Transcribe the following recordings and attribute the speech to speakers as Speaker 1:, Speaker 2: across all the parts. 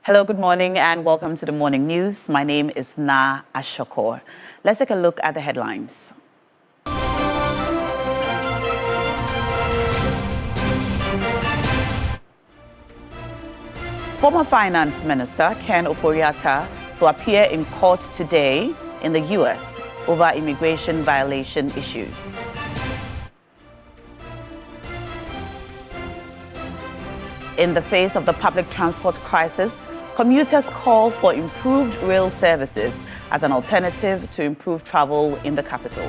Speaker 1: Hello, good morning, and welcome to the morning news. My name is Na Ashokor. Let's take a look at the headlines. Former Finance Minister Ken Ofori-Atta to appear in court today in the U.S. over immigration violation issues. In the face of the public transport crisis, commuters call for improved rail services as an alternative to improve travel in the capital.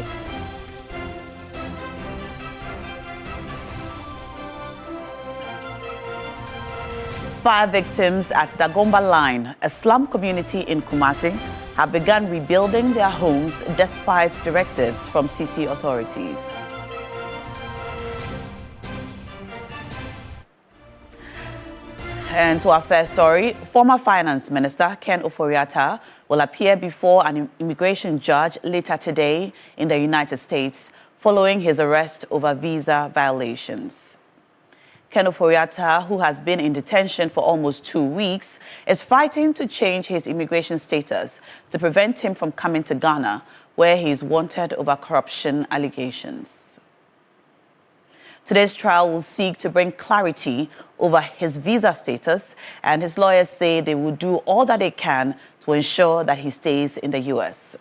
Speaker 1: Fire victims at Dagomba Line, a slum community in Kumasi, have begun rebuilding their homes despite directives from city authorities. And to our first story, former Finance Minister Ken Ofori-Atta will appear before an immigration judge later today in the United States following his arrest over visa violations. Ken Ofori-Atta, who has been in detention for almost 2 weeks, is fighting to change his immigration status to prevent him from coming to Ghana, where he is wanted over corruption allegations. Today's trial will seek to bring clarity over his visa status, and his lawyers say they will do all that they can to ensure that he stays in the U.S.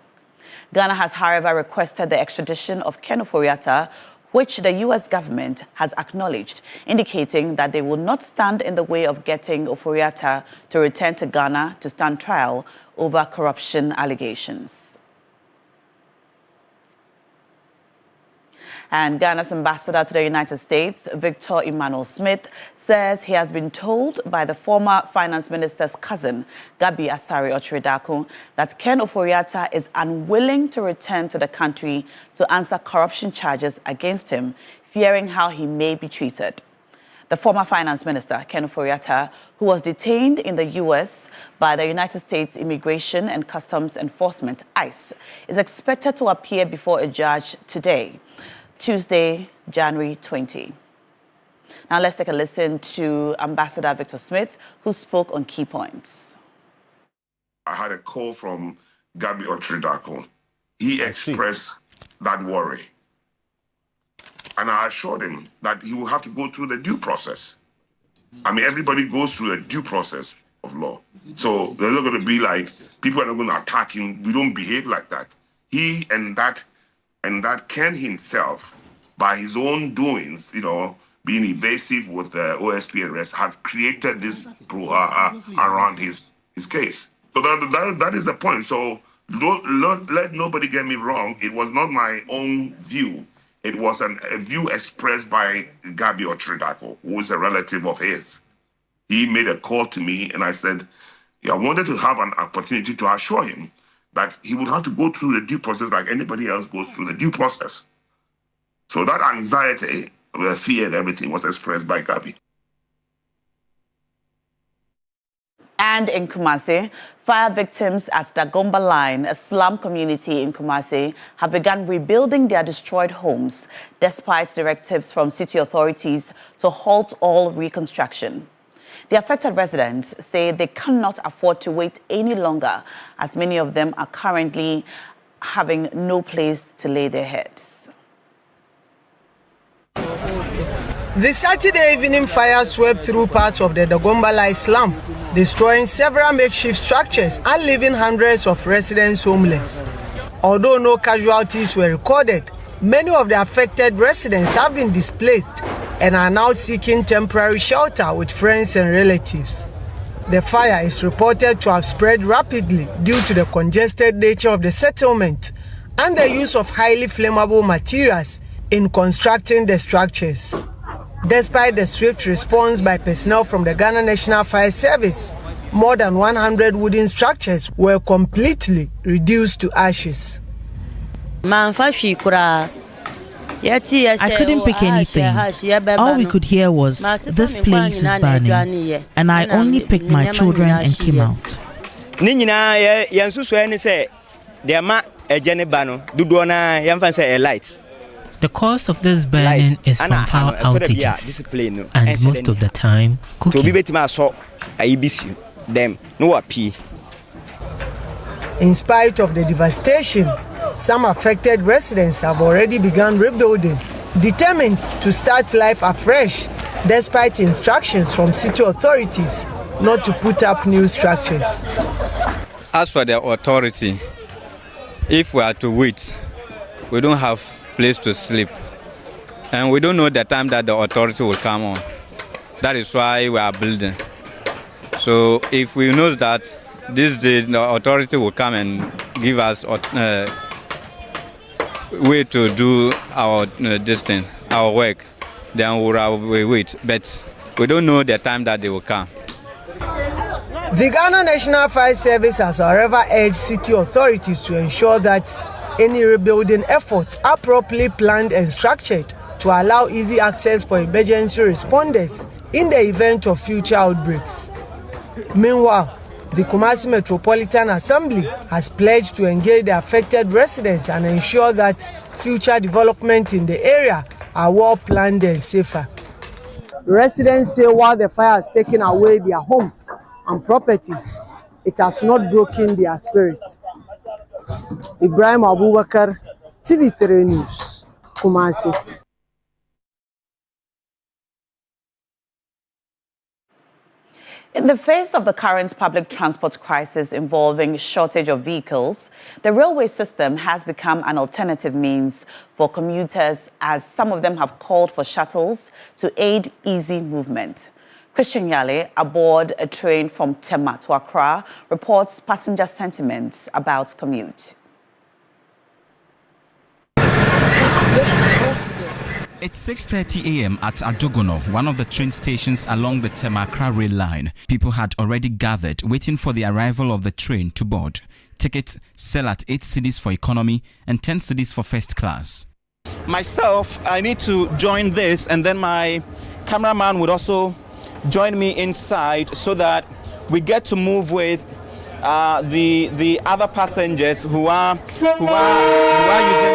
Speaker 1: Ghana has, however, requested the extradition of Ken Ofori-Atta, which the U.S. government has acknowledged, indicating that they will not stand in the way of getting Ofori-Atta to return to Ghana to stand trial over corruption allegations. And Ghana's ambassador to the United States, Victor Emmanuel Smith, says he has been told by the former finance minister's cousin, Gabi Asare Otredako, that Ken Ofori-Atta is unwilling to return to the country to answer corruption charges against him, fearing how he may be treated. The former finance minister, Ken Ofori-Atta, who was detained in the U.S. by the United States Immigration and Customs Enforcement, ICE, is expected to appear before a judge today, Tuesday, January 20. Now let's take a listen to Ambassador Victor Smith, who spoke on key points.
Speaker 2: I had a call from Gabi Otredako. He expressed that worry. And I assured him that he will have to go through the due process. I mean, everybody goes through a due process of law. So they're not going to be like, people are not going to attack him. We don't behave like that. He and that Ken himself, by his own doings, being evasive with the OSP arrest, have created this brouhaha around his case. So that is the point. So don't let nobody get me wrong. It was not my own view. It was a view expressed by Gabi Otredako, who is a relative of his. He made a call to me, and I said, I wanted to have an opportunity to assure him that he would have to go through the due process like anybody else goes through the due process. So that anxiety, the fear and everything was expressed by Gabi.
Speaker 1: And in Kumasi, fire victims at Dagomba Line, a slum community in Kumasi, have begun rebuilding their destroyed homes despite directives from city authorities to halt all reconstruction. The affected residents say they cannot afford to wait any longer, as many of them are currently having no place to lay their heads.
Speaker 3: The Saturday evening fire swept through parts of the Dagomba Line slum, destroying several makeshift structures and leaving hundreds of residents homeless. Although no casualties were recorded, many of the affected residents have been displaced and are now seeking temporary shelter with friends and relatives. The fire is reported to have spread rapidly due to the congested nature of the settlement and the use of highly flammable materials in constructing the structures. Despite the swift response by personnel from the Ghana National Fire Service, more than 100 wooden structures were completely reduced to ashes.
Speaker 4: I couldn't pick anything. All we could hear was, "This place is burning," and I only picked my children and came out. The cause of this burning is from power outages, and most of the time, cooking.
Speaker 5: them no appeal.
Speaker 3: In spite of the devastation, some affected residents have already begun rebuilding, determined to start life afresh, despite instructions from city authorities not to put up new structures.
Speaker 6: As for the authority, if we are to wait, we don't have place to sleep. And we don't know the time that the authority will come on. That is why we are building. So if we know that this day the authority will come and give us way to do our our work, then we wait. But we don't know the time that they will come.
Speaker 3: The Ghana National Fire Service has, however, urged city authorities to ensure that any rebuilding efforts are properly planned and structured to allow easy access for emergency responders in the event of future outbreaks. Meanwhile, the Kumasi Metropolitan Assembly has pledged to engage the affected residents and ensure that future development in the area are well planned and safer. Residents say while the fire has taken away their homes and properties, it has not broken their spirit. Ibrahim Abubakar, TV3 News, Kumasi.
Speaker 1: In the face of the current public transport crisis involving shortage of vehicles, the railway system has become an alternative means for commuters, as some of them have called for shuttles to aid easy movement. Christian Yale, aboard a train from Tema to Accra, reports passenger sentiments about commute.
Speaker 7: It's 6:30 a.m. at Ajogono, one of the train stations along the Tema-Accra rail line. People had already gathered, waiting for the arrival of the train to board. Tickets sell at 8 cedis for economy and 10 cedis for first class.
Speaker 5: Myself, I need to join this, and then my cameraman would also join me inside so that we get to move with the other passengers who are using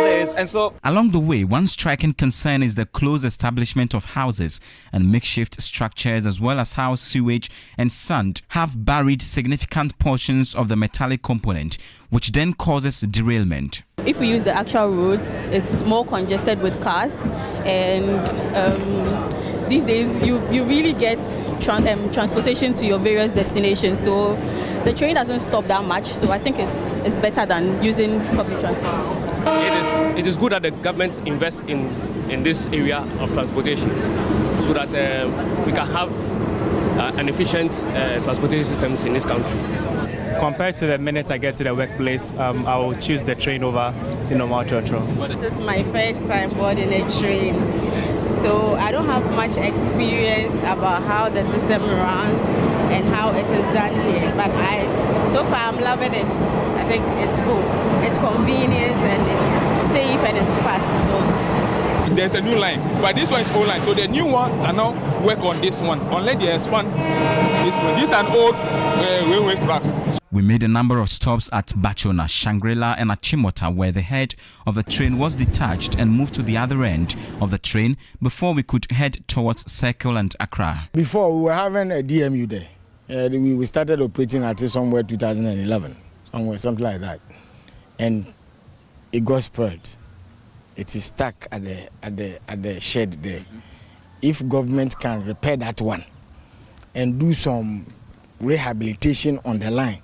Speaker 5: this. And so
Speaker 7: along the way, one striking concern is the close establishment of houses and makeshift structures, as well as how sewage and sand have buried significant portions of the metallic component, which then causes derailment.
Speaker 8: If we use the actual roads, it's more congested with cars, and these days you really get transportation to your various destinations. So the train doesn't stop that much, so I think it's better than using public transport.
Speaker 9: It is good that the government invests in this area of transportation so that we can have an efficient transportation systems in this country.
Speaker 10: Compared to the minute I get to the workplace, I will choose the train over the normal trotro.
Speaker 11: This is my first time boarding a train, so I don't have much experience about how the system runs and how it is done here. But so far I'm loving it. I think it's cool. It's convenient and it's safe and it's fast. So
Speaker 12: there's a new line, but this one is old line, so the new one cannot work on this one unless they expand this one. This is an old railway track.
Speaker 7: We made a number of stops at Bachona, Shangri-La and Achimota, where the head of the train was detached and moved to the other end of the train before we could head towards Circle and Accra.
Speaker 13: Before, we were having a DMU there. We started operating at somewhere 2011, something like that. And it got spoiled. It is stuck at the shed there. If government can repair that one and do some rehabilitation on the line,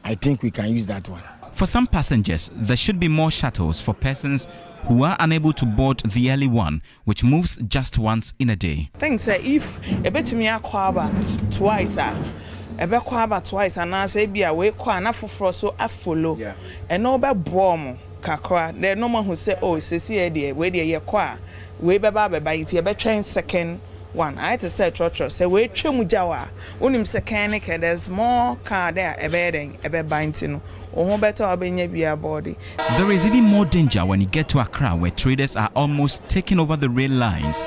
Speaker 13: I think we can use that one.
Speaker 7: For some passengers, there should be more shuttles for persons who are unable to board the early one, which moves just once in a day.
Speaker 14: I think if a bit me twice, and I say be away, for so I follow, and no bad bomb, kakra. There no one who say, oh, it's a idea, where they are, way by it's a better second one. I had to say, Trotro, say, wait, Chumujawa, unim secanic, there's more car there, a bedding, a bed binding, or better being a body.
Speaker 7: There is even more danger when you get to Accra, where traders are almost taking over the rail lines.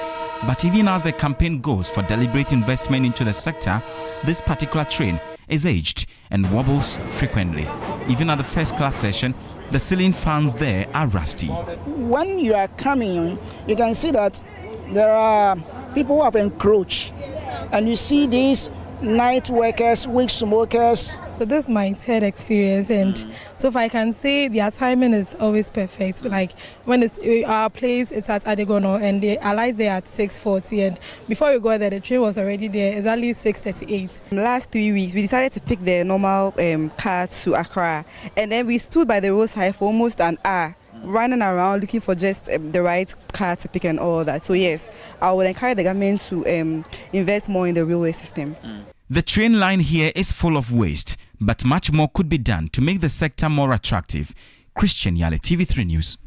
Speaker 7: But even as the campaign goes for deliberate investment into the sector, this particular train is aged and wobbles frequently. Even at the first class session, the ceiling fans there are rusty.
Speaker 15: When you are coming on, you can see that there are people who have encroached, and you see these night workers, weak smokers.
Speaker 16: So this is my third experience, and so if I can say their timing is always perfect. Like when it's our place, it's at Adegono, and they arrived there at 6:40, and before we got there, the train was already there. It's only 6:38.
Speaker 17: In the last 3 weeks, we decided to pick the normal car to Accra, and then we stood by the roadside for almost an hour, running around looking for just the right car to pick and all that. So yes, I would encourage the government to invest more in the railway system.
Speaker 7: The train line here is full of waste, but much more could be done to make the sector more attractive. Christian Yale, TV3 News.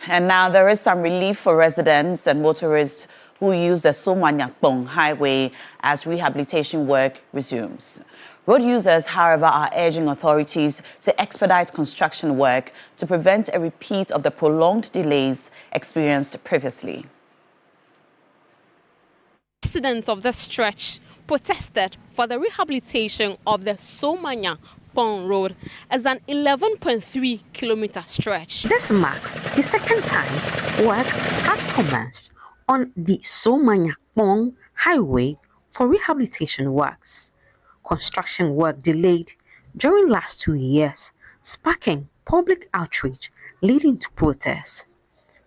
Speaker 1: And now there is some relief for residents and motorists who use the Somanyakpong Highway as rehabilitation work resumes. Road users, however, are urging authorities to expedite construction work to prevent a repeat of the prolonged delays experienced previously.
Speaker 18: Residents of this stretch protested for the rehabilitation of the Somanyakpong Road as an 11.3-kilometer stretch.
Speaker 19: This marks the second time work has commenced on the Somanyakpong Highway for rehabilitation works. Construction work delayed during last 2 years, sparking public outrage leading to protests.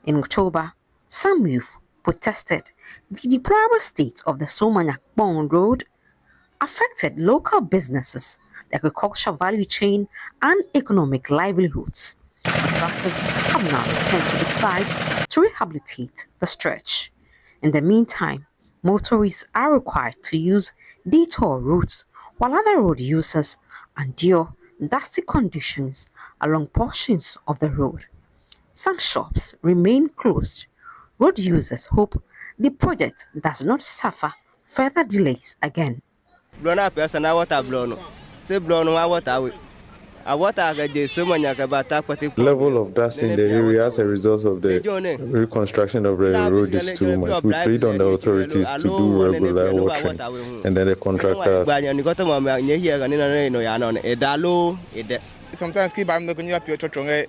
Speaker 19: In October, some youth protested the deplorable state of the Somanyakpong Road affected local businesses, the agricultural value chain, and economic livelihoods. Contractors have now returned to the site to rehabilitate the stretch. In the meantime, motorists are required to use detour routes, while other road users endure dusty conditions along portions of the road. Some shops remain closed. Road users hope the project does not suffer further delays again.
Speaker 20: Level
Speaker 21: of dust in the area as a result of the reconstruction of the road is too much. We plead on the authorities to do regular watering, and then the contractor.
Speaker 22: Sometimes keep I'm not going to appear to
Speaker 21: travel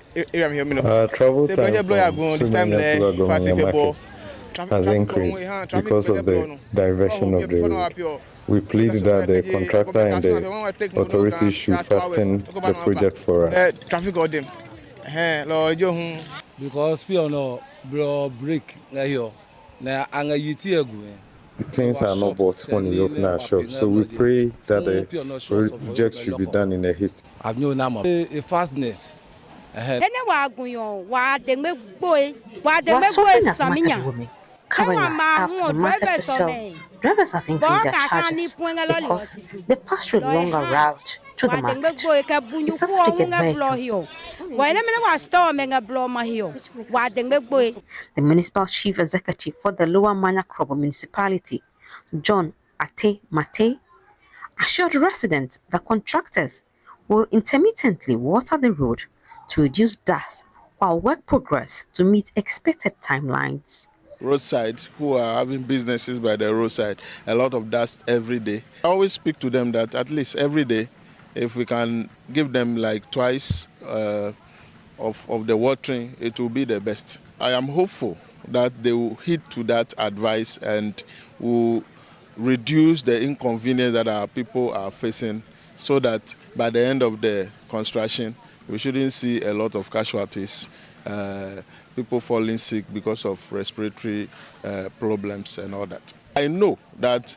Speaker 21: time has increased because of the diversion of the road. We plead that the contractor and the authorities should fasten the project for us.
Speaker 23: Because we are no break here.
Speaker 21: Things are not bought when you open our shop, so we pray that the project should be done in a haste.
Speaker 23: A fastness.
Speaker 19: Drivers have increased their charges because they pass through the longer route to the market. It's up to get vehicles. The municipal chief executive for the Lower Manyakrobo municipality, John Ate Mate, assured residents that contractors will intermittently water the road to reduce dust while work progress to meet expected timelines.
Speaker 22: Roadside who are having businesses by the roadside, a lot of dust every day. I always speak to them that at least every day, if we can give them like twice of the watering, it will be the best. I am hopeful that they will heed to that advice and will reduce the inconvenience that our people are facing, so that by the end of the construction, we shouldn't see a lot of casualties. People falling sick because of respiratory problems and all that. I know that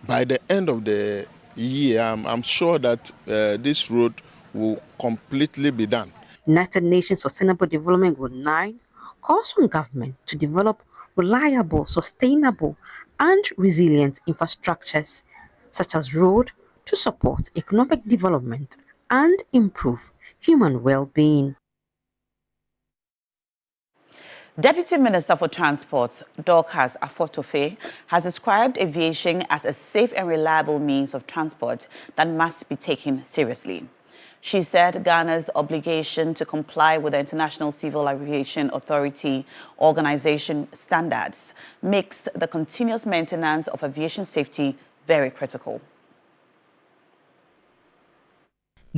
Speaker 22: by the end of the year, I'm sure that this road will completely be done.
Speaker 19: United Nations Sustainable Development Goal 9 calls on government to develop reliable, sustainable, and resilient infrastructures, such as road, to support economic development and improve human well-being.
Speaker 1: Deputy Minister for Transport, Dorcas Afotofe, has described aviation as a safe and reliable means of transport that must be taken seriously. She said Ghana's obligation to comply with the International Civil Aviation Authority organization standards makes the continuous maintenance of aviation safety very critical.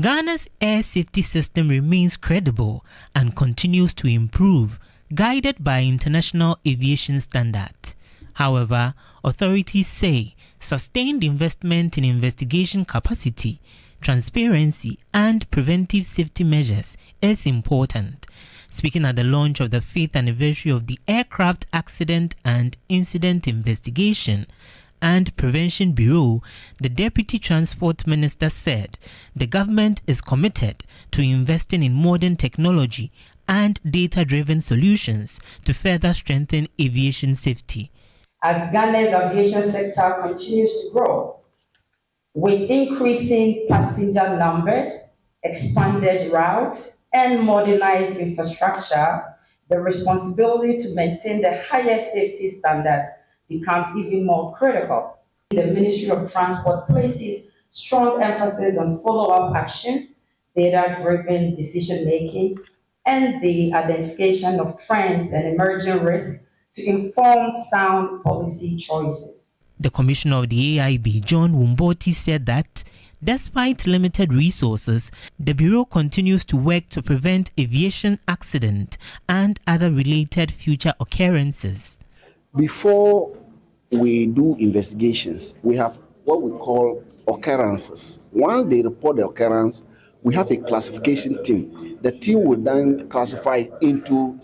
Speaker 24: Ghana's air safety system remains credible and continues to improve, guided by international aviation standards. However, authorities say sustained investment in investigation capacity, transparency, and preventive safety measures is important. Speaking at the launch of the 5th anniversary of the Aircraft Accident and Incident Investigation and Prevention Bureau, the Deputy Transport Minister said the government is committed to investing in modern technology and data-driven solutions to further strengthen aviation safety.
Speaker 2: As Ghana's aviation sector continues to grow, with increasing passenger numbers, expanded routes, and modernized infrastructure, the responsibility to maintain the highest safety standards becomes even more critical. The Ministry of Transport places strong emphasis on follow-up actions, data-driven decision-making, and the identification of trends and emerging risks to inform sound policy choices.
Speaker 24: The Commissioner of the AIB, John Wumboti, said that despite limited resources, the Bureau continues to work to prevent aviation accident and other related future occurrences.
Speaker 4: Before we do investigations, we have what we call occurrences. Once they report the occurrence, we have a classification team. The team will then classify into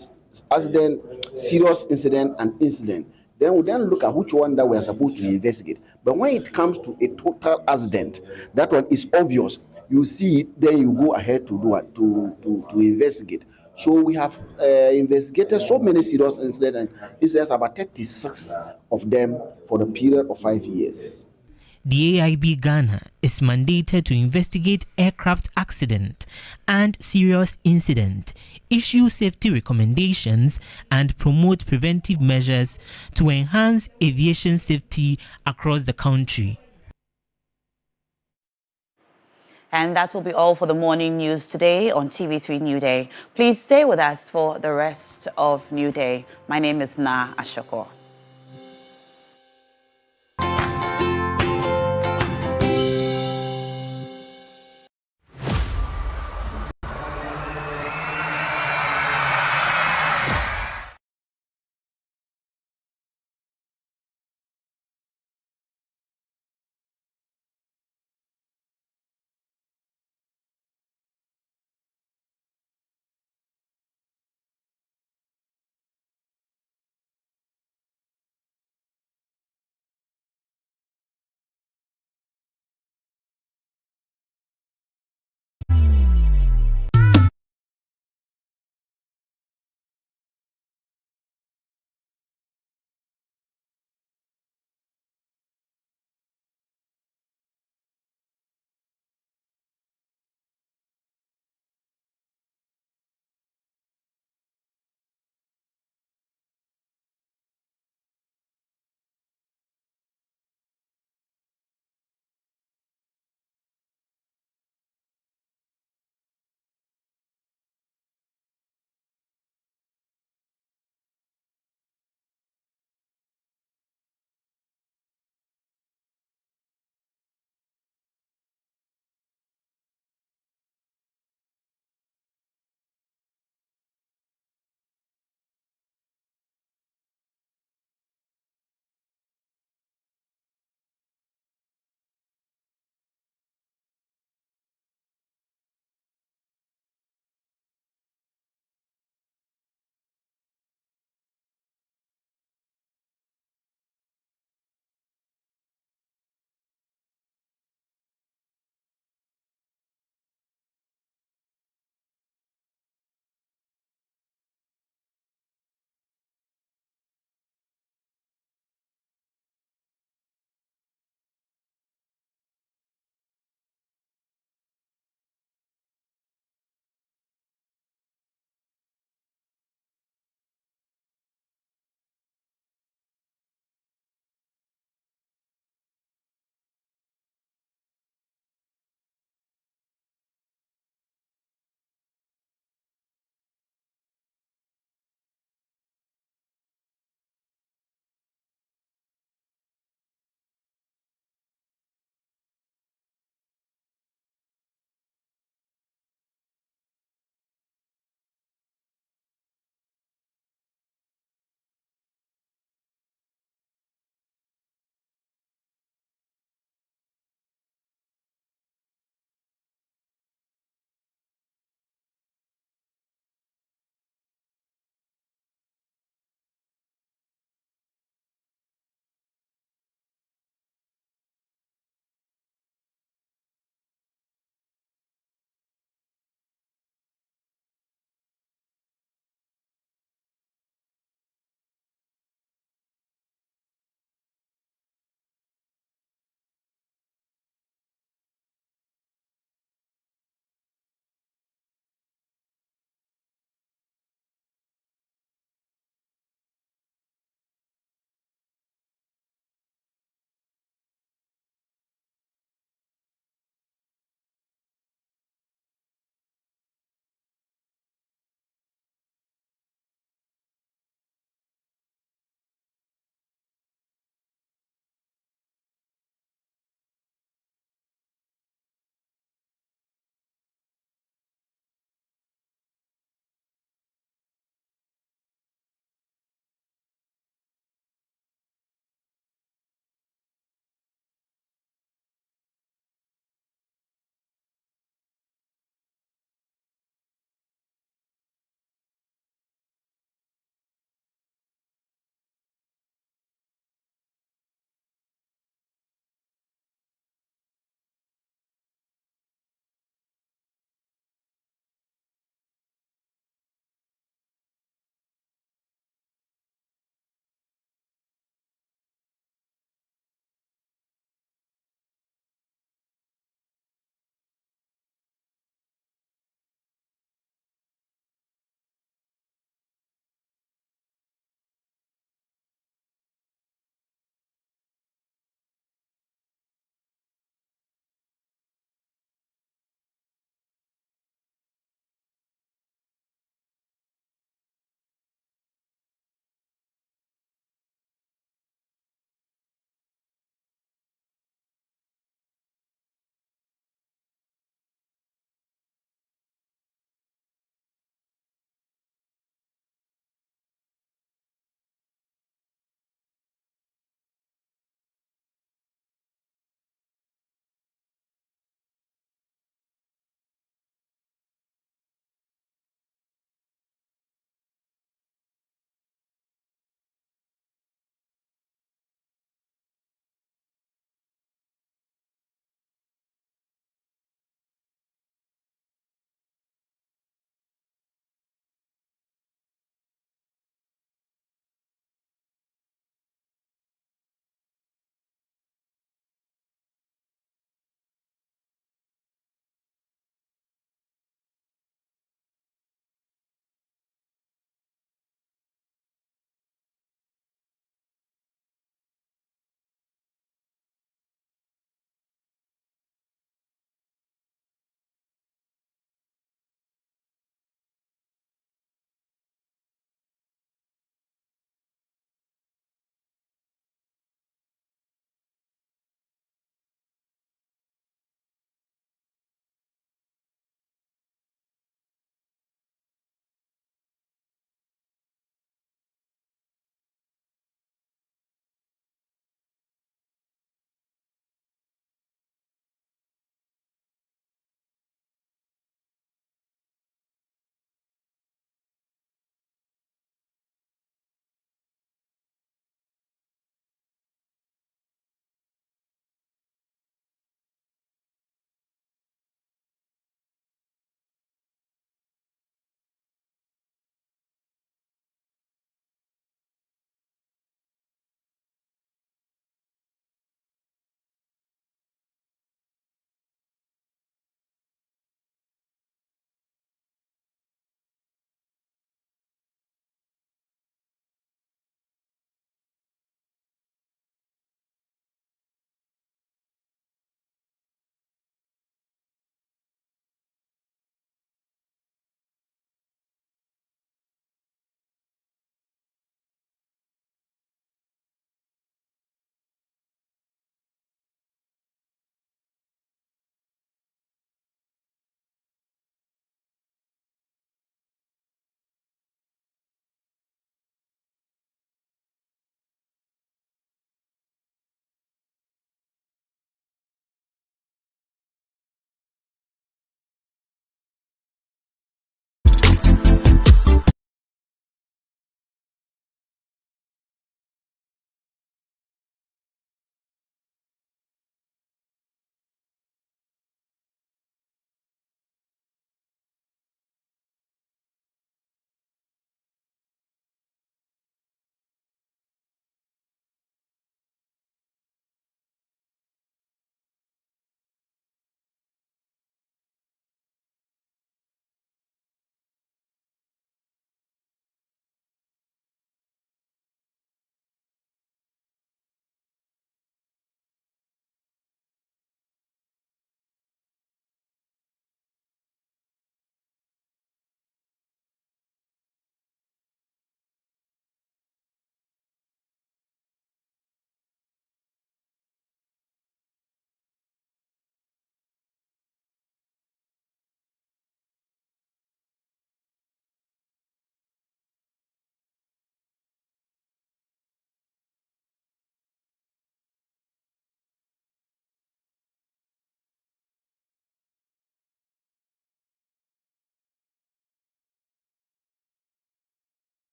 Speaker 4: accident, serious incident, and incident. Then we then look at which one that we are supposed to investigate. But when it comes to a total accident, that one is obvious. You see it, then you go ahead to do it, to investigate. So we have investigated so many serious incidents, and it's about 36 of them for the period of 5 years.
Speaker 24: The AIB Ghana is mandated to investigate aircraft accident and serious incident, issue safety recommendations, and promote preventive measures to enhance aviation safety across the country.
Speaker 1: And that will be all for the morning news today on TV3 Newday. Please stay with us for the rest of Newday. My name is Na Ashoko.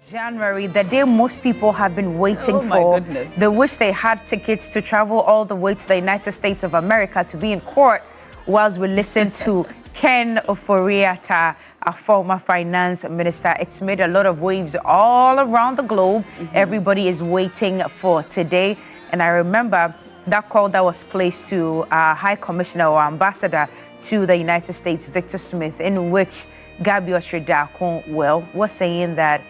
Speaker 3: January, the day most people have been waiting for.
Speaker 1: Goodness.
Speaker 3: They wish they had tickets to travel all the way to the United States of America to be in court whilst we listen to Ken Ofori-Atta, a former finance minister. It's made a lot of waves all around the globe. Everybody is waiting for today. And I remember that call that was placed to our High Commissioner or Ambassador to the United States, Victor Smith, in which Gabi Otredakun, was saying that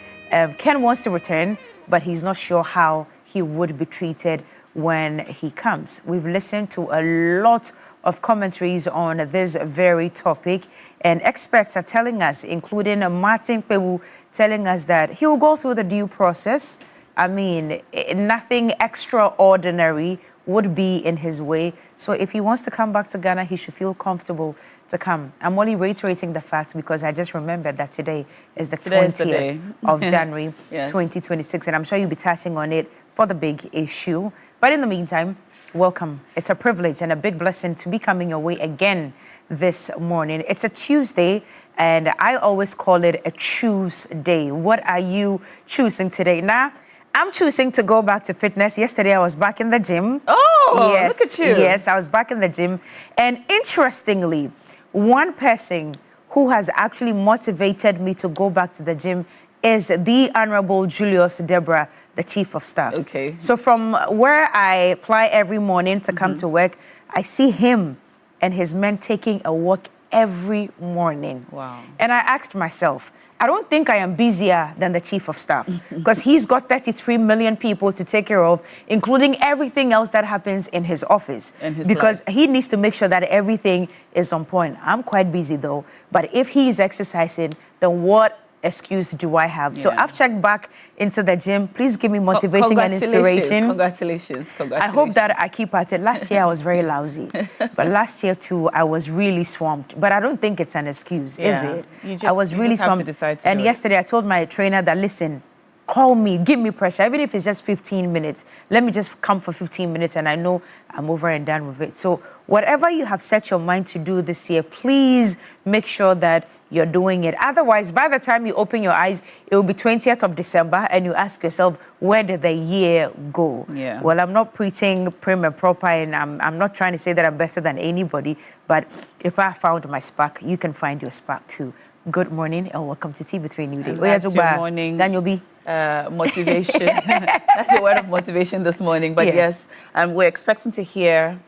Speaker 3: Ken wants to return, but he's not sure how he would be treated when he comes. We've listened to a lot of commentaries on this very topic, and experts are telling us, including Martin Pewu, telling us that he will go through the due process. I mean, nothing extraordinary would be in his way. So if he wants to come back to Ghana, he should feel comfortable to come. I'm only reiterating the fact because I just remembered that today is the 20th of January, 2026, and I'm sure you'll be touching on it for the big issue. But in the meantime, welcome. It's a privilege and a big blessing to be coming your way again this morning. It's a Tuesday, and I always call it a choose day. What are you choosing today? Now, I'm choosing to go back to fitness. Yesterday, I was back in the gym.
Speaker 1: Oh,
Speaker 3: yes,
Speaker 1: look at you.
Speaker 3: Yes, I was back in the gym. And interestingly, one person who has actually motivated me to go back to the gym is the Honorable Julius Deborah, the Chief of Staff.
Speaker 1: Okay.
Speaker 3: So from where I apply every morning to come to work, I see him and his men taking a walk every morning.
Speaker 1: Wow.
Speaker 3: And I asked myself, I don't think I am busier than the Chief of Staff because he's got 33 million people to take care of, including everything else that happens in his office. Because he needs to make sure that everything is on point. I'm quite busy though, but if he is exercising, then what excuse do I have? So I've checked back into the gym. Please give me motivation and inspiration.
Speaker 1: Congratulations.
Speaker 3: I hope that I keep at it. Last year I was very lousy, but last year too I was really swamped. But I don't think it's an excuse, is it? I was really swamped. And yesterday I told my trainer that, listen, call me, give me pressure, even if it's just 15 minutes. Let me just come for 15 minutes and I know I'm over and done with it. So whatever you have set your mind to do this year, please make sure that you're doing it. Otherwise, by the time you open your eyes, it will be 20th of December and you ask yourself, where did the year go?
Speaker 1: Yeah.
Speaker 3: Well, I'm not preaching prim and proper, and I'm not trying to say that I'm better than anybody, but if I found my spark, you can find your spark too. Good morning and welcome to TV3 Newday.
Speaker 1: That's your morning
Speaker 3: Daniel B.
Speaker 1: Motivation. That's your word of motivation this morning. But yes, we're expecting to hear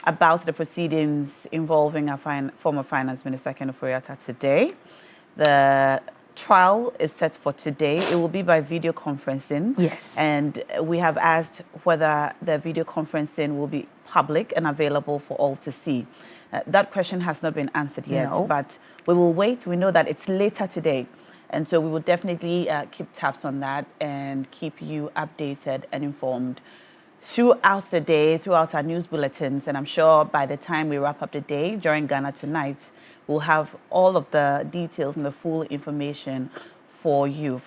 Speaker 1: about the proceedings involving our former finance minister, Ken Ofori-Atta, today. The trial is set for today. It will be by video conferencing.
Speaker 3: Yes.
Speaker 1: And we have asked whether the video conferencing will be public and available for all to see. That question has not been answered yet, but we will wait. We know that it's later today. And so we will definitely keep tabs on that and keep you updated and informed throughout the day, throughout our news bulletins. And I'm sure by the time we wrap up the day during Ghana Tonight, we'll have all of the details and the full information for you.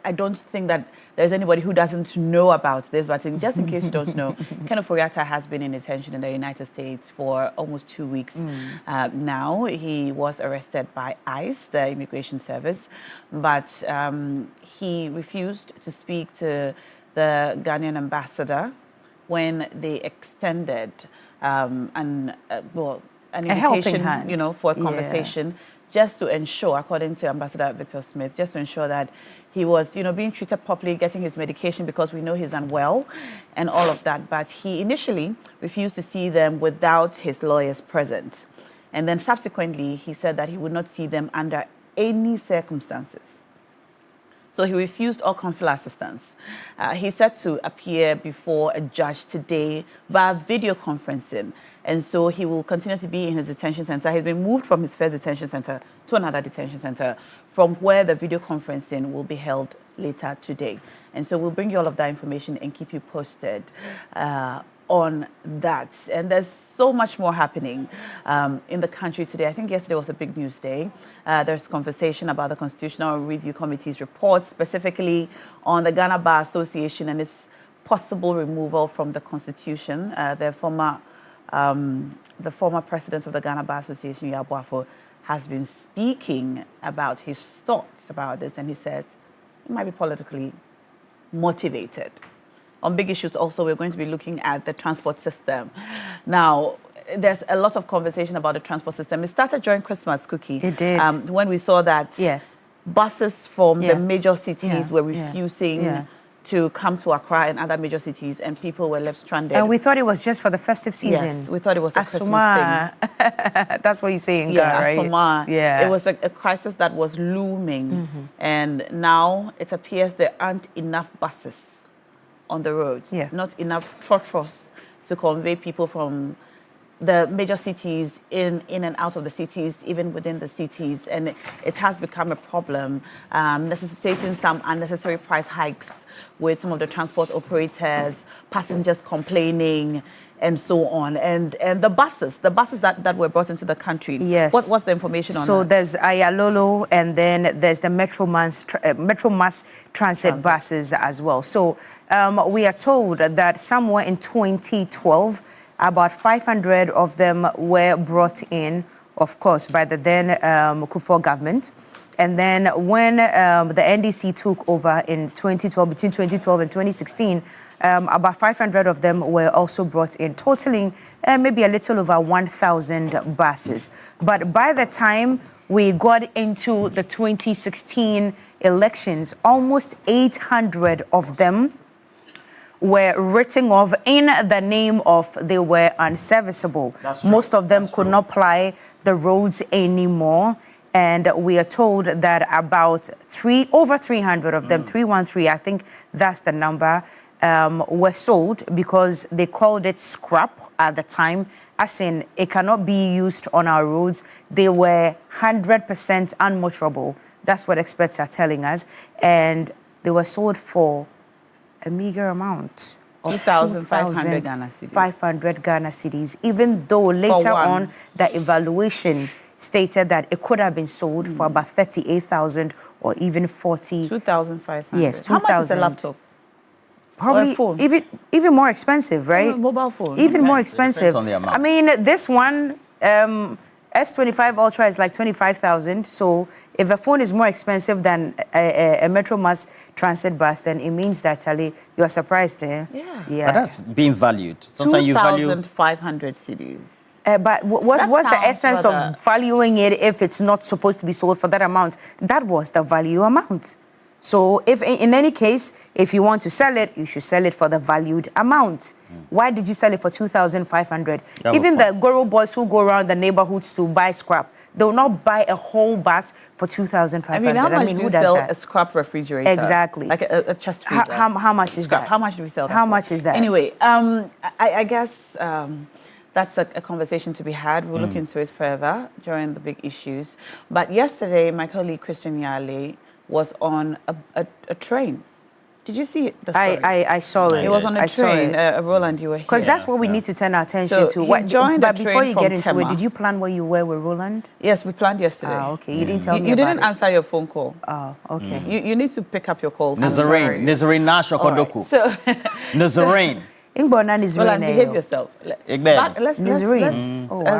Speaker 1: I don't think that there's anybody who doesn't know about this, but just in case you don't know, Ken Ofori-Atta has been in detention in the United States for almost 2 weeks now. He was arrested by ICE, the Immigration Service, but he refused to speak to the Ghanaian ambassador when they extended an invitation, for a conversation, just to ensure, according to Ambassador Victor Smith, just to ensure that he was, being treated properly, getting his medication because we know he's unwell and all of that. But he initially refused to see them without his lawyers present. And then subsequently, he said that he would not see them under any circumstances. So he refused all consular assistance. He's set to appear before a judge today via video conferencing. And so he will continue to be in his detention center. He's been moved from his first detention center to another detention center from where the video conferencing will be held later today. And so we'll bring you all of that information and keep you posted on that. And there's so much more happening in the country today. I think yesterday was a big news day. There's conversation about the Constitutional Review Committee's report, specifically on the Ghana Bar Association and its possible removal from the Constitution. The former president of the Ghana Bar Association, Yabuafo, has been speaking about his thoughts about this, and he says, it might be politically motivated. On big issues also, we're going to be looking at the transport system. Now, there's a lot of conversation about the transport system. It started during Christmas, Cookie.
Speaker 3: It did.
Speaker 1: When we saw that buses from the major cities were refusing to come to Accra and other major cities, and people were left stranded.
Speaker 3: And we thought it was just for the festive season.
Speaker 1: Yes, we thought it was a Christmas thing.
Speaker 3: That's what you say in Ghana, right?
Speaker 1: Asoma.
Speaker 3: Yeah.
Speaker 1: It was a crisis that was looming. And now it appears there aren't enough buses on the roads. Not enough trotros to convey people from the major cities in and out of the cities, even within the cities. And it has become a problem, necessitating some unnecessary price hikes with some of the transport operators, passengers complaining, and so on. And the buses that were brought into the country.
Speaker 3: Yes.
Speaker 1: What's the information on that?
Speaker 3: So there's Ayalolo, and then there's the Metro Mass Transit buses as well. So we are told that somewhere in 2012, about 500 of them were brought in, of course, by the then Kufuor government. And then when the NDC took over in 2012, between 2012 and 2016, about 500 of them were also brought in, totaling maybe a little over 1,000 buses. But by the time we got into the 2016 elections, almost 800 of them were written off in the name of they were unserviceable. Most of them could not ply the roads anymore. And we are told that about over 300 of them, 313, I think that's the number, were sold because they called it scrap at the time, as in it cannot be used on our roads. They were 100% unmotorable. That's what experts are telling us. And they were sold for a meager amount of
Speaker 1: 2,500 Ghana cedis.
Speaker 3: 500 Ghana cedis, even though later on the evaluation stated that it could have been sold for about 38,000 or even 40.
Speaker 1: 2,500.
Speaker 3: Yes, 2,000.
Speaker 1: How much is a laptop?
Speaker 3: Probably
Speaker 1: phone?
Speaker 3: even more expensive, right?
Speaker 1: A mobile phone.
Speaker 3: Even more expensive.
Speaker 5: Depends on the amount.
Speaker 3: I mean, this one, S25 Ultra is like 25,000. So if a phone is more expensive than a Metro Mass Transit bus, then it means that, Charlie, you are surprised, eh?
Speaker 5: But that's being valued. Sometimes you value
Speaker 1: 2,500 cedis.
Speaker 3: But what's the essence of valuing it if it's not supposed to be sold for that amount? That was the value amount. So if in any case, if you want to sell it, you should sell it for the valued amount. Why did you sell it for 2,500? Even the Goro boys who go around the neighborhoods to buy scrap, they will not buy a whole bus for 2,500.
Speaker 1: I mean, how much do you sell a scrap refrigerator?
Speaker 3: Exactly.
Speaker 1: Like a chest freezer.
Speaker 3: How much is that?
Speaker 1: How much do we sell that
Speaker 3: How
Speaker 1: for?
Speaker 3: much is that?
Speaker 1: Anyway, I guess that's a conversation to be had. We'll look into it further during the big issues. But yesterday, my colleague Christian Yale was on a train. Did you see the story?
Speaker 3: I saw it.
Speaker 1: It was on a train. Roland, you were here.
Speaker 3: Because that's what we need to turn our attention to.
Speaker 1: He joined
Speaker 3: but
Speaker 1: the
Speaker 3: before
Speaker 1: train
Speaker 3: you get
Speaker 1: from
Speaker 3: into
Speaker 1: Tema.
Speaker 3: it, did you plan where you were with Roland?
Speaker 1: Yes, we planned yesterday.
Speaker 3: Ah, okay. You didn't tell me
Speaker 1: You
Speaker 3: about
Speaker 1: didn't answer your phone call.
Speaker 3: Oh, okay.
Speaker 1: You need to pick up your calls.
Speaker 5: Nazarene Nasho Kodoku.
Speaker 1: So
Speaker 5: Nazarene.
Speaker 1: Roland, behave yourself. Let's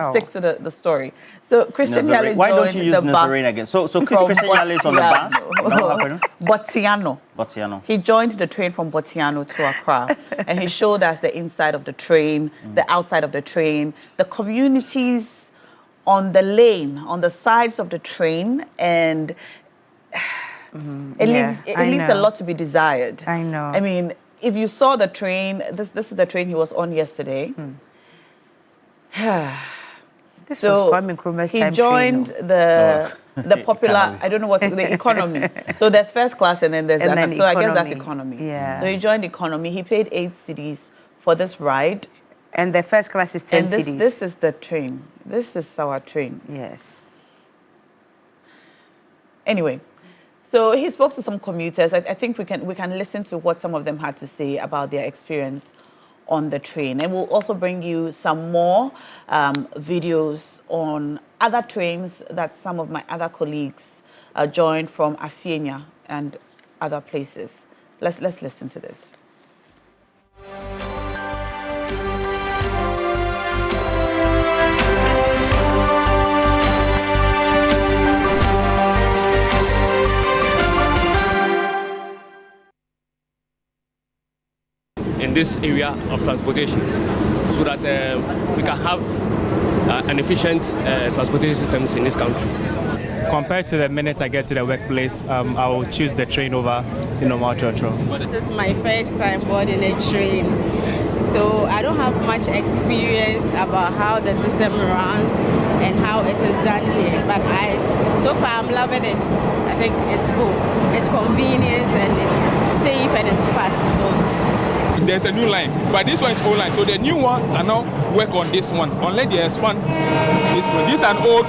Speaker 1: stick to the story. So Christian Yale
Speaker 5: Why don't you use Nazarene again? So Christian Yale is on the bus.
Speaker 1: Botiano. He joined the train from Botiano to Accra, and he showed us the inside of the train, the outside of the train, the communities on the lane, on the sides of the train, and it leaves a lot to be desired.
Speaker 3: I know.
Speaker 1: I mean, if you saw the train, this is the train he was on yesterday.
Speaker 3: This was Kwame Nkrumah's
Speaker 1: he
Speaker 3: time
Speaker 1: joined
Speaker 3: train,
Speaker 1: the popular, I don't know what, the economy. So there's first class and then there's so I guess that's economy.
Speaker 3: Yeah.
Speaker 1: So he joined economy. He paid 8 cedis for this ride.
Speaker 3: And the first class is 10 cedis.
Speaker 1: This is the train. This is our train.
Speaker 3: Yes.
Speaker 1: Anyway, so he spoke to some commuters. I think we can listen to what some of them had to say about their experience on the train. And we'll also bring you some more videos on other trains that some of my other colleagues joined from Afienya and other places. Let's listen to this.
Speaker 6: in this area of transportation so that we can have an efficient transportation systems in this country.
Speaker 10: Compared to the minute I get to the workplace, I will choose the train over the normal trotro.
Speaker 11: This is my first time boarding a train, so I don't have much experience about how the system runs and how it is done here. But so far I'm loving it. I think it's cool. It's convenience and it's safe and it's fast. So
Speaker 12: there's a new line, but this one is old line. So the new one can now work on this one. Unless they expand this one. This is an old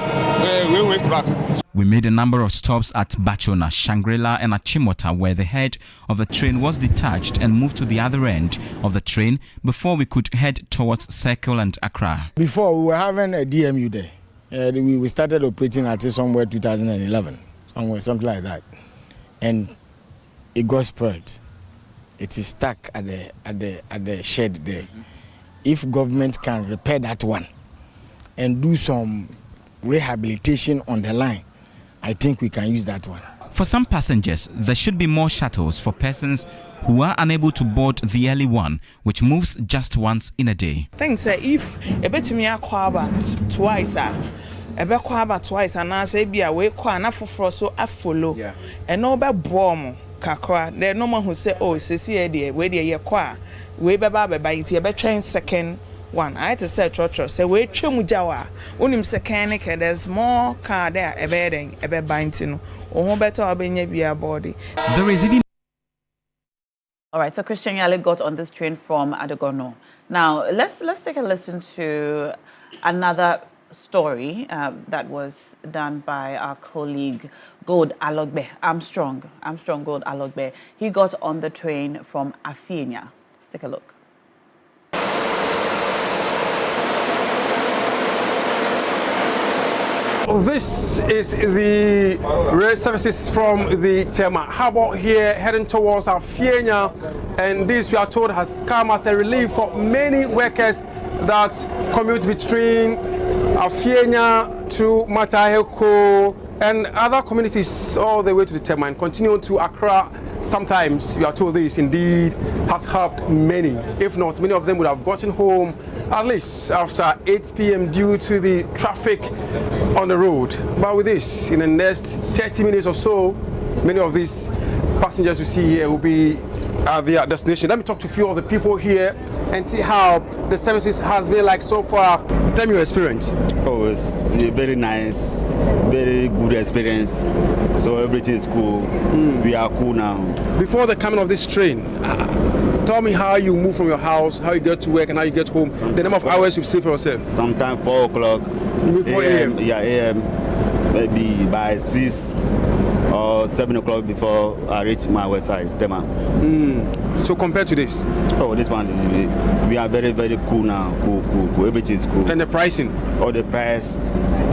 Speaker 12: railway track.
Speaker 7: We made a number of stops at Bachona, Shangri-La and Achimota, where the head of the train was detached and moved to the other end of the train before we could head towards Circle and Accra.
Speaker 13: Before, we were having a DMU there. We started operating at it somewhere 2011, something like that. And it got spoiled. It is stuck at the shed there. If government can repair that one and do some rehabilitation on the line, I think we can use that one.
Speaker 7: For some passengers, there should be more shuttles for persons who are unable to board the early one, which moves just once in a day.
Speaker 14: Thanks, if a bit to me twice, and I say be away quana for so I follow, and no bad bomb, kakra. There no one who say, oh, see, where they are qua, way by it, a train second. One, I had to say, Trotro, say, wait, Chimujawa, unim secanic, there's more car there, a bedding, a bed binding, or better, I'll be near body.
Speaker 7: There is even.
Speaker 1: All right, so Christian Yale got on this train from Adegono. Now, let's take a listen to another story that was done by our colleague, Gold Alogbe, Armstrong Gold Alogbe. He got on the train from Afienya. Let's take a look.
Speaker 8: This is the rail services from the Tema. How about here heading towards Afienya, and this we are told has come as a relief for many workers that commute between Afienya to Mataheko and other communities all the way to the Tema and continue to Accra. Sometimes we are told this indeed has helped many. If not, many of them would have gotten home at least after 8 p.m. due to the traffic on the road. But with this, in the next 30 minutes or so, many of these passengers you see here will be at their destination. Let me talk to a few of the people here and see how the services has been like so far. Tell me your experience.
Speaker 9: Oh, it's very nice, very good experience. So everything is cool. We are cool now.
Speaker 8: Before the coming of this train, tell me how you move from your house, how you get to work and how you get home. The number of hours you've saved for yourself.
Speaker 9: Sometimes 4 o'clock.
Speaker 8: You mean 4 a.m.?
Speaker 9: Yeah, a.m. Maybe by 6 or 7 o'clock before I reach my website, Tema.
Speaker 8: So compared to this?
Speaker 9: Oh, this one, we are very, very cool now. Cool. Everything is cool.
Speaker 8: And the pricing?
Speaker 9: Oh, the price,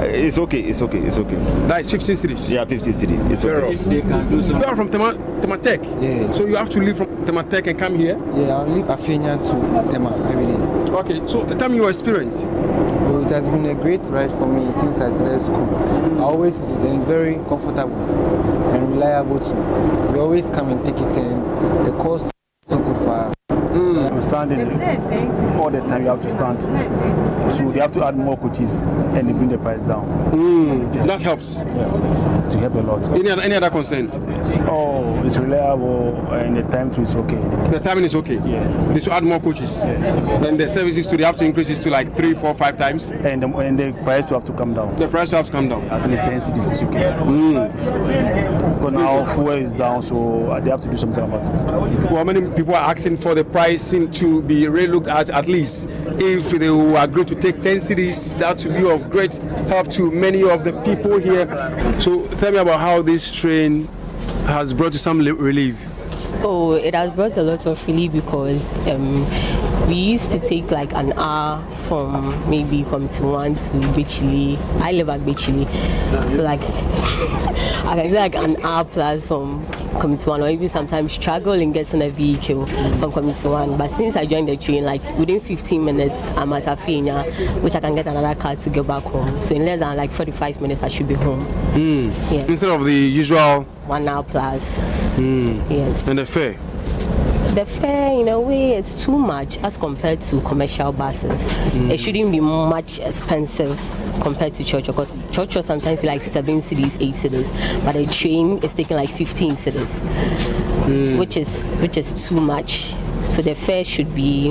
Speaker 9: it's okay.
Speaker 8: That is 15 cities?
Speaker 9: Yeah, 15 cities. It's okay.
Speaker 8: You are from Tematek?
Speaker 20: Yeah.
Speaker 8: So you have to leave from Tematek and come here?
Speaker 20: Yeah, I'll leave Afienya to Tema every day.
Speaker 8: Okay, so tell me your experience.
Speaker 20: Well, it has been a great ride for me since I started school. I always use it and it's very comfortable and reliable too. We always come and take it and the cost is so good for us.
Speaker 25: I'm standing all the time. You have to stand. So they have to add more coaches and they bring the price down.
Speaker 8: That helps.
Speaker 25: Yeah, to help a lot.
Speaker 8: Any other concern?
Speaker 25: Oh, it's reliable and the time too is okay.
Speaker 8: The timing is okay.
Speaker 25: Yeah.
Speaker 8: They should add more coaches.
Speaker 25: Yeah.
Speaker 8: Then the services too, they have to increase it to like 3, 4, 5 times.
Speaker 25: And the price to have to come down.
Speaker 8: The price to have to come down.
Speaker 25: At least 10 cities is okay. Because now fuel is down, so they have to do something about it.
Speaker 8: Well, many people are asking for the pricing to be re-looked at least. If they will agree to take 10 cities, that will be of great help to many of the people here. So tell me about how this train has brought you some relief.
Speaker 26: Oh, it has brought a lot of relief because we used to take like an hour from maybe Committee to Bichili. I live at Bichili, so like I can say like an hour plus from Committee or even sometimes struggle in getting a vehicle from Committee. But since I joined the train, like within 15 minutes I'm at Afienya, which I can get another car to go back home. So in less than like 45 minutes I should be home. Yeah.
Speaker 8: Instead of the usual
Speaker 26: 1 hour plus.
Speaker 8: Yes. And the fare?
Speaker 26: the fare, in a way, it's too much as compared to commercial buses. It shouldn't be much expensive compared to church, because church sometimes like 7 cities, 8 cities, but a train is taking like 15 cities, which is too much. So the fare should be,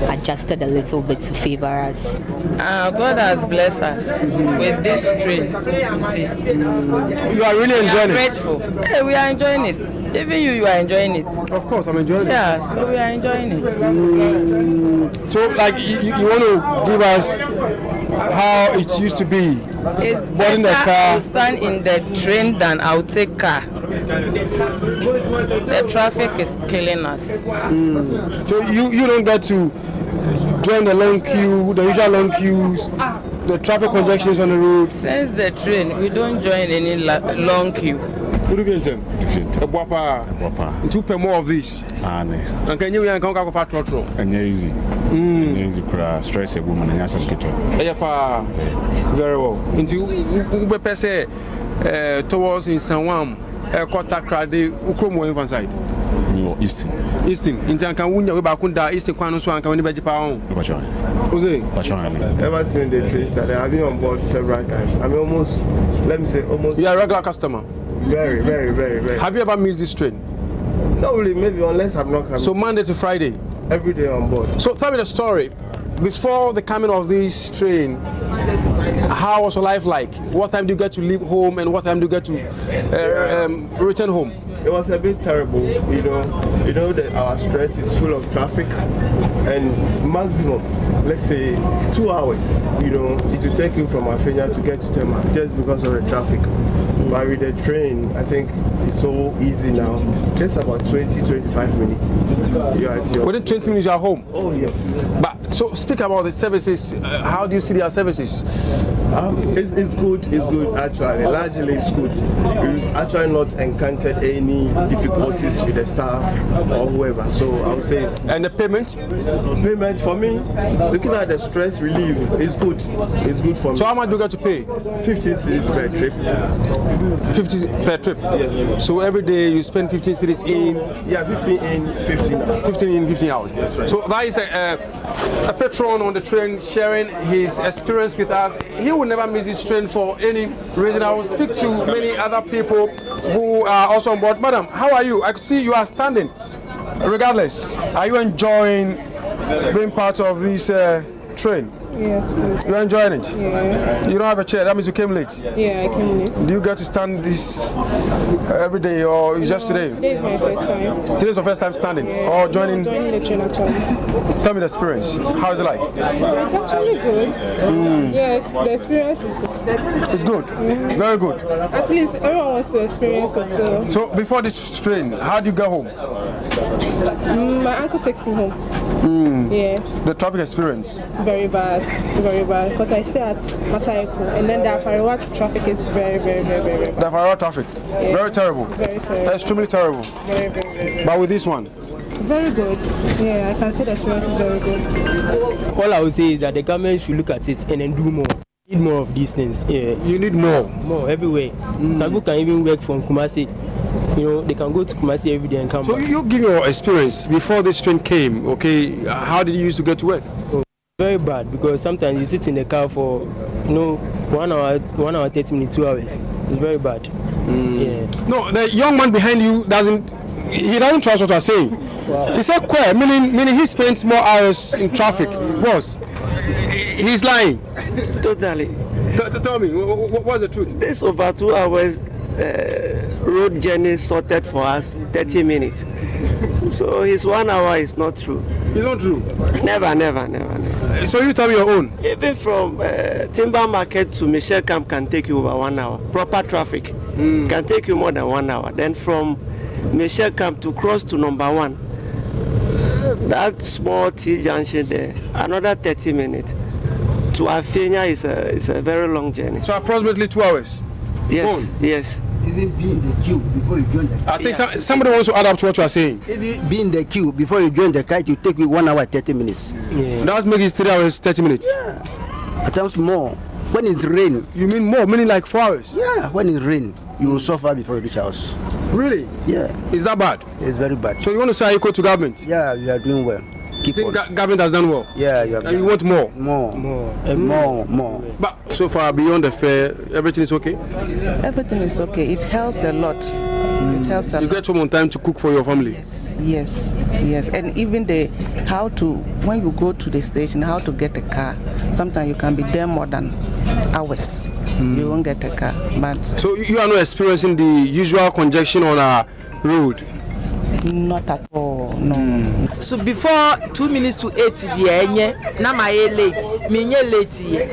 Speaker 26: adjusted a little bit to favor us.
Speaker 15: God has blessed us with this train. You see,
Speaker 8: you are really enjoying it.
Speaker 15: Grateful. Hey, we are enjoying it. Even you are enjoying it.
Speaker 8: Of course, I'm enjoying it.
Speaker 15: Yeah, so we are enjoying it.
Speaker 8: So, like, you want to give us how it used to be?
Speaker 15: It's
Speaker 8: boarding the car.
Speaker 15: to stand in the train than I'll take car. The traffic is killing us.
Speaker 8: So you don't get to join the long queue, the usual long queues, the traffic congestions on the road?
Speaker 15: Since the train, we don't join any long queue.
Speaker 8: Good evening. Good. Two per more of these. And can you come back for trotro?
Speaker 16: And easy. Easy, stress a woman and answer to
Speaker 8: very well. Into Uber per se towards in San Juan, quarter crowd, Ukromo even side.
Speaker 16: Easton.
Speaker 8: In Tankamunya, we back on the Eastern Quanos and Kawani Bajipa.
Speaker 17: Ever since the train started, I've been on board several times. I'm almost, let me say, almost.
Speaker 8: You are a regular customer?
Speaker 17: Very, very, very, very.
Speaker 8: Have you ever missed this train?
Speaker 17: Not really, maybe, unless I'm not coming.
Speaker 8: So Monday to Friday?
Speaker 17: Every day on board.
Speaker 8: So tell me the story. Before the coming of this train, how was your life like? What time do you get to leave home and what time do you get to return home?
Speaker 17: It was a bit terrible, you know that our stretch is full of traffic, and maximum, let's say 2 hours, it will take you from Afenya to get to Tema just because of the traffic. But with the train, I think it's so easy now. Just about 20-25 minutes.
Speaker 8: Within 20 minutes, you are home?
Speaker 17: Oh, yes.
Speaker 8: But so speak about the services. How do you see their services?
Speaker 17: It's good. It's good, actually. Largely, it's good. We've actually not encountered any difficulties with the staff or whoever. So I would say it's...
Speaker 8: And the payment?
Speaker 17: Payment for me, looking at the stress relief, it's good. It's good for me.
Speaker 8: So how much do you get to pay?
Speaker 17: 50 cedis per trip.
Speaker 8: 50 per trip?
Speaker 17: Yes.
Speaker 8: So every day you spend 15 cedis in?
Speaker 17: Yeah, 15 in, 15 out.
Speaker 8: 15 in, 15 out.
Speaker 17: That's right.
Speaker 8: So that is a patron on the train sharing his experience with us. He will never miss his train for any reason. I will speak to many other people who are also on board. Madam, how are you? I could see you are standing. Regardless, are you enjoying being part of this train?
Speaker 18: Yes, please.
Speaker 8: You're enjoying it?
Speaker 18: Yeah.
Speaker 8: You don't have a chair, that means you came late?
Speaker 18: Yeah, I came late.
Speaker 8: Do you get to stand this every day or just today?
Speaker 18: Today is my first time.
Speaker 8: Today is your first time standing?
Speaker 18: Yeah.
Speaker 8: Or joining?
Speaker 18: Joining the train actually.
Speaker 8: Tell me the experience. How is it like?
Speaker 18: It's actually good. Yeah, the experience is good.
Speaker 8: It's good? Very good.
Speaker 18: At least everyone wants to experience it.
Speaker 8: So before this train, how do you get home?
Speaker 18: My uncle takes me home. Yeah.
Speaker 8: The traffic experience?
Speaker 18: Very bad, because I stay at Matayako, and then the Afariwa traffic is very, very, very, very bad.
Speaker 8: The Afariwa traffic?
Speaker 18: Yeah.
Speaker 8: Very terrible?
Speaker 18: Very terrible.
Speaker 8: Extremely terrible?
Speaker 18: Very, very, very, very.
Speaker 8: But with this one?
Speaker 18: Very good. Yeah, I can say the experience is very good.
Speaker 21: All I would say is that the government should look at it and then do more. Need more of these things. Yeah.
Speaker 8: You need more?
Speaker 21: More, everywhere. Some people can even work from Kumasi. They can go to Kumasi every day and come back.
Speaker 8: So you give your experience before this train came, okay? How did you used to get to work?
Speaker 21: Very bad, because sometimes you sit in the car for 1 hour, 30 minutes, 2 hours. It's very bad. Yeah.
Speaker 8: No, the young man behind you doesn't trust what you're saying. Wow. He said queer, meaning he spends more hours in traffic. Boss, he's lying.
Speaker 23: Totally.
Speaker 8: Tell me, what's the truth?
Speaker 23: This over 2 hours road journey sorted for us 30 minutes. So his 1 hour is not true.
Speaker 8: It's not true?
Speaker 23: Never.
Speaker 8: So you tell me your own?
Speaker 23: Even from Timber Market to Michelle Camp can take you over 1 hour. Proper traffic can take you more than 1 hour. Then from Michelle Camp to cross to number 1, that small T junction there, another 30 minutes. To Afenya is a very long journey.
Speaker 8: So approximately 2 hours?
Speaker 23: Yes, yes.
Speaker 27: Even be in the queue before you join the car.
Speaker 8: I think somebody wants to add up to what you are saying.
Speaker 27: Even be in the queue before you join the car, it will take you 1 hour 30 minutes.
Speaker 8: Yeah. That makes it 3 hours 30 minutes.
Speaker 27: Yeah. At times more. When it's rain.
Speaker 8: You mean more? Meaning like 4 hours?
Speaker 27: Yeah, when it's rain. you will suffer before you reach house.
Speaker 8: Really?
Speaker 27: Yeah.
Speaker 8: Is that bad?
Speaker 27: It's very bad.
Speaker 8: So you want to say equal to government?
Speaker 27: Yeah, you are doing well.
Speaker 8: Keep on. Government has done well?
Speaker 27: Yeah, you
Speaker 8: and you want more?
Speaker 27: More.
Speaker 8: But so far beyond the fare, everything is okay?
Speaker 2: Everything is okay. It helps a lot. It helps a lot.
Speaker 8: You get home on time to cook for your family?
Speaker 2: Yes. And even when you go to the station, how to get a car. Sometimes you can be there more than hours. You won't get a car. But
Speaker 8: so you are not experiencing the usual congestion on our road?
Speaker 2: Not at all, no.
Speaker 15: So before 2 minutes to 8, the na my late. Me late here.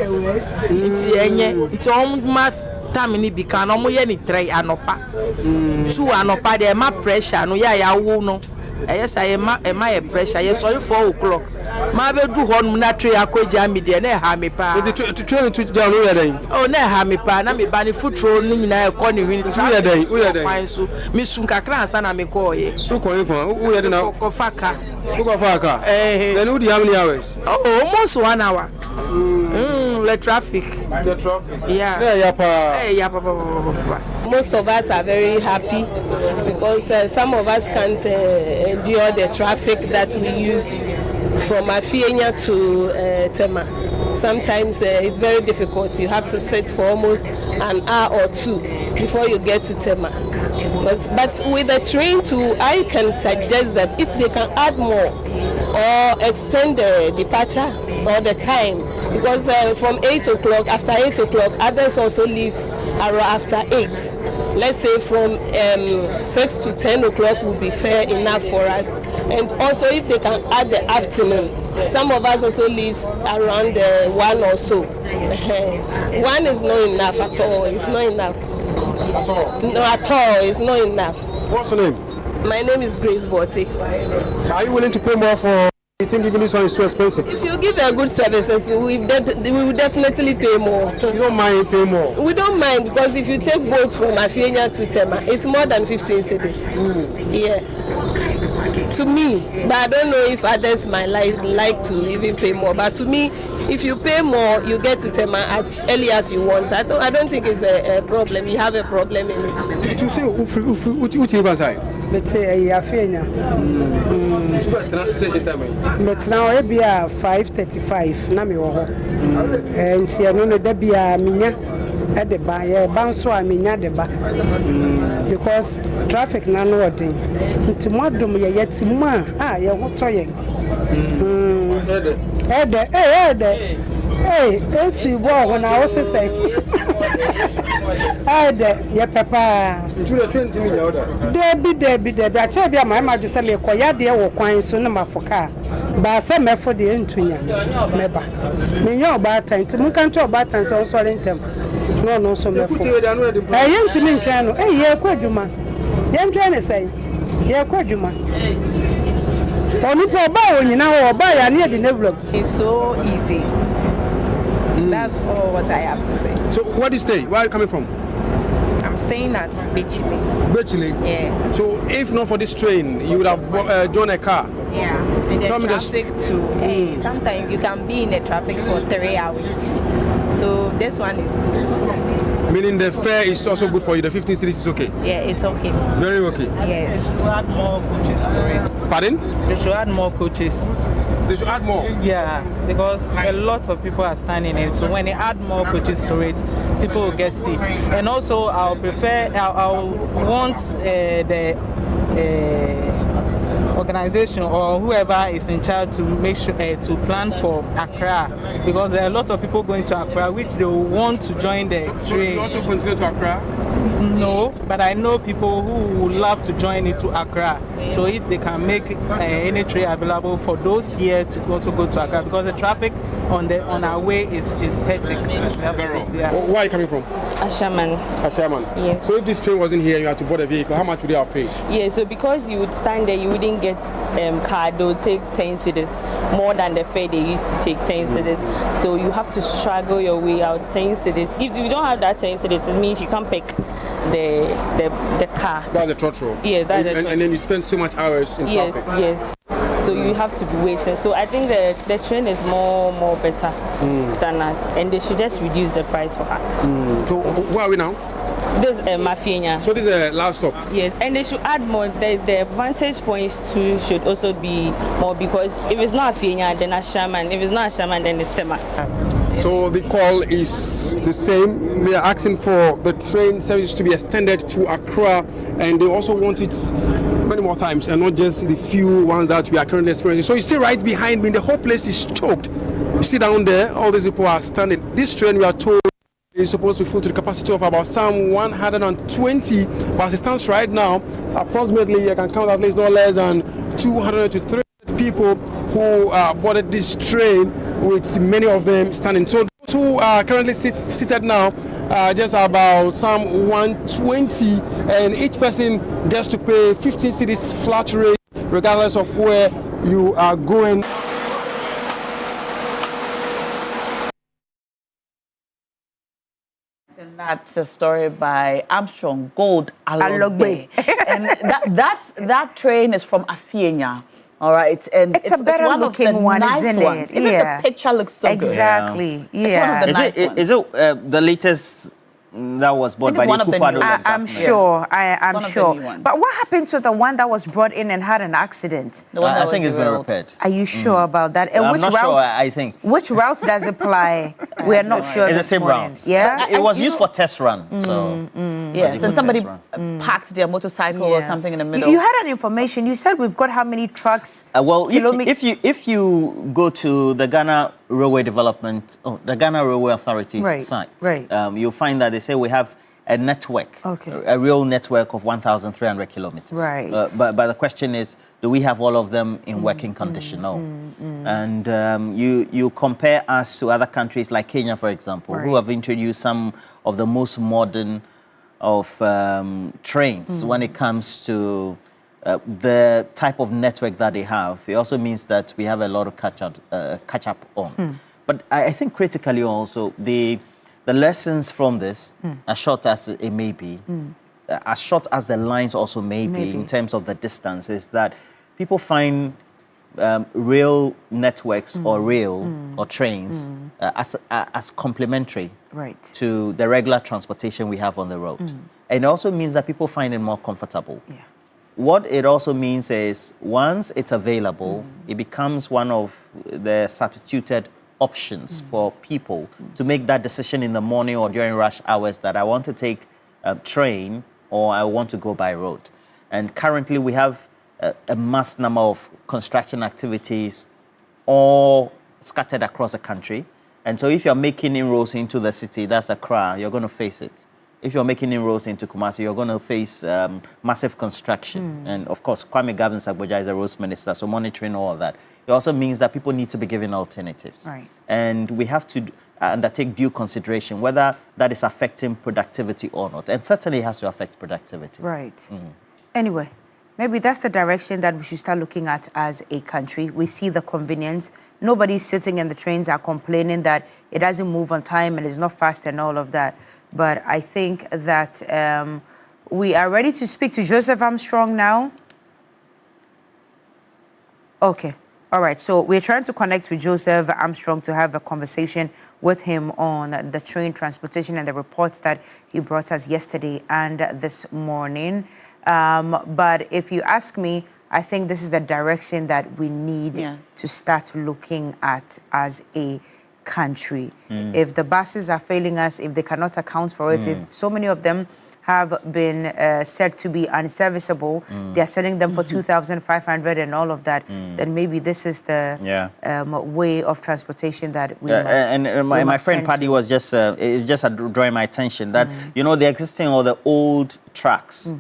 Speaker 15: It's it's almost time ni bika no mo ye ni 3 anopa. 2 anopa de ma pressure no ya wo no. Yes, I am my pressure. Yes, sorry 4 o'clock. Ma be do hon na tray akoja me de na ha me pa.
Speaker 8: The train to down where then?
Speaker 15: Oh, na ha me pa na me ba ni footro ni nyina e ko ni win.
Speaker 8: Where then?
Speaker 15: Kwan so me sun kakra ansa na me ko ye.
Speaker 8: Who calling for? Who here now?
Speaker 15: Ko faka.
Speaker 8: Who go faka?
Speaker 15: Then
Speaker 8: who do how many hours?
Speaker 15: Oh, almost 1 hour. The traffic.
Speaker 8: The traffic.
Speaker 15: Yeah.
Speaker 26: Most of us are very happy because some of us can't endure the traffic that we use from Afienya to Tema. Sometimes it's very difficult. You have to sit for almost an hour or 2 before you get to Tema. But with the train too, I can suggest that if they can add more or extend the departure or the time, because from 8 o'clock, after 8 o'clock, others also leaves around after 8. Let's say from 6 to 10 o'clock would be fair enough for us. And also if they can add the afternoon, some of us also leaves around 1 or so. 1 is not enough at all. It's not enough.
Speaker 8: At all?
Speaker 26: No, at all. It's not enough.
Speaker 8: What's your name?
Speaker 26: My name is Grace Botti.
Speaker 8: Are you willing to pay more for? You think even this one is too expensive?
Speaker 26: If you give a good services, we will definitely pay more.
Speaker 8: You don't mind paying more?
Speaker 26: We don't mind because if you take boats from Afienya to Tema, it's more than 15 cities. Yeah. To me, but I don't know if others might like to even pay more. But to me, if you pay more, you get to Tema as early as you want. I don't think it's a problem. You have a problem in it.
Speaker 8: To say
Speaker 3: Let's say Afienya.
Speaker 8: Station time.
Speaker 3: But now it be 5:35. Na me wo ho. And see no da bia minya at the buy bounce so minya de ba. Because traffic na no odin. Nti modum ye yetimu a ye ho to ye. Hey, esi wo na wo sese. Ye papa.
Speaker 8: Ntu 20 million order.
Speaker 3: Debi. Acha bia my do say me koya de wo kwan so na mafoka. Ba se mefo de ntunya. Meba. Me nyo ba tan ti mun kan to ba tan so sorry ntem. No so mefo. Ye ntimi ntwan no. Ye kwadwuma. Ye ntwan ne sai. Ye kwadwuma. Oni po ba onyina wo ba ya ne de develop.
Speaker 11: It's so easy. That's all what I have to say.
Speaker 8: So where do you stay? Where are you coming from?
Speaker 11: I'm staying at Bechile.
Speaker 8: Bechile?
Speaker 11: Yeah.
Speaker 8: So if not for this train, you would have joined a car?
Speaker 11: Yeah. In the traffic too. Sometimes you can be in the traffic for 3 hours. So this one is good.
Speaker 8: Meaning the fare is also good for you, the 15 cities is okay?
Speaker 11: Yeah, it's okay.
Speaker 8: Very okay?
Speaker 11: Yes.
Speaker 4: They should add more coaches to it.
Speaker 8: Pardon?
Speaker 4: They should add more coaches.
Speaker 8: They should add more?
Speaker 4: Yeah, because a lot of people are standing in it. So when they add more coaches to it, people will get seats. And also, I'll want the organization or whoever is in charge to make sure to plan for Accra, because there are a lot of people going to Accra which they will want to join the train.
Speaker 8: So you also continue to Accra?
Speaker 4: No, but I know people who would love to join it to Accra. So if they can make any train available for those here to also go to Accra, because the traffic on our way is hectic.
Speaker 8: Where are you coming from?
Speaker 5: Ashaman. Yes.
Speaker 8: So if this train wasn't here and you had to board a vehicle, how much would you have paid?
Speaker 5: Yeah, so because you would stand there, you wouldn't get card, they'll take 10 cedis, more than the fare they used to take 10 cedis. So you have to struggle your way out 10 cedis. If you don't have that 10 cedis, it means you can't pick the car.
Speaker 8: That's the throttle.
Speaker 5: Yes, that's the throttle.
Speaker 8: And then you spend so much hours in traffic.
Speaker 5: Yes. So you have to be waiting. So I think the train is more better than that, and they should just reduce the price for us.
Speaker 8: So where are we now?
Speaker 5: This Mafienya.
Speaker 8: So this is a last stop?
Speaker 5: Yes, and they should add more. The vantage points too should also be more, because if it's not Mafienya, then a shaman. If it's not a shaman, then it's Tema.
Speaker 8: So the call is the same. They are asking for the train service to be extended to Accra, and they also want it many more times, and not just the few ones that we are currently experiencing. So you see right behind me, the whole place is choked. You see down there, all these people are standing. This train, we are told, is supposed to be full to the capacity of about some 120, but as it stands right now, approximately you can count at least no less than 200 to 300 people who boarded this train, with many of them standing. So those who are currently seated now, just about some 120, and each person gets to pay 15 cedis flat rate, regardless of where you are going.
Speaker 1: And that's a story by Armstrong Gold Alogbe. And that train is from Afienya. All right, and
Speaker 6: it's a better
Speaker 1: one
Speaker 6: looking
Speaker 1: of the
Speaker 6: one,
Speaker 1: nice
Speaker 6: isn't
Speaker 1: ones.
Speaker 6: it?
Speaker 1: Even the picture looks so
Speaker 6: exactly.
Speaker 1: good. It's one of the nice ones.
Speaker 10: Is it the latest that was bought by the Kufado?
Speaker 6: I'm sure. I'm sure. But what happened to the one that was brought in and had an accident?
Speaker 10: I think it's been repaired.
Speaker 6: Are you sure about that? And
Speaker 10: I'm
Speaker 6: which
Speaker 10: not
Speaker 6: route,
Speaker 10: sure. I think.
Speaker 6: Which route does it ply? We are not sure.
Speaker 10: It's the same route.
Speaker 6: Yeah.
Speaker 10: It was used for test run. So
Speaker 1: yes, and somebody parked their motorcycle or something in the middle.
Speaker 6: You had an information. You said we've got how many trucks?
Speaker 10: Well, if you go to the Ghana Railway Development, the Ghana Railway Authority's site, you'll find that they say we have a network, a real network of 1,300 kilometers.
Speaker 6: Right.
Speaker 10: But the question is, do we have all of them in working condition? No. And you compare us to other countries like Kenya, for example, who have introduced some of the most modern of trains when it comes to the type of network that they have. It also means that we have a lot of catch up on. But I think critically also, the lessons from this, as short as it may be, as short as the lines also may be in terms of the distance, is that people find rail networks or rail or trains as complementary to the regular transportation we have on the road. And it also means that people find it more comfortable. What it also means is once it's available, it becomes one of the substituted options for people to make that decision in the morning or during rush hours that I want to take a train or I want to go by road. And currently we have a mass number of construction activities all scattered across the country. And so if you're making inroads into the city, that's Accra, you're going to face it. If you're making inroads into Kumasi, you're going to face massive construction. And of course, Kwame Gavin-Sagboja is a roads minister, so monitoring all of that. It also means that people need to be given alternatives. And we have to undertake due consideration whether that is affecting productivity or not. And certainly it has to affect productivity.
Speaker 6: Anyway, maybe that's the direction that we should start looking at as a country. We see the convenience. Nobody's sitting in the trains are complaining that it doesn't move on time and it's not fast and all of that. But I think that we are ready to speak to Joseph Armstrong now. Okay. All right. So we're trying to connect with Joseph Armstrong to have a conversation with him on the train transportation and the reports that he brought us yesterday and this morning. But if you ask me, I think this is the direction that we need to start looking at as a country. If the buses are failing us, if they cannot account for it, if so many of them have been said to be unserviceable, they're selling them for 2,500 and all of that, then maybe this is the way of transportation that we must.
Speaker 10: And my friend Paddy was just drawing my attention that you know the existing or the old tracks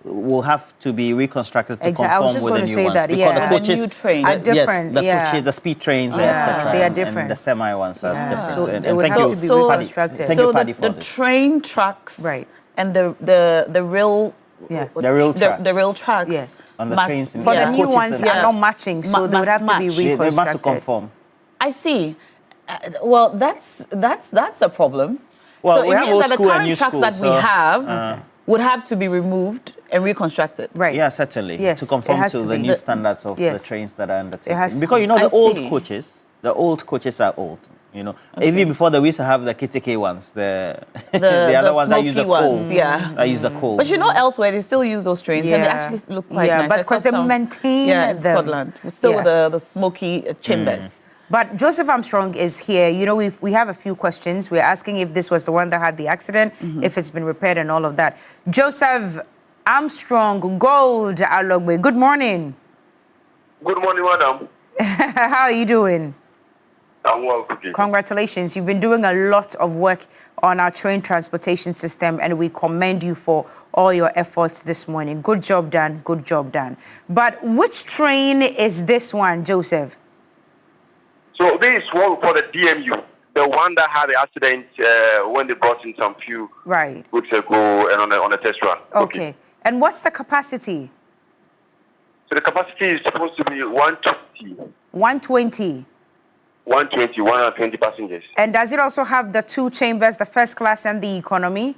Speaker 10: will have to be reconstructed to conform with the new ones.
Speaker 6: That,
Speaker 10: because the coaches,
Speaker 6: the new trains are different.
Speaker 10: Coaches, the speed trains, etc.
Speaker 6: They are different.
Speaker 10: And the semi ones are different.
Speaker 6: So
Speaker 10: and
Speaker 6: it would
Speaker 10: thank
Speaker 6: have
Speaker 10: you,
Speaker 6: to be reconstructed.
Speaker 10: Thank you, Paddy, for
Speaker 1: the train tracks and the rail. The rail tracks
Speaker 10: on the trains.
Speaker 6: For the new ones are not matching, so they would have to be reconstructed.
Speaker 10: They must conform.
Speaker 1: I see. Well, that's a problem.
Speaker 10: Well,
Speaker 1: so
Speaker 10: we have old school and new school.
Speaker 1: The current tracks that we have would have to be removed and reconstructed.
Speaker 10: Yeah, certainly. To conform to the new standards of the trains that are undertaken. Because you know the old coaches are old. You know, even before we used to have the KTK ones, the other ones that use the coal. That use the coal.
Speaker 1: But you know, elsewhere they still use those trains, and they actually look quite nice.
Speaker 6: But because they maintain
Speaker 1: in
Speaker 6: them.
Speaker 1: Scotland, still with the smoky chambers.
Speaker 6: But Joseph Armstrong is here. You know, we have a few questions. We're asking if this was the one that had the accident, if it's been repaired and all of that. Joseph Armstrong, Gold Alogbe. Good morning.
Speaker 7: Good morning, madam.
Speaker 6: How are you doing?
Speaker 7: I'm well, Cookie.
Speaker 6: Congratulations. You've been doing a lot of work on our train transportation system, and we commend you for all your efforts this morning. Good job done. Good job done. But which train is this one, Joseph?
Speaker 7: So this is what we call the DMU, the one that had the accident when they brought in some few weeks ago and on a test run.
Speaker 6: Okay. And what's the capacity?
Speaker 7: So the capacity is supposed to be 120.
Speaker 6: 120?
Speaker 7: 120 passengers.
Speaker 6: And does it also have the two chambers, the first class and the economy?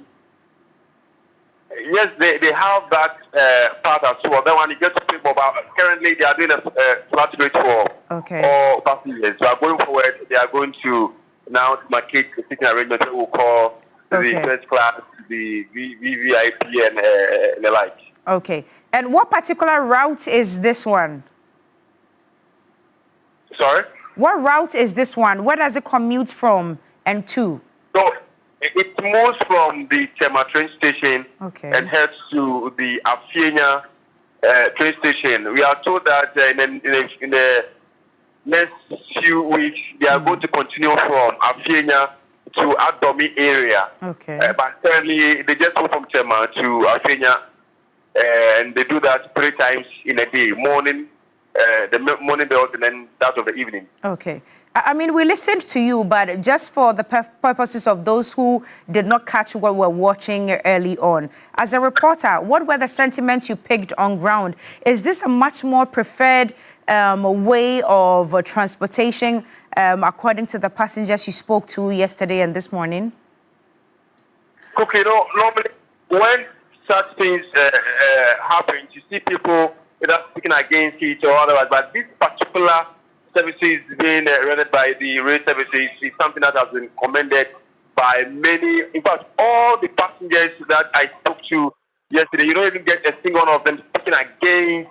Speaker 7: Yes, they have that part as well. Then when you get to people, but currently they are doing a flat rate for all passengers. So going forward, they are going to now market the seating arrangement that we'll call the first class, the VVIP and the like.
Speaker 6: Okay. And what particular route is this one?
Speaker 7: Sorry?
Speaker 6: What route is this one? Where does it commute from and to?
Speaker 7: So it moves from the Tema train station and heads to the Afienya train station. We are told that in the next few weeks, they are going to continue from Afienya to Adomi area. But currently, they just go from Tema to Afienya, and they do that 3 times in a day, morning, the morning bells, and then that of the evening.
Speaker 6: Okay. I mean, we listened to you, but just for the purposes of those who did not catch what we're watching early on, as a reporter, what were the sentiments you picked on ground? Is this a much more preferred way of transportation according to the passengers you spoke to yesterday and this morning?
Speaker 7: Okay, normally when such things happen, you see people either speaking against it or otherwise, but this particular services being run by the rail services is something that has been commended by many. In fact, all the passengers that I spoke to yesterday, you don't even get a single one of them speaking against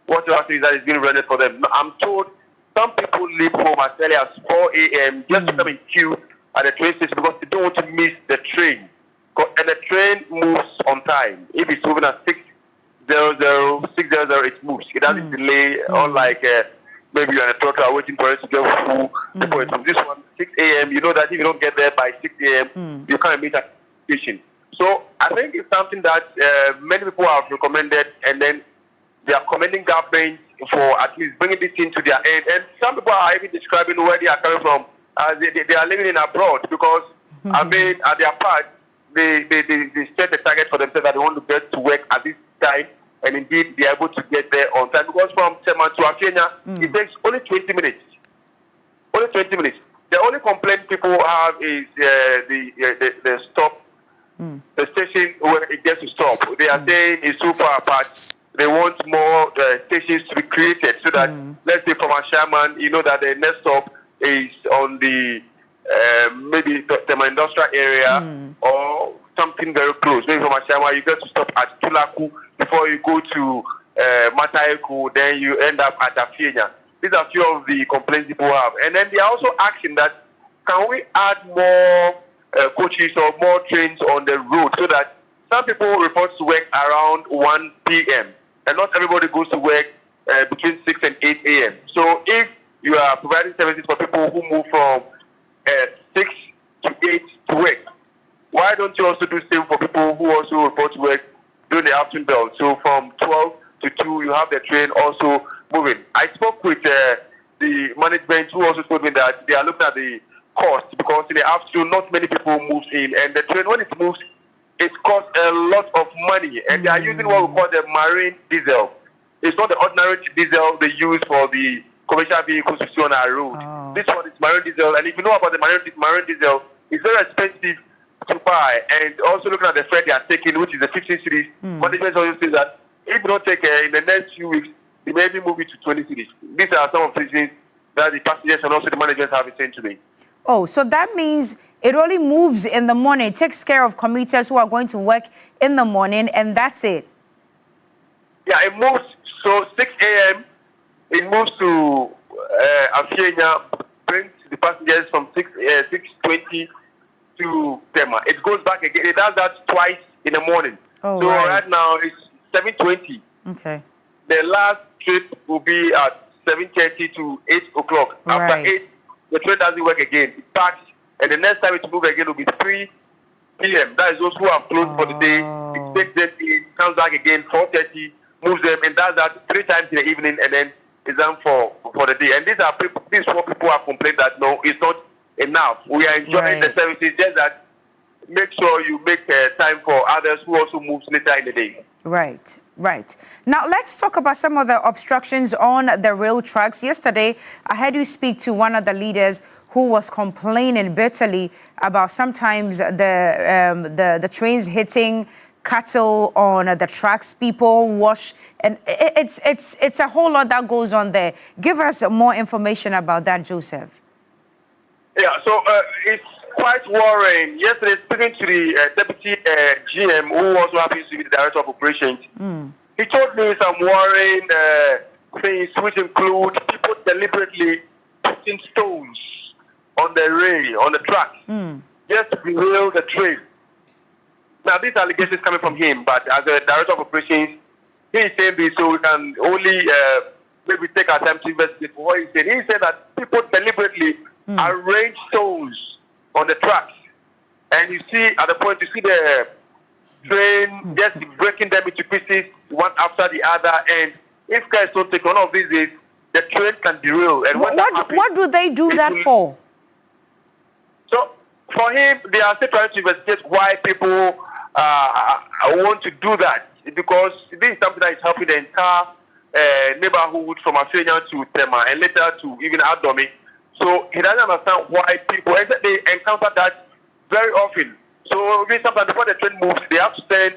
Speaker 7: whatever service that is being run for them. I'm told some people leave home as early as 4 a.m. just to come in queue at the train station because they don't want to miss the train. And the train moves on time. If it's moving at 6:00, it moves. It doesn't delay, unlike maybe you're on a truck waiting for it to get full before it moves. This one, 6 a.m., you know that if you don't get there by 6 a.m., you can't meet at the station. So I think it's something that many people have recommended, and then they are commending government for at least bringing this into their end. And some people are even describing where they are coming from. They are living in abroad because, I mean, at their part, they set a target for themselves that they want to get to work at this time, and indeed they are able to get there on time. Because from Tema to Afienya, it takes only 20 minutes. Only 20 minutes. The only complaint people have is the stop, the station where it gets to stop. They are saying it's so far apart. They want more stations to be created so that, let's say from Ashaman, you know that the next stop is on the maybe the industrial area or something very close. Maybe from Ashama, you get to stop at Tulaku before you go to Mataiku, then you end up at Afienya. These are a few of the complaints people have. And then they are also asking that, can we add more coaches or more trains on the road so that some people report to work around 1 p.m. and not everybody goes to work between 6 and 8 a.m. So if you are providing services for people who move from 6 to 8 to work, why don't you also do the same for people who also report to work during the afternoon bell? So from 12 to 2, you have the train also moving. I spoke with the management who also told me that they are looking at the cost because in the afternoon, not many people move in. And the train, when it moves, it costs a lot of money. And they are using what we call the marine diesel. It's not the ordinary diesel they use for the commercial vehicles you see on our road. This one is marine diesel. And if you know about the marine diesel, it's very expensive to buy. And also looking at the fare they are taking, which is the 15 cities, management also says that if you don't take in the next few weeks, they maybe move it to 20 cities. These are some of the things that the passengers and also the managers have been saying to me.
Speaker 6: Oh, so that means it only moves in the morning. It takes care of commuters who are going to work in the morning, and that's it.
Speaker 7: Yeah, it moves. So 6 a.m. it moves to Afienya, brings the passengers from 6:20 to Tema. It goes back again. It does that twice in the morning.
Speaker 6: Oh,
Speaker 7: so
Speaker 6: right.
Speaker 7: right now it's 7:20.
Speaker 6: Okay.
Speaker 7: The last trip will be at 7:30 to 8 o'clock. After
Speaker 6: Right.
Speaker 7: 8, the train doesn't work again. It packs, and the next time it move again will be 3 p.m. That is those who are closed for the day. It takes them in, comes back again 4:30, moves them, and does that 3 times in the evening, and then is done for the day. And these are people. These is what people have complained that no, it's not enough. We are enjoying the services, just that make sure you make time for others who also moves later in the day.
Speaker 6: Right, right. Now, let's talk about some of the obstructions on the rail tracks. Yesterday, I heard you speak to one of the leaders who was complaining bitterly about sometimes the trains hitting cattle on the tracks, people wash, and it's a whole lot that goes on there. Give us more information about that, Joseph.
Speaker 7: Yeah, so it's quite worrying. Yesterday, speaking to the deputy GM, who also happens to be the director of operations, he told me some worrying things, which include people deliberately putting stones on the rail, on the track, just to derail the train. Now, these allegations coming from him, but as a director of operations, he is saying this, so we can only maybe take our time to investigate what he said. He said that people deliberately arrange stones on the tracks, and you see at the point you see the train just breaking them into pieces one after the other, and if guys don't take one of these days, the train can derail. And
Speaker 6: what do they do that for?
Speaker 7: So for him, they are still trying to investigate why people want to do that, because this is something that is helping the entire neighborhood from Afienya to Tema and later to even Adomi. So he doesn't understand why people, they encounter that very often. So sometimes before the train moves, they have to send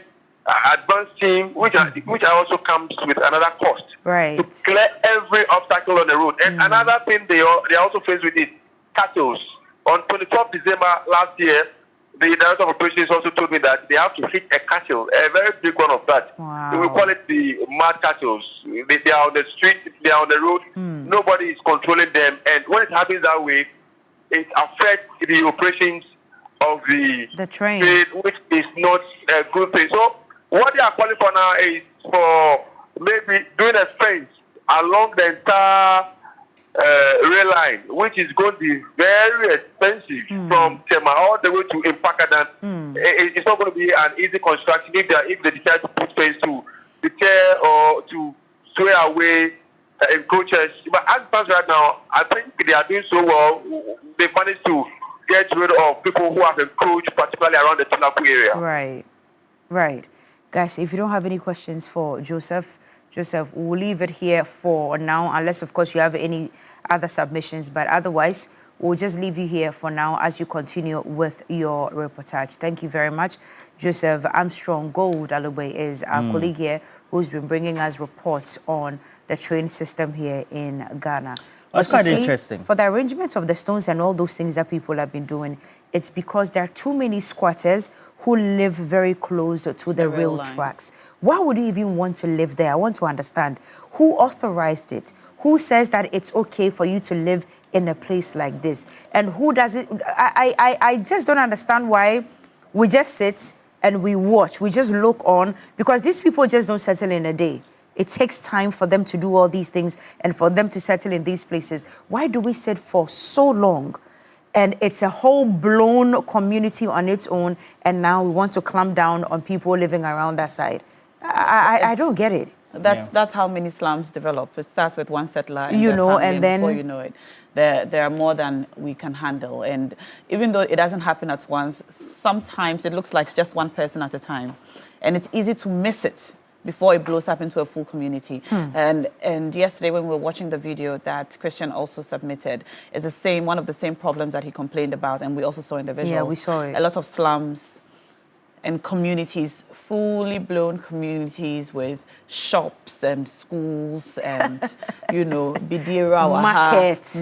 Speaker 7: advanced team, which also comes with another cost,
Speaker 6: right,
Speaker 7: to clear every obstacle on the road. And another thing they are also faced with is cattle. On 24th December last year, the director of operations also told me that they have to hit a cattle, a very big one of that.
Speaker 6: Wow.
Speaker 7: We call it the mad cattle. They are on the street, they are on the road. Nobody is controlling them. And when it happens that way, it affects the operations of the
Speaker 6: train,
Speaker 7: which is not a good thing. So what they are calling for now is for maybe doing a fence along the entire rail line, which is going to be very expensive from Tema all the way to Impakadan. It's not going to be an easy construction if they decide to put fence to deter or to sway away encroachers. But as it stands right now, I think they are doing so well. They managed to get rid of people who have encroached, particularly around the Tulaku area.
Speaker 6: Right, right. Guys, if you don't have any questions for Joseph, we'll leave it here for now, unless, of course, you have any other submissions. But otherwise, we'll just leave you here for now as you continue with your reportage. Thank you very much. Joseph Armstrong Gold Alube is our colleague here who's been bringing us reports on the train system here in Ghana.
Speaker 10: That's quite interesting.
Speaker 6: For the arrangements of the stones and all those things that people have been doing, it's because there are too many squatters who live very close to the rail tracks. Why would you even want to live there? I want to understand. Who authorized it? Who says that it's okay for you to live in a place like this? And who does it? I just don't understand why we just sit and we watch. We just look on, because these people just don't settle in a day. It takes time for them to do all these things and for them to settle in these places. Why do we sit for so long? And it's a whole blown community on its own, and now we want to clamp down on people living around that side. I don't get it.
Speaker 1: That's how many slums develop. It starts with one settler, and
Speaker 6: and then
Speaker 1: before you know it, there are more than we can handle. And even though it doesn't happen at once, sometimes it looks like just one person at a time, and it's easy to miss it before it blows up into a full community. And yesterday when we were watching the video that Christian also submitted, is the same, one of the same problems that he complained about, and we also saw in the visuals.
Speaker 6: Yeah, we saw it.
Speaker 1: A lot of slums, and communities, fully blown communities with shops and schools and, you know, bidira, markets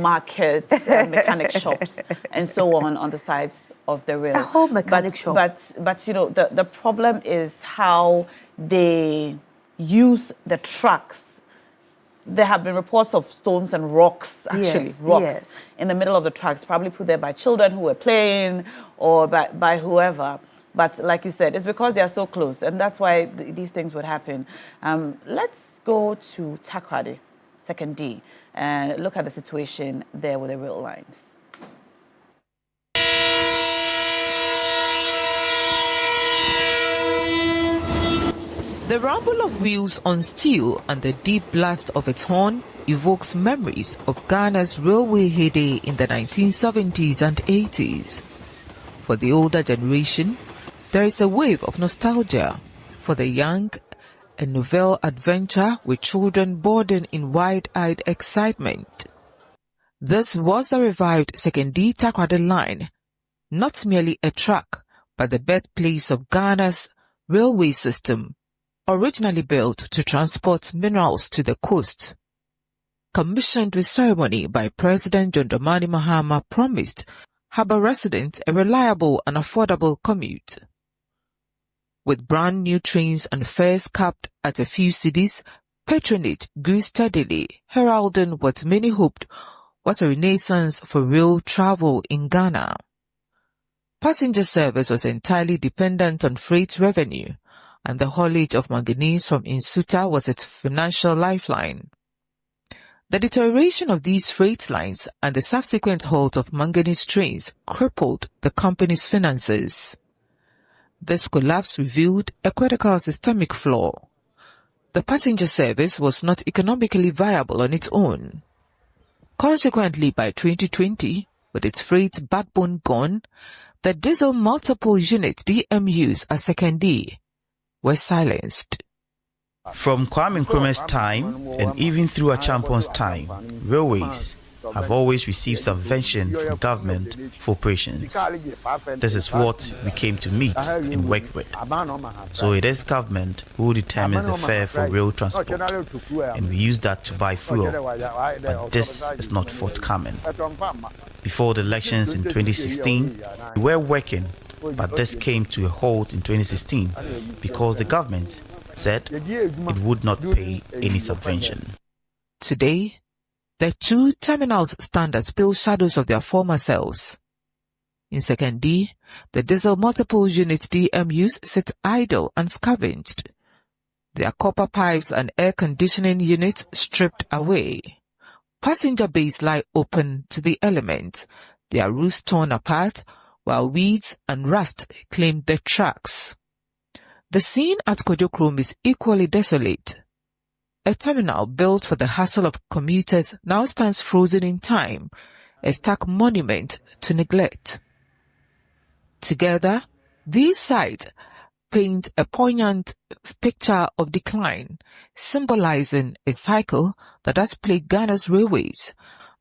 Speaker 1: and mechanic shops and so on the sides of the rail.
Speaker 6: A whole mechanic shop.
Speaker 1: But you know, the problem is how they use the trucks. There have been reports of stones and rocks, actually, rocks in the middle of the tracks, probably put there by children who were playing or by whoever. But like you said, it's because they are so close, and that's why these things would happen. Let's go to Takoradi, 2nd D, and look at the situation there with the rail lines.
Speaker 9: The rumble of wheels on steel and the deep blast of its horn evokes memories of Ghana's railway heyday in the 1970s and 80s. For the older generation, there is a wave of nostalgia. For the young, a novel adventure with children boarding in wide-eyed excitement. This was the revived 2nd D Takoradi line, not merely a track, but the birthplace of Ghana's railway system, originally built to transport minerals to the coast. Commissioned with ceremony by President John Dramani Mahama, promised harbour residents a reliable and affordable commute. With brand new trains and fares capped at a few cities, patronage grew steadily, heralding what many hoped was a renaissance for rail travel in Ghana. Passenger service was entirely dependent on freight revenue, and the haulage of manganese from Nsuta was its financial lifeline. The deterioration of these freight lines and the subsequent halt of manganese trains crippled the company's finances. This collapse revealed a critical systemic flaw. The passenger service was not economically viable on its own. Consequently, by 2020, with its freight backbone gone, the diesel multiple unit DMUs at 2nd D were silenced.
Speaker 12: From Kwame Nkrumah's time and even through Achampon's time, railways have always received subvention from government for operations. This is what we came to meet and work with. So it is government who determines the fare for rail transport, and we use that to buy fuel, but this is not forthcoming. Before the elections in 2016, we were working, but this came to a halt in 2016 because the government said it would not pay any subvention.
Speaker 9: Today, the two terminals stand as pale shadows of their former selves. In 2nd D, the diesel multiple unit DMUs sit idle and scavenged, their copper pipes and air conditioning units stripped away. Passenger bays lie open to the elements, their roofs torn apart, while weeds and rust claim the tracks. The scene at Kojokrom is equally desolate. A terminal built for the hassle of commuters now stands frozen in time, a stark monument to neglect. Together, these sites paint a poignant picture of decline, symbolizing a cycle that has plagued Ghana's railways,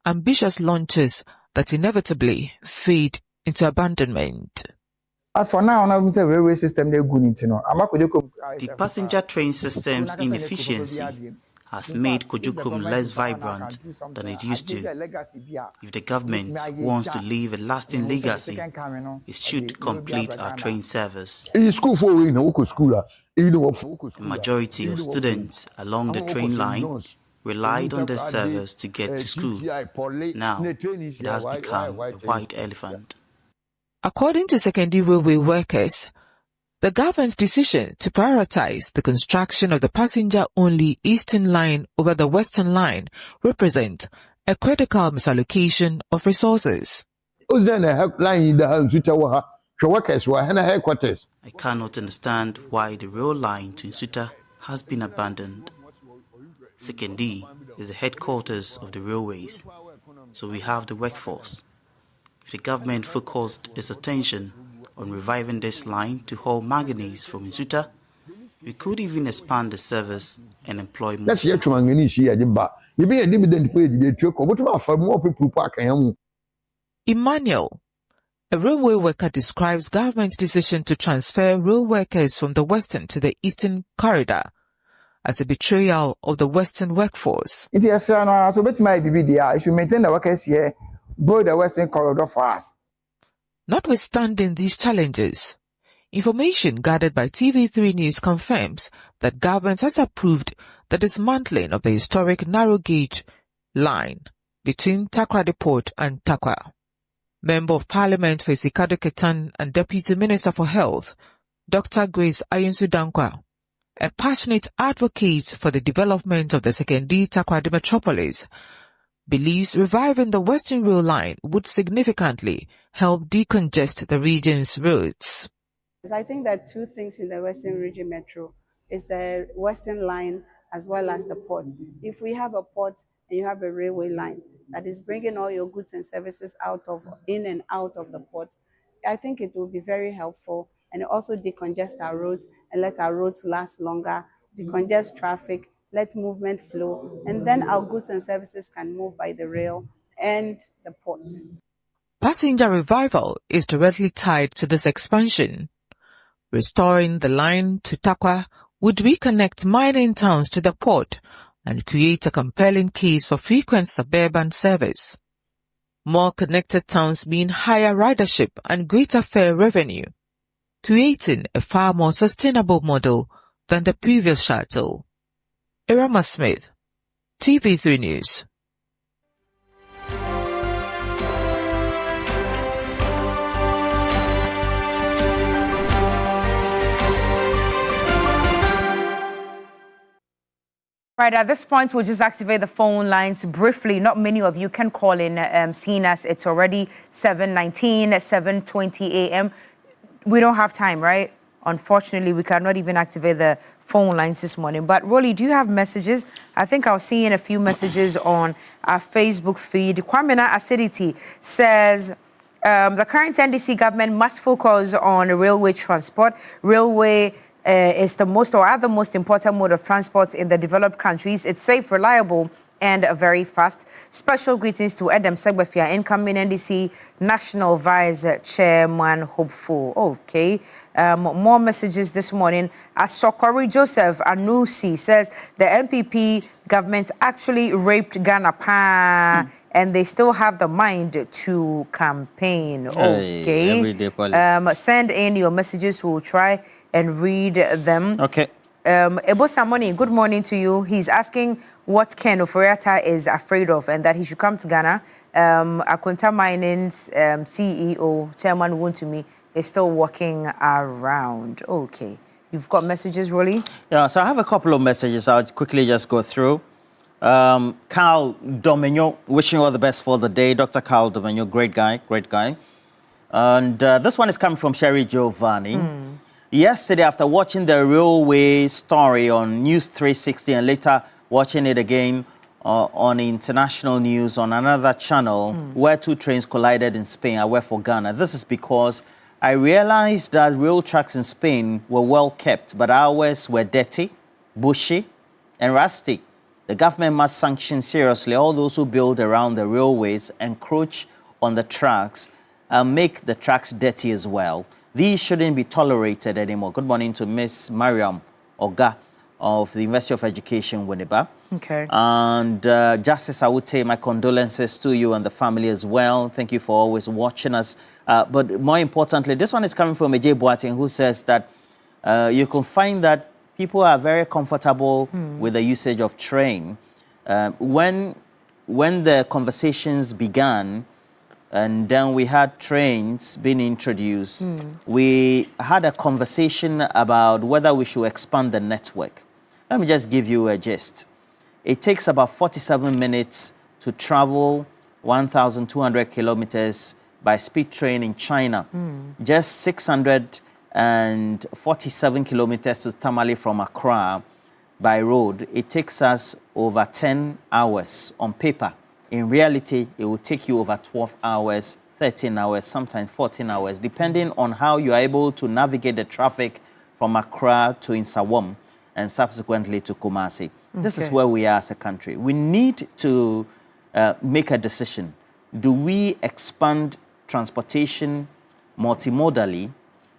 Speaker 9: ambitious launches that inevitably fade into abandonment.
Speaker 13: For now, the railway system
Speaker 12: The passenger train system's inefficiency has made Kojokrom less vibrant than it used to. If the government wants to leave a lasting legacy, it should complete our train service. A majority of students along the train line relied on this service to get to school. Now, it has become a white elephant.
Speaker 9: According to 2nd D railway workers, the government's decision to prioritize the construction of the passenger-only Eastern Line over the Western Line represents a critical misallocation of resources.
Speaker 12: I cannot understand why the rail line to Nsuta has been abandoned. 2nd D is the headquarters of the railways, so we have the workforce. If the government focused its attention on reviving this line to haul manganese from Nsuta, we could even expand the service and employ more people.
Speaker 9: Emmanuel, a A railway worker describes government's decision to transfer rail workers from the western to the eastern corridor as a betrayal of the western workforce.
Speaker 13: It is so bet my BBDI should maintain the workers here, both the western corridor for us.
Speaker 9: Notwithstanding these challenges, information gathered by TV3 News confirms that government has approved the dismantling of the historic narrow gauge line between Takra Depot and Takwa. Member of Parliament for Sikado Ketan and Deputy Minister for Health, Dr. Grace Ayinsu Dankwa, a passionate advocate for the development of the Sekondi Takoradi metropolis, believes reviving the Western Rail line would significantly help decongest the region's roads.
Speaker 14: I think there are two things in the Western Region Metro. It's the Western line as well as the port. If we have a port and you have a railway line that is bringing all your goods and services in and out of the port, I think it will be very helpful, and also decongest our roads and let our roads last longer, decongest traffic, let movement flow, and then our goods and services can move by the rail and the port.
Speaker 9: Passenger revival is directly tied to this expansion. Restoring the line to Takwa would reconnect mining towns to the port and create a compelling case for frequent suburban service. More connected towns mean higher ridership and greater fare revenue, creating a far more sustainable model than the previous shuttle. Irama Smith, TV3 News.
Speaker 6: Right, at this point, we'll just activate the phone lines briefly. Not many of you can call in, seeing as it's already 7:19, 7:20 a.m. We don't have time, right? Unfortunately, we cannot even activate the phone lines this morning. But, Rolly, do you have messages? I think I was seeing a few messages on our Facebook feed. Kwamina Acidity says, the current NDC government must focus on railway transport. Railway is the most or other most important mode of transport in the developed countries. It's safe, reliable, and very fast. Special greetings to Adam Segbefia, incoming NDC National Vice Chairman Hopeful. Okay. More messages this morning. Asokori Joseph Anusi says the MPP government actually raped Ghana and they still have the mind to campaign. Okay.
Speaker 10: Everyday politics.
Speaker 6: Send in your messages. We'll try and read them.
Speaker 10: Okay.
Speaker 6: Ebo Samoni, good morning to you. He's asking what Ken Oforiatta is afraid of and that he should come to Ghana. Akunta Mining's CEO, Chairman Wontumi, is still walking around. Okay. You've got messages, Rolly?
Speaker 10: Yeah, so I have a couple of messages. I'll quickly just go through. Carl Domino, wishing you all the best for the day. Dr. Carl Domino, great guy. And this one is coming from Sherry Giovanni. Yesterday, after watching the railway story on News 360 and later watching it again on international news on another channel where two trains collided in Spain, I went for Ghana. This is because I realized that rail tracks in Spain were well kept, but ours were dirty, bushy, and rusty. The government must sanction seriously all those who build around the railways, encroach on the tracks, and make the tracks dirty as well. These shouldn't be tolerated anymore. Good morning to Miss Mariam Oga of the University of Education, Winneba.
Speaker 6: Okay.
Speaker 10: And Justice, I would say my condolences to you and the family as well. Thank you for always watching us. But more importantly, this one is coming from Ajay Boateng, who says that you can find that people are very comfortable with the usage of train. When the conversations began, and then we had trains being introduced, we had a conversation about whether we should expand the network. Let me just give you a gist. It takes about 47 minutes to travel 1,200 kilometers by speed train in China. Just 647 kilometers to Tamale from Accra by road. It takes us over 10 hours on paper. In reality, it will take you over 12 hours, 13 hours, sometimes 14 hours, depending on how you are able to navigate the traffic from Accra to Insawam and subsequently to Kumasi. This is where we are as a country. We need to make a decision. Do we expand transportation multimodally,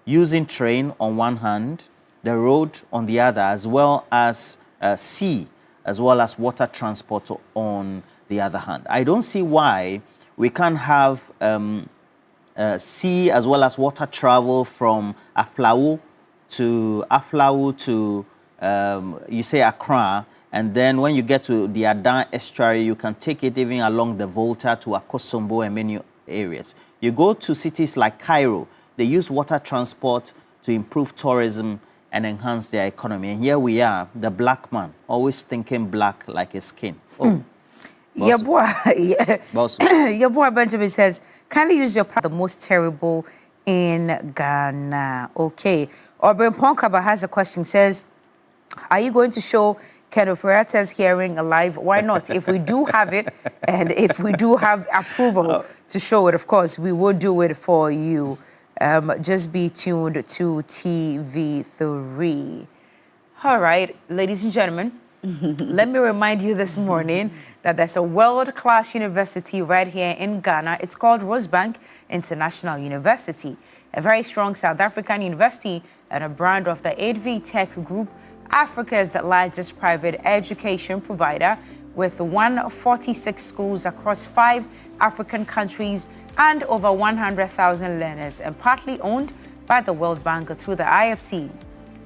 Speaker 10: using train on one hand, the road on the other, as well as sea, as well as water transport on the other hand. I don't see why we can't have sea as well as water travel from Aflao to you say Accra, and then when you get to the Adan estuary, you can take it even along the Volta to Akosombo and many areas. You go to cities like Cairo, they use water transport to improve tourism and enhance their economy. And here we are, the black man, always thinking black like his skin. Oh,
Speaker 6: your boy, your boy Benjamin says, kindly use your part the most terrible in Ghana. Okay. Oben Ponkaba has a question, says, are you going to show Ken Oforiatta's hearing live? Why not? If we do have it, and if we do have approval to show it, of course, we will do it for you. Just be tuned to TV3. All right, ladies and gentlemen, let me remind you this morning that there's a world-class university right here in Ghana. It's called Rosebank International University, a very strong South African university and a brand of the 8V Tech Group, Africa's largest private education provider, with 146 schools across 5 African countries and over 100,000 learners, and partly owned by the World Bank through the IFC.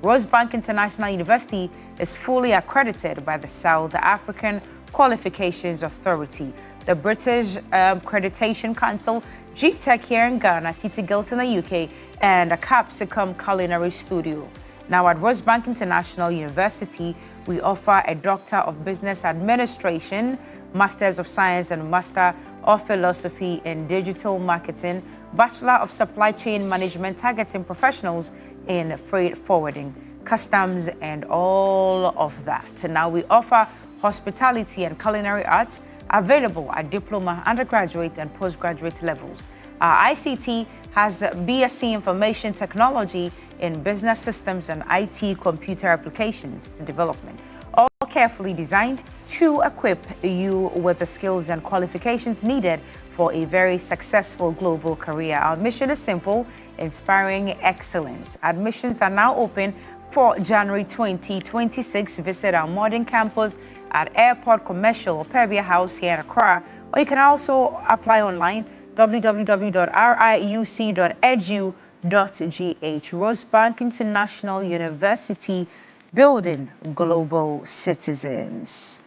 Speaker 6: Rosebank International University is fully accredited by the South African Qualifications Authority, the British Accreditation Council, GTech here in Ghana, City Guild in the UK, and a Capsicum Culinary Studio. Now at Rosebank International University, we offer a Doctor of Business Administration, Masters of Science and Master of Philosophy in Digital Marketing, Bachelor of Supply Chain Management, targeting professionals in freight forwarding, customs, and all of that. Now we offer hospitality and culinary arts available at diploma, undergraduate, and postgraduate levels. Our ICT has BSc Information Technology in Business Systems and IT Computer Applications Development, all carefully designed to equip you with the skills and qualifications needed for a very successful global career. Our mission is simple: inspiring excellence. Admissions are now open for January 2026. Visit our modern campus at Airport Commercial or Perbia House here in Accra, or you can also apply online, www.riuc.edu.gh. Rosebank International University, building global citizens.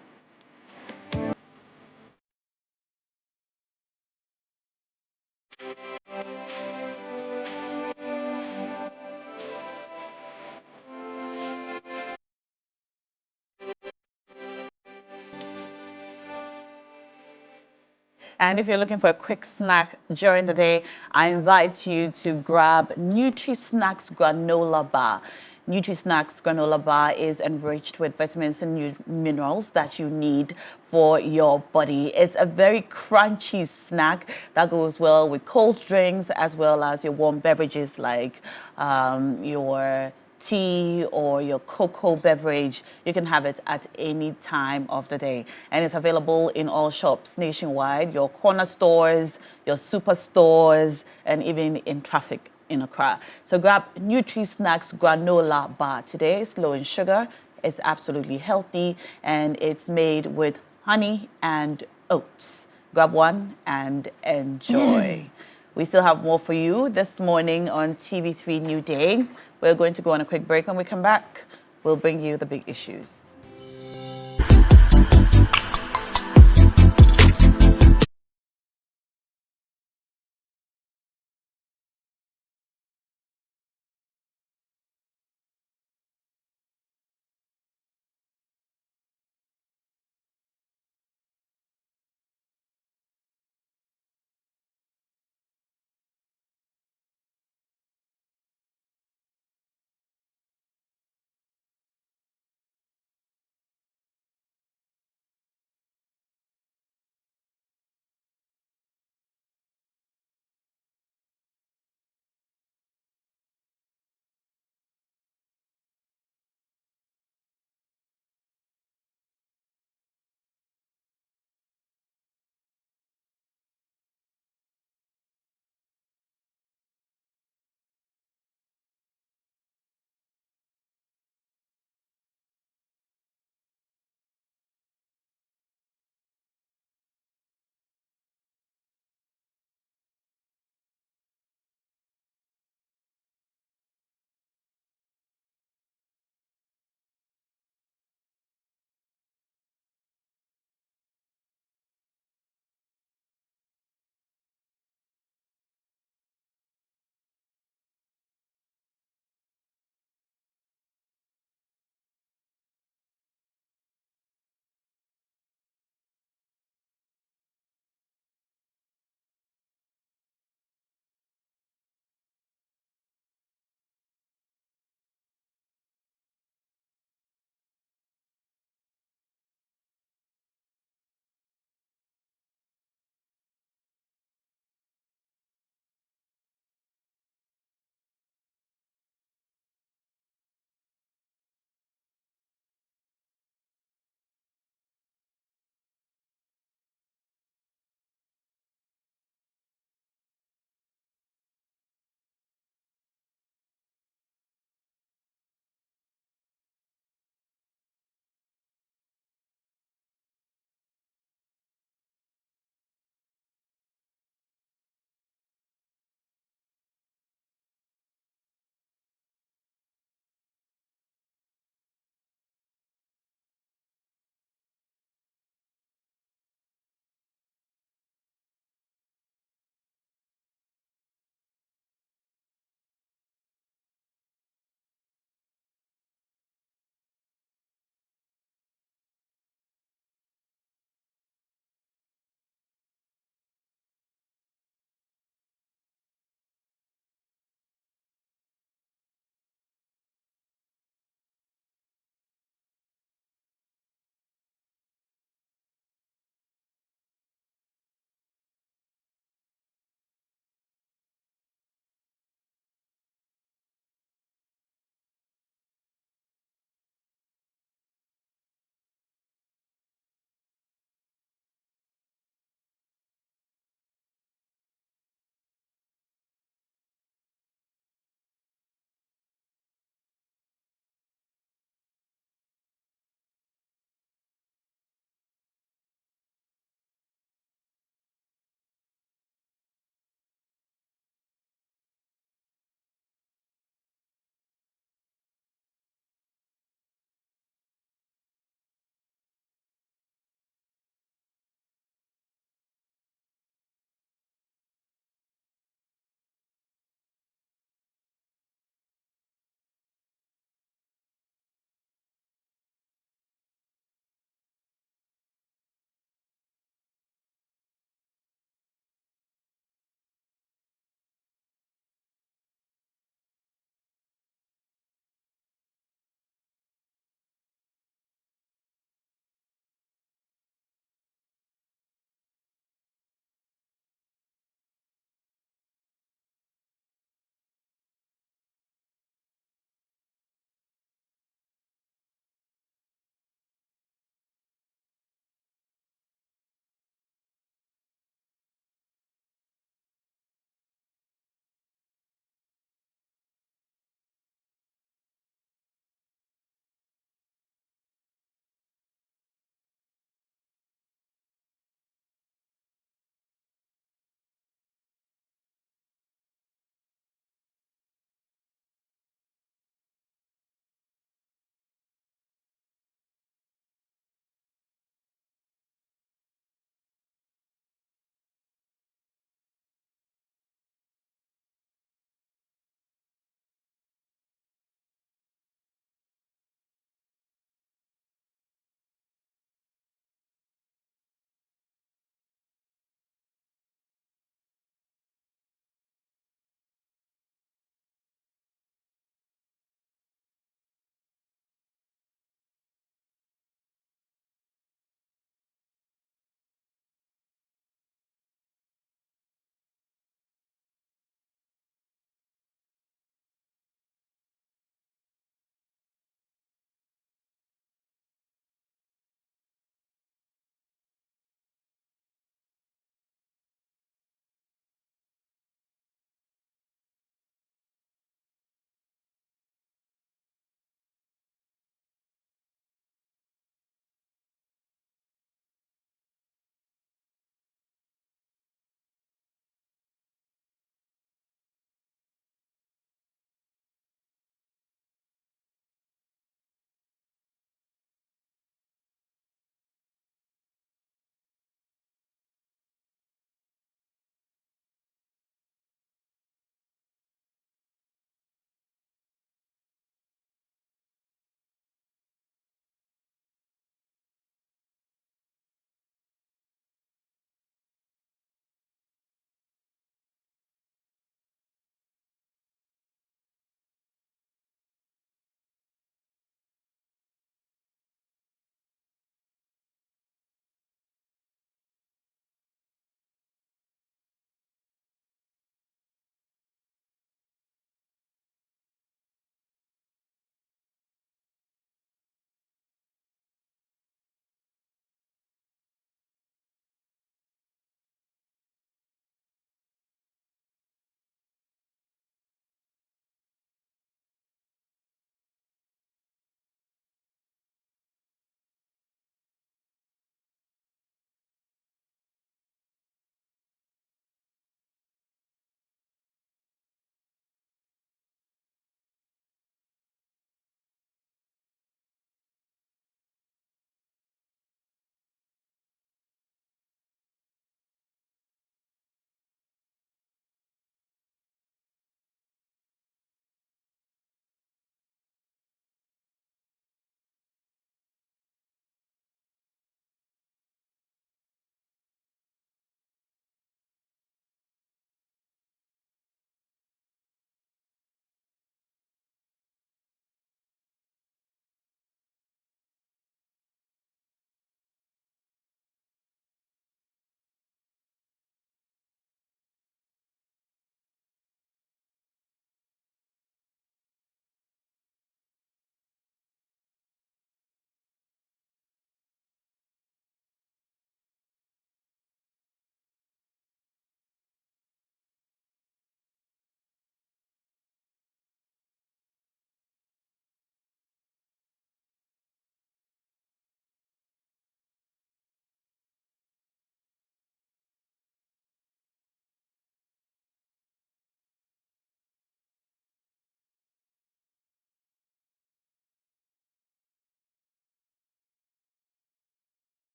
Speaker 1: And if you're looking for a quick snack during the day, I invite you to grab Nutri-Snacks Granola Bar. Nutri-Snacks Granola Bar is enriched with vitamins and minerals that you need for your body. It's a very crunchy snack that goes well with cold drinks as well as your warm beverages like your tea or your cocoa beverage. You can have it at any time of the day, and it's available in all shops nationwide, your corner stores, your superstores, and even in traffic in Accra. So grab Nutri-Snacks Granola Bar today. It's low in sugar, it's absolutely healthy, and it's made with honey and oats. Grab one and enjoy. We still have more for you this morning on TV3 Newday. We're going to go on a quick break. When we come back, we'll bring you the big issues.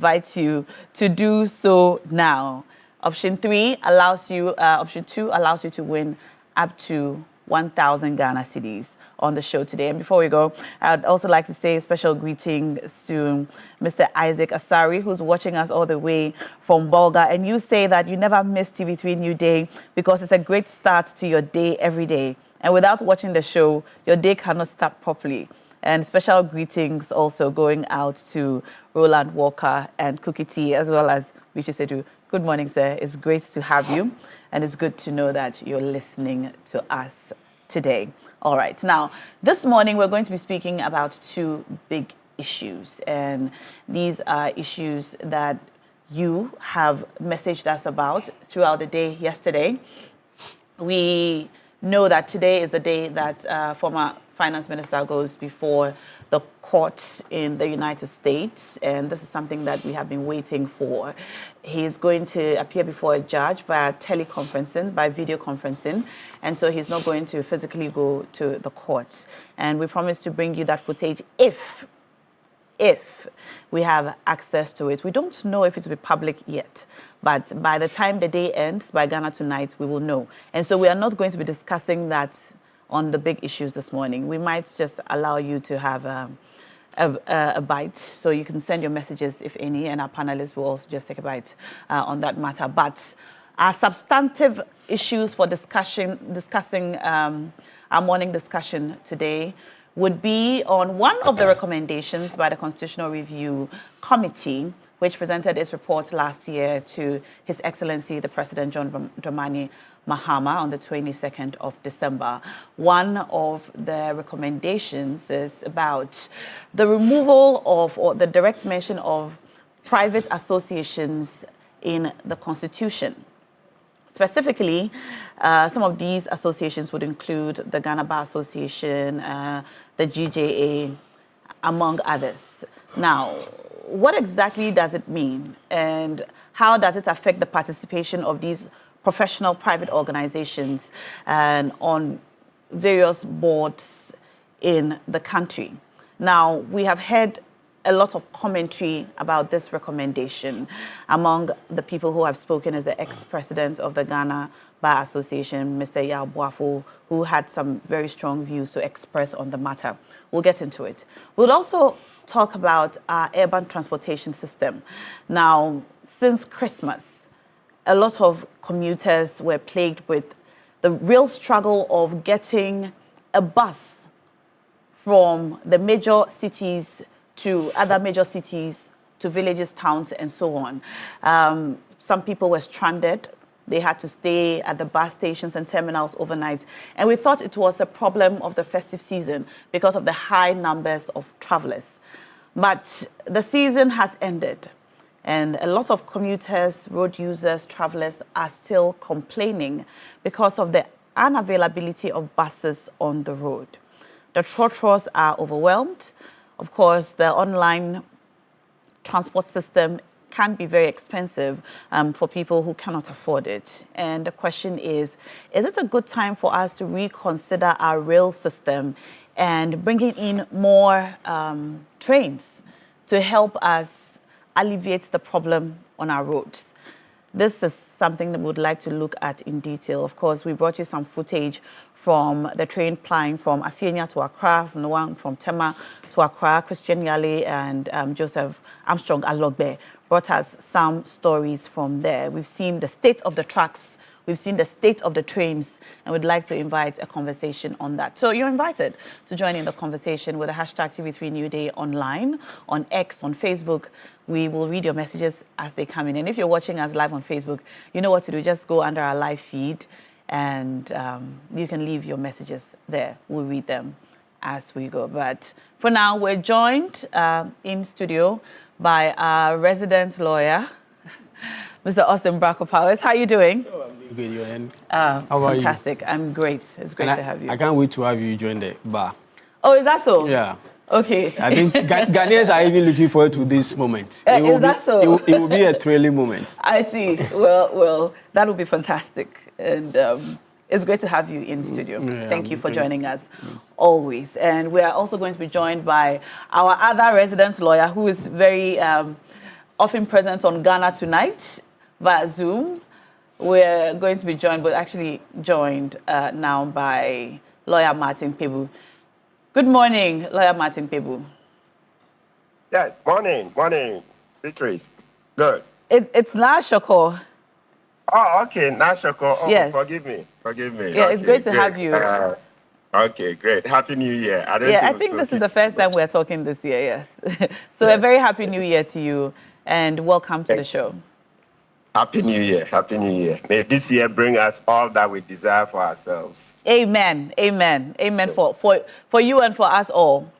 Speaker 1: invite you to do so now. Option 2 allows you to win up to 1,000 Ghana cedis on the show today. And before we go, I'd also like to say special greetings to Mr. Isaac Asari, who's watching us all the way from Bolga. And you say that you never miss TV3 Newday because it's a great start to your day every day. And without watching the show, your day cannot start properly. And special greetings also going out to Roland Walker and Cookie T, as well as Richie Sedu. Good morning, sir. It's great to have you. And it's good to know that you're listening to us today. All right. Now, this morning, we're going to be speaking about 2 big issues. And these are issues that you have messaged us about throughout the day yesterday. We know that today is the day that former finance minister goes before the courts in the United States, and this is something that we have been waiting for. He is going to appear before a judge via teleconferencing, by video conferencing, and so he's not going to physically go to the courts. And we promise to bring you that footage if we have access to it. We don't know if it will be public yet, but by the time the day ends, by Ghana Tonight, we will know. And so we are not going to be discussing that on the big issues this morning. We might just allow you to have a bite, so you can send your messages, if any, and our panelists will also just take a bite on that matter. But our substantive issues for discussing our morning discussion today would be on one of the recommendations by the Constitutional Review Committee, which presented its report last year to His Excellency, the President John Dramani Mahama on the 22nd of December. One of the recommendations is about the removal of, or the direct mention of, private associations in the Constitution. Specifically, some of these associations would include the Ghana Bar Association, the GJA, among others. Now, what exactly does it mean, and how does it affect the participation of these professional private organizations and on various boards in the country? Now, we have heard a lot of commentary about this recommendation. Among the people who have spoken is the ex-president of the Ghana Bar Association, Mr. Yao Boafo, who had some very strong views to express on the matter. We'll get into it. We'll also talk about our urban transportation system. Now, since Christmas, a lot of commuters were plagued with the real struggle of getting a bus from the major cities to other major cities, to villages, towns, and so on. Some people were stranded. They had to stay at the bus stations and terminals overnight. And we thought it was a problem of the festive season because of the high numbers of travelers. But the season has ended. And a lot of commuters, road users, travelers are still complaining because of the unavailability of buses on the road. The trotros are overwhelmed. Of course, the online transport system can be very expensive for people who cannot afford it. And the question is it a good time for us to reconsider our rail system and bringing in more trains to help us alleviate the problem on our roads? This is something that we would like to look at in detail. Of course, we brought you some footage from the train plying from Afienya to Accra, from the one from Tema to Accra. Christian Yale and Joseph Armstrong Alogbe brought us some stories from there. We've seen the state of the tracks, we've seen the state of the trains, and we'd like to invite a conversation on that. So you're invited to join in the conversation with the hashtag TV3 Newday online, on X, on Facebook. We will read your messages as they come in. And if you're watching us live on Facebook, you know what to do. Just go under our live feed and you can leave your messages there. We'll read them as we go. But for now, we're joined in studio by our resident lawyer, Mr. Austin Bracco Powers. How are you doing?
Speaker 16: Oh, I'm doing good, Yohan.
Speaker 1: How are fantastic. You? I'm great. It's great to have you.
Speaker 16: I can't wait to have you join the bar.
Speaker 1: Oh, is that so?
Speaker 16: Yeah.
Speaker 1: Okay.
Speaker 16: I think Ghanaians are even looking forward to this moment.
Speaker 1: Is that so?
Speaker 16: It will be a thrilling moment.
Speaker 1: I see. Well, that will be fantastic. And it's great to have you in studio.
Speaker 16: Yeah,
Speaker 1: Thank you for joining us always. And we are also going to be joined by our other resident lawyer who is very often present on Ghana Tonight via Zoom. We're going to be joined, but actually joined now by lawyer Martin Pebu. Good morning, lawyer Martin Pebu.
Speaker 17: Yeah, morning, Beatrice. Good.
Speaker 1: It's Nashoko.
Speaker 17: Oh, okay, Nashoko. Oh,
Speaker 1: yes.
Speaker 17: Forgive me.
Speaker 1: Yeah,
Speaker 17: okay,
Speaker 1: it's great to have you.
Speaker 17: Okay, great. Happy New Year.
Speaker 1: I think this is the first time we're talking this year, yes. So a very happy New Year to you, and welcome to the show.
Speaker 17: Happy New Year. Happy New Year. May this year bring us all that we desire for ourselves.
Speaker 1: Amen. Amen. Amen for you and for us all.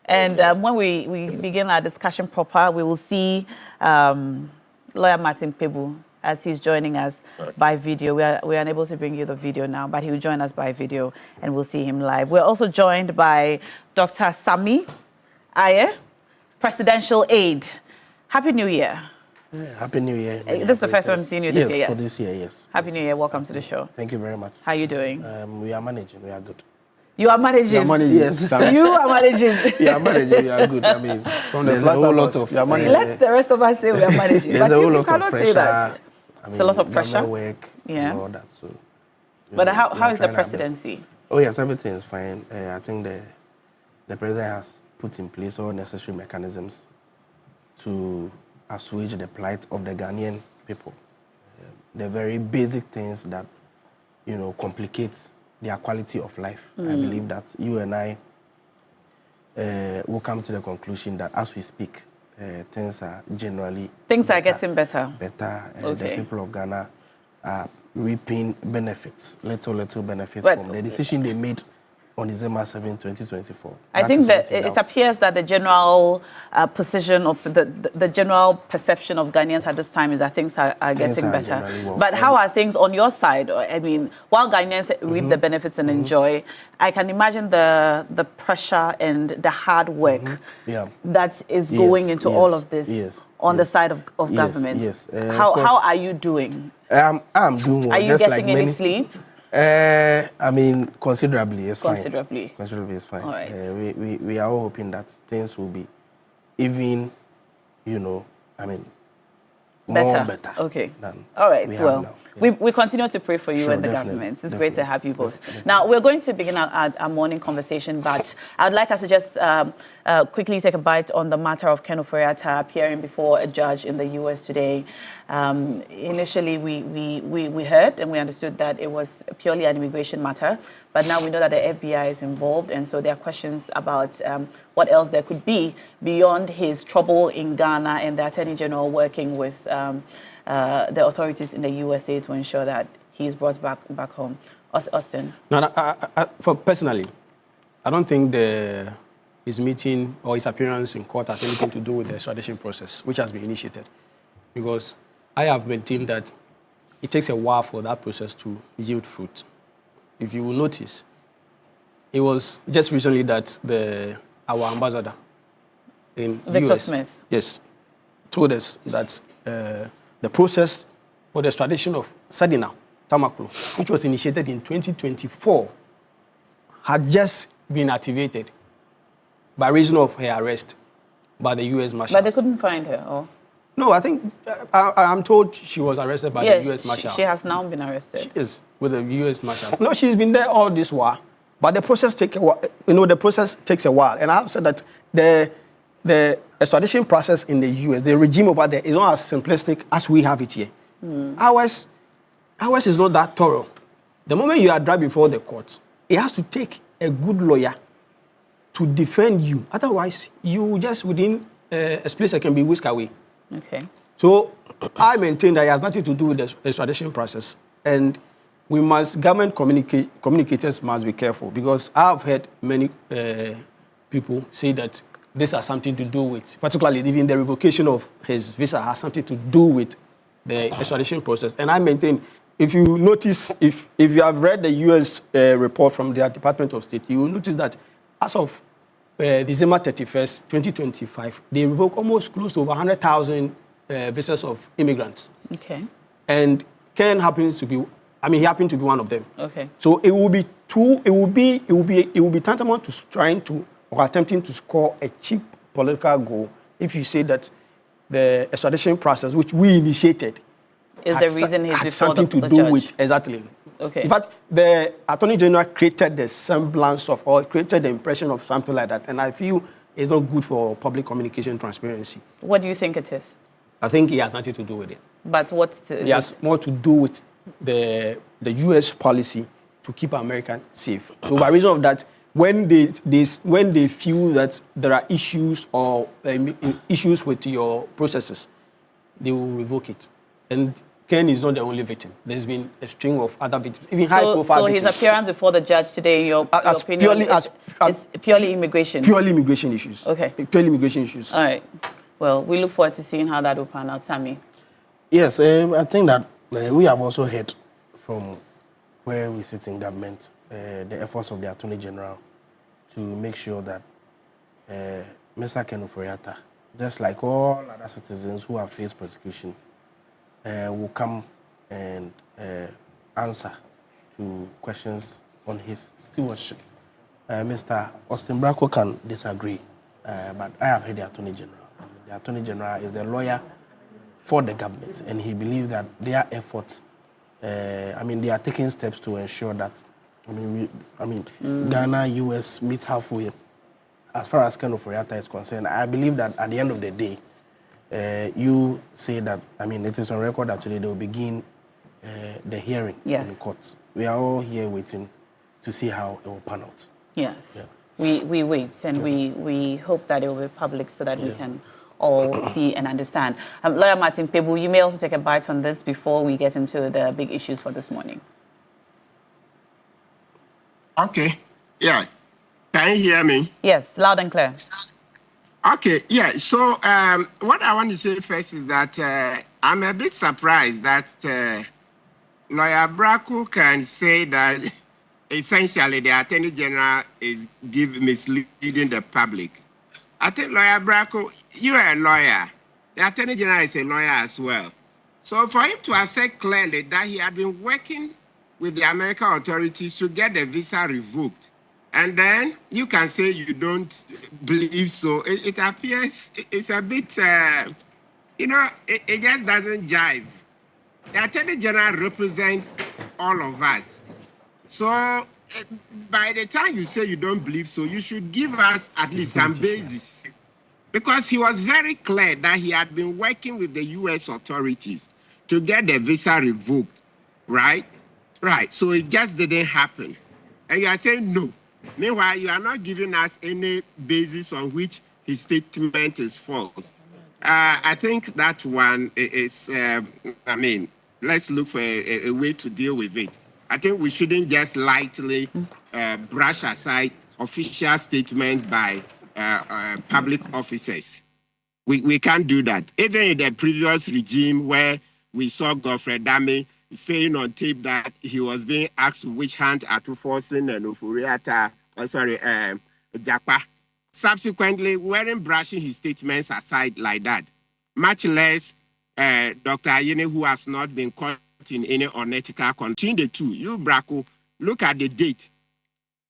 Speaker 1: And when we begin our discussion proper, we will see lawyer Martin Pebu as he's joining us by video. We are unable to bring you the video now, but he will join us by video and we'll see him live. We're also joined by Dr. Sami Aye, presidential aide. Happy New Year.
Speaker 18: Yeah, Happy New Year.
Speaker 1: This is the first time I'm seeing you this year, yes?
Speaker 18: For this year, yes.
Speaker 1: Happy New Year. Welcome to the show.
Speaker 18: Thank you very much.
Speaker 1: How are you doing?
Speaker 18: We are managing. We are good.
Speaker 1: You are managing?
Speaker 18: You are managing. Yes.
Speaker 1: You are managing.
Speaker 18: We are managing. We are good. I mean, there's a whole lot of...
Speaker 1: Let the rest of us say we are managing.
Speaker 18: There's
Speaker 1: but
Speaker 18: a whole
Speaker 1: you
Speaker 18: lot
Speaker 1: cannot
Speaker 18: of pressure.
Speaker 1: say that. It's a lot of
Speaker 18: pressure.
Speaker 1: pressure.
Speaker 18: Work and all that. So,
Speaker 1: but how is the presidency?
Speaker 18: Oh, yes, everything is fine. I think the president has put in place all necessary mechanisms to assuage the plight of the Ghanaian people. The very basic things that, complicate their quality of life. I believe that you and I will come to the conclusion that as we speak, things are generally...
Speaker 1: Things are getting better.
Speaker 18: The people of Ghana are reaping benefits, little benefits from the decision they made on December 7, 2024.
Speaker 1: I think that it appears that the general position of the general perception of Ghanaians at this time is that things are getting better.
Speaker 18: Well.
Speaker 1: But how are things on your side? I mean, while Ghanaians reap the benefits and enjoy, I can imagine the pressure and the hard work that is going into all of this on the side of government.
Speaker 18: Yes.
Speaker 1: How are you doing?
Speaker 18: I'm doing well.
Speaker 1: Are you getting any sleep?
Speaker 18: I mean, considerably, it's fine.
Speaker 1: Considerably,
Speaker 18: it's fine.
Speaker 1: All right.
Speaker 18: We are all hoping that things will be even, more better.
Speaker 1: Okay. All right. Well, we continue to pray for you and the government. It's great to have you both. Now, we're going to begin our morning conversation, but I'd like us to just quickly take a bite on the matter of Ken Ofori-Atta appearing before a judge in the U.S. today. Initially, we heard and we understood that it was purely an immigration matter, but now we know that the FBI is involved, and so there are questions about what else there could be beyond his trouble in Ghana and the Attorney General working with the authorities in the USA to ensure that he is brought back home. Austin?
Speaker 16: No, personally, I don't think his meeting or his appearance in court has anything to do with the extradition process, which has been initiated, because I have maintained that it takes a while for that process to yield fruit. If you will notice, it was just recently that our ambassador in
Speaker 1: Victor
Speaker 16: US,
Speaker 1: Smith,
Speaker 16: yes, told us that the process for the extradition of Sadina Tamaklo, which was initiated in 2024, had just been activated by reason of her arrest by the U.S. Marshal.
Speaker 1: But they couldn't find her, or?
Speaker 16: No, I think, I'm told she was arrested by the U.S. Marshal.
Speaker 1: She has now been arrested.
Speaker 16: She is, with the U.S. Marshal. No, she's been there all this while, but the process takes a while. The process takes a while. And I've said that the extradition process in the U.S., the regime over there, is not as simplistic as we have it here. Ours is not that thorough. The moment you are dragged before the courts, it has to take a good lawyer to defend you. Otherwise, you just within a split second be whisked away.
Speaker 1: Okay.
Speaker 16: So I maintain that it has nothing to do with the extradition process, and government communicators must be careful, because I've heard many people say that this has something to do with, particularly even the revocation of his visa has something to do with the extradition process. And I maintain, if you notice, if you have read the U.S. report from their Department of State, you will notice that as of December 31st, 2025, they revoked almost close to over 100,000 visas of immigrants.
Speaker 1: Okay.
Speaker 16: And Ken happens to be, he happened to be one of them.
Speaker 1: Okay.
Speaker 16: So it will be tantamount to trying to or attempting to score a cheap political goal if you say that the extradition process, which we initiated,
Speaker 1: is the reason he's
Speaker 16: had
Speaker 1: before
Speaker 16: something to
Speaker 1: the
Speaker 16: do
Speaker 1: judge.
Speaker 16: with exactly.
Speaker 1: Okay.
Speaker 16: In fact, the Attorney General created the semblance of, or created the impression of something like that, and I feel it's not good for public communication transparency.
Speaker 1: What do you think it is?
Speaker 16: I think it has nothing to do with it.
Speaker 1: But what is
Speaker 16: it has more to do with the U.S. policy to keep America safe. So by reason of that, when they feel that there are issues or issues with your processes, they will revoke it. And Ken is not the only victim. There's been a string of other victims, even high-profile victims.
Speaker 1: So his appearance before the judge today, in your opinion, is purely immigration?
Speaker 16: Purely immigration issues.
Speaker 1: Okay.
Speaker 16: Purely immigration issues.
Speaker 1: All right. Well, we look forward to seeing how that will pan out, Sammy.
Speaker 18: Yes, I think that we have also heard from where we sit in government, the efforts of the Attorney General to make sure that Mr. Ken Ofori-Atta, just like all other citizens who have faced persecution, will come and answer to questions on his stewardship. Mr. Austin Bracco can disagree, but I have heard the Attorney General. The Attorney General is the lawyer for the government, and he believes that their efforts, they are taking steps to ensure that, Ghana, US meet halfway as far as Ken Ofori-Atta is concerned. I believe that at the end of the day, you say that, it is on record that today they will begin the hearing in the court. We are all here waiting to see how it will pan out.
Speaker 1: Yes. Yeah. We wait, and we hope that it will be public so that we can all see and understand. Lawyer Martin Pebu, you may also take a bite on this before we get into the big issues for this morning.
Speaker 17: Okay. Yeah. Can you hear me?
Speaker 1: Yes, loud and clear.
Speaker 17: Okay, yeah. So what I want to say first is that I'm a bit surprised that Lawyer Bracco can say that essentially the Attorney General is misleading the public. I think Lawyer Bracco, you are a lawyer. The Attorney General is a lawyer as well. So for him to have said clearly that he had been working with the American authorities to get the visa revoked, and then you can say you don't believe so. It appears it's a bit, it just doesn't jive. The Attorney General represents all of us. So by the time you say you don't believe so, you should give us at least some basis. Because he was very clear that he had been working with the U.S. authorities to get the visa revoked, right? Right, so it just didn't happen. And you are saying no. Meanwhile, you are not giving us any basis on which his statement is false. I think that one is, let's look for a way to deal with it. I think we shouldn't just lightly brush aside official statements by public officers. We can't do that. Even in the previous regime where we saw Godfrey Dame saying on tape that he was being asked which hand Atuforsen and Ofori-Atta, Japa. Subsequently, we weren't brushing his statements aside like that. Much less Dr. Ayene, who has not been caught in any unethical conduct. Between the two, you, Bracco, look at the date.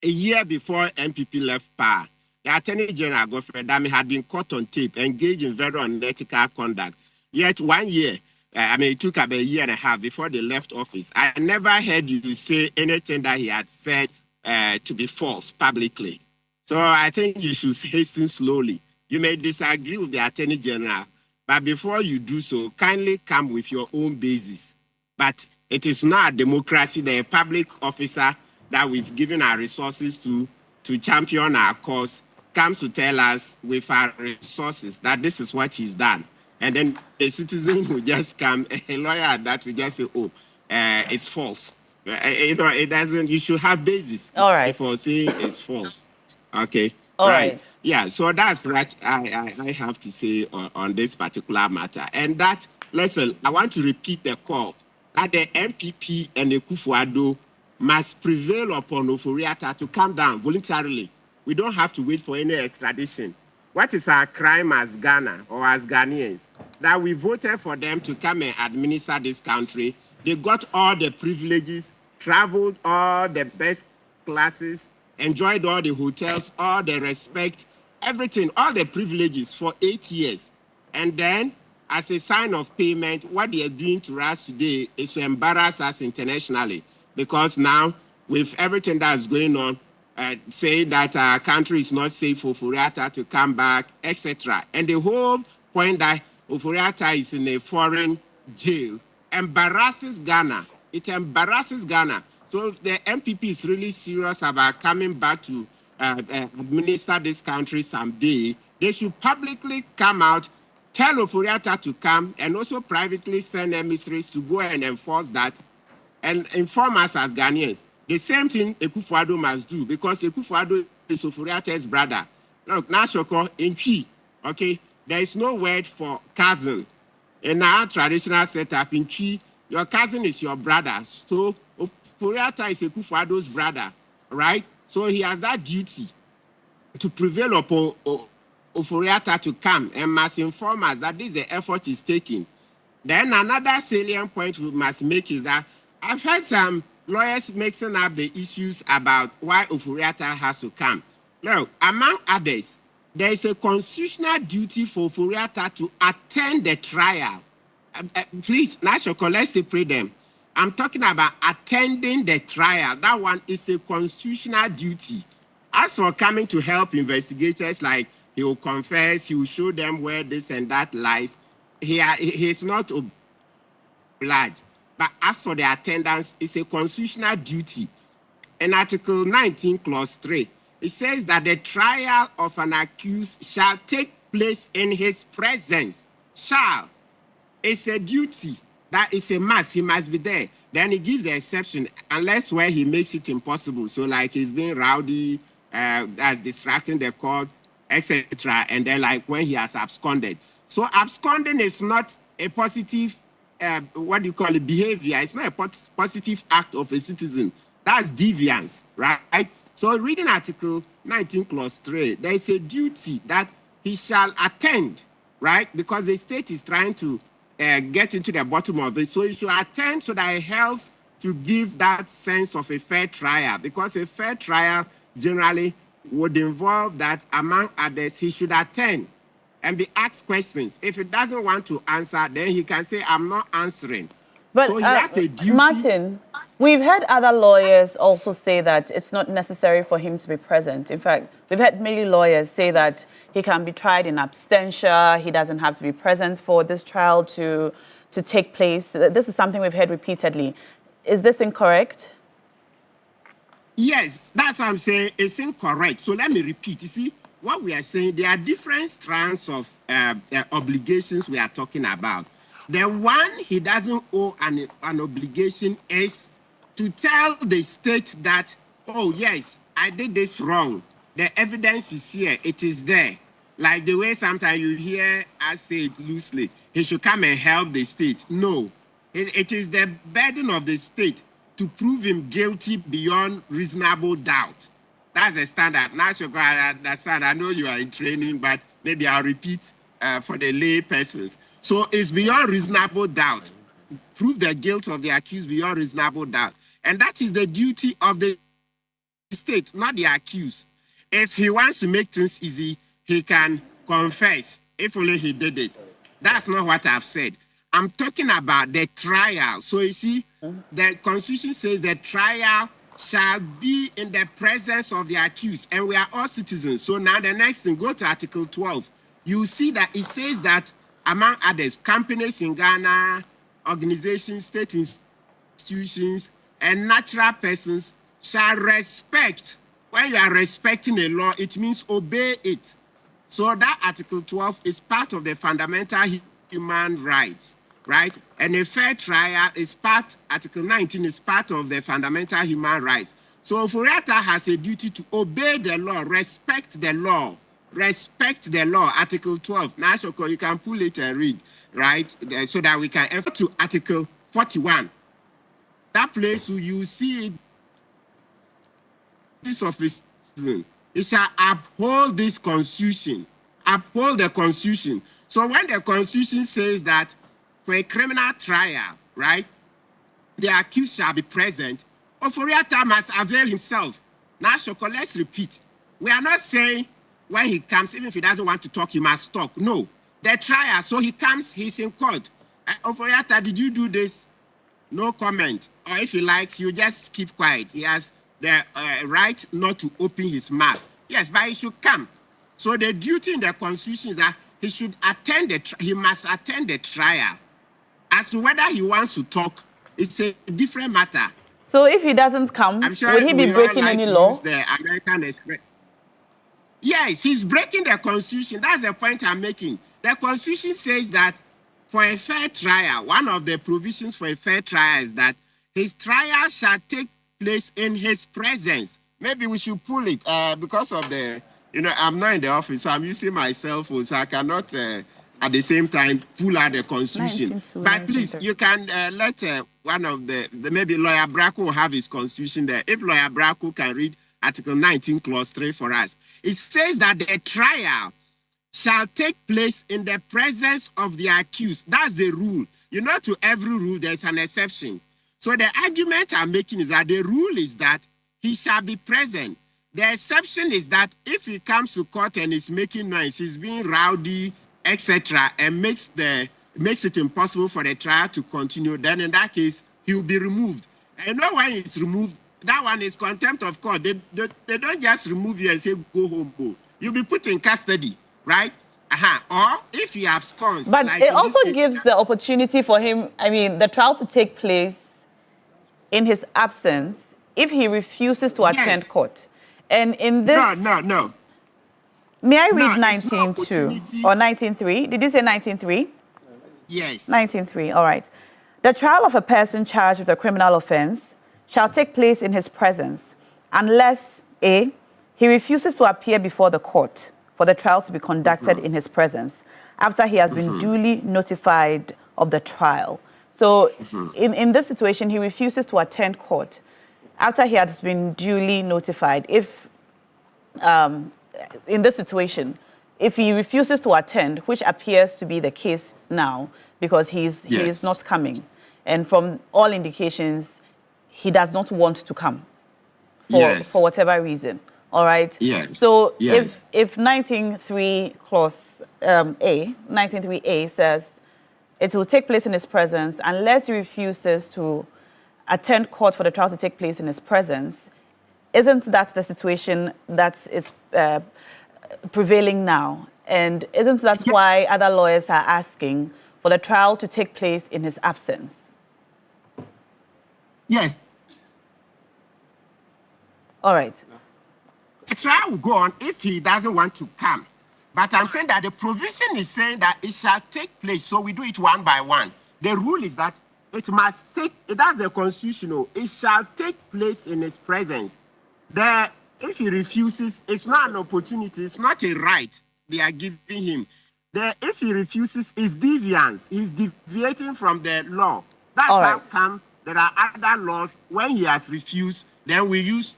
Speaker 17: A year before MPP left power, the Attorney General, Godfrey Dame, had been caught on tape, engaged in very unethical conduct. Yet 1 year, it took about a year and a half before they left office. I never heard you say anything that he had said to be false publicly. So I think you should hasten slowly. You may disagree with the Attorney General, but before you do so, kindly come with your own basis. But it is not a democracy, the public officer that we've given our resources to champion our cause comes to tell us with our resources that this is what he's done. And then a citizen will just come, a lawyer at that will just say, it's false. It doesn't, you should have basis.
Speaker 1: All right.
Speaker 17: Before saying it's false. Okay.
Speaker 1: All right.
Speaker 17: Yeah, so that's what I have to say on this particular matter. And that, listen, I want to repeat the call that the MPP and the Kufuor must prevail upon Ofori-Atta to come down voluntarily. We don't have to wait for any extradition. What is our crime as Ghana or as Ghanaians? That we voted for them to come and administer this country. They got all the privileges, traveled all the best classes, enjoyed all the hotels, all the respect, everything, all the privileges for 8 years. And then as a sign of payment, what they are doing to us today is to embarrass us internationally, because now, with everything that's going on, saying that our country is not safe for Ofori-Atta to come back, etc. And the whole point that Ofori-Atta is in a foreign jail embarrasses Ghana. It embarrasses Ghana. So if the MPP is really serious about coming back to administer this country someday, they should publicly come out, tell Ofori-Atta to come, and also privately send emissaries to go and enforce that, and inform us as Ghanaians. The same thing Akufo-Addo must do, because Akufo-Addo is Ofori-Atta's brother. Look, Nashoko in Twi, okay, there is no word for cousin. In our traditional setup in Twi, your cousin is your brother. So Ofori-Atta is Akufo-Addo's brother, right? So he has that duty to prevail upon Ofori-Atta to come and must inform us that this is the effort he's taking. Then another salient point we must make is that I've heard some lawyers mixing up the issues about why Ofori-Atta has to come. Now, among others, there is a constitutional duty for Ofori-Atta to attend the trial. Please, Nashoko, let's separate them. I'm talking about attending the trial. That one is a constitutional duty. As for coming to help investigators, like he will confess, he will show them where this and that lies, he is not obliged. But as for the attendance, it's a constitutional duty. In Article 19, Clause 3, it says that the trial of an accused shall take place in his presence. Shall. It's a duty. That is a must. He must be there. Then he gives the exception, unless where he makes it impossible. So like he's being rowdy, as distracting the court, etc. And then like when he has absconded. So absconding is not a positive, what do you call it, behavior. It's not a positive act of a citizen. That's deviance, right? So reading Article 19, Clause 3, there is a duty that he shall attend, right? Because the state is trying to get into the bottom of it. So he should attend so that it helps to give that sense of a fair trial. Because a fair trial generally would involve that, among others, he should attend and be asked questions. If he doesn't want to answer, then he can say, I'm not answering.
Speaker 1: But
Speaker 17: so he has a duty.
Speaker 1: Martin, we've had other lawyers also say that it's not necessary for him to be present. In fact, we've had many lawyers say that he can be tried in absentia. He doesn't have to be present for this trial to take place. This is something we've heard repeatedly. Is this incorrect?
Speaker 17: Yes, that's what I'm saying. It's incorrect. So let me repeat. You see, what we are saying, there are different strands of obligations we are talking about. The one he doesn't owe an obligation is to tell the state that, oh, yes, I did this wrong. The evidence is here. It is there. Like the way sometimes you hear us say it loosely, he should come and help the state. No, it is the burden of the state to prove him guilty beyond reasonable doubt. That's the standard. Now, I understand. I know you are in training, but maybe I'll repeat for the lay persons. So it's beyond reasonable doubt. Prove the guilt of the accused beyond reasonable doubt. And that is the duty of the state, not the accused. If he wants to make things easy, he can confess, if only he did it. That's not what I've said. I'm talking about the trial. So you see, the Constitution says the trial shall be in the presence of the accused, and we are all citizens. So now the next thing, go to Article 12. You see that it says that, among others, companies in Ghana, organizations, state institutions, and natural persons shall respect. When you are respecting a law, it means obey it. So that Article 12 is part of the fundamental human rights, right? And a fair trial is part, Article 19 is part of the fundamental human rights. So Ofori-Atta has a duty to obey the law, respect the law, Article 12. Now, Shoko, you can pull it and read, right? So that we can refer to Article 41. That place where you see this office, it shall uphold this Constitution, uphold the Constitution. So when the Constitution says that for a criminal trial, right, the accused shall be present, Ofori-Atta must avail himself. Now, Shoko, let's repeat. We are not saying when he comes, even if he doesn't want to talk, he must talk. No. the trial. So he comes, he's in court. Oforiatta, did you do this? No comment. Or if he likes, you just keep quiet. He has the right not to open his mouth. Yes, but he should come. So the duty in the constitution is that he should attend he must attend the trial. As to whether he wants to talk, it's a different matter.
Speaker 1: So if he doesn't come,
Speaker 17: I'm sure
Speaker 1: would he be breaking any law?
Speaker 17: The American Express. Yes, he's breaking the constitution. That's the point I'm making. The constitution says that for a fair trial, one of the provisions for a fair trial is that his trial shall take place in his presence. Maybe we should pull it because of the, I'm not in the office, so I'm using my cell phone, so I cannot at the same time pull out the constitution. But please, you can let one of maybe Lawyer Bracco will have his constitution there. If Lawyer Bracco can read Article 19, Clause 3 for us. It says that the trial shall take place in the presence of the accused. That's the rule. To every rule, there's an exception. So the argument I'm making is that the rule is that he shall be present. The exception is that if he comes to court and is making noise, he's being rowdy, etc., and makes it impossible for the trial to continue, then in that case, he will be removed. And when he's removed, that one is contempt of court. They don't just remove you and say, go home, go. You'll be put in custody, right? Or if he absconds.
Speaker 1: But it also gives the opportunity for him, the trial to take place in his absence if he refuses to attend court. And in this...
Speaker 17: No.
Speaker 1: May I read 19.2 or 19.3? Did you say 19.3?
Speaker 17: Yes.
Speaker 1: 19.3, all right. The trial of a person charged with a criminal offense shall take place in his presence unless, A, he refuses to appear before the court for the trial to be conducted in his presence after he has been duly notified of the trial. So in this situation, he refuses to attend court after he has been duly notified. If, in this situation, if he refuses to attend, which appears to be the case now because he is not coming, and from all indications, he does not want to come for whatever reason. All right.
Speaker 17: Yes.
Speaker 1: So if 19.3 clause A, 19.3a says it will take place in his presence unless he refuses to attend court for the trial to take place in his presence, isn't that the situation that is prevailing now? And isn't that why other lawyers are asking for the trial to take place in his absence?
Speaker 17: Yes.
Speaker 1: All right.
Speaker 17: The trial will go on if he doesn't want to come. But I'm saying that the provision is saying that it shall take place, so we do it one by one. The rule is that it must take, that's the constitutional, it shall take place in his presence. If he refuses, it's not an opportunity, it's not a right they are giving him. If he refuses, it's deviance. He's deviating from the law. That's how come there are other laws. When he has refused, then we use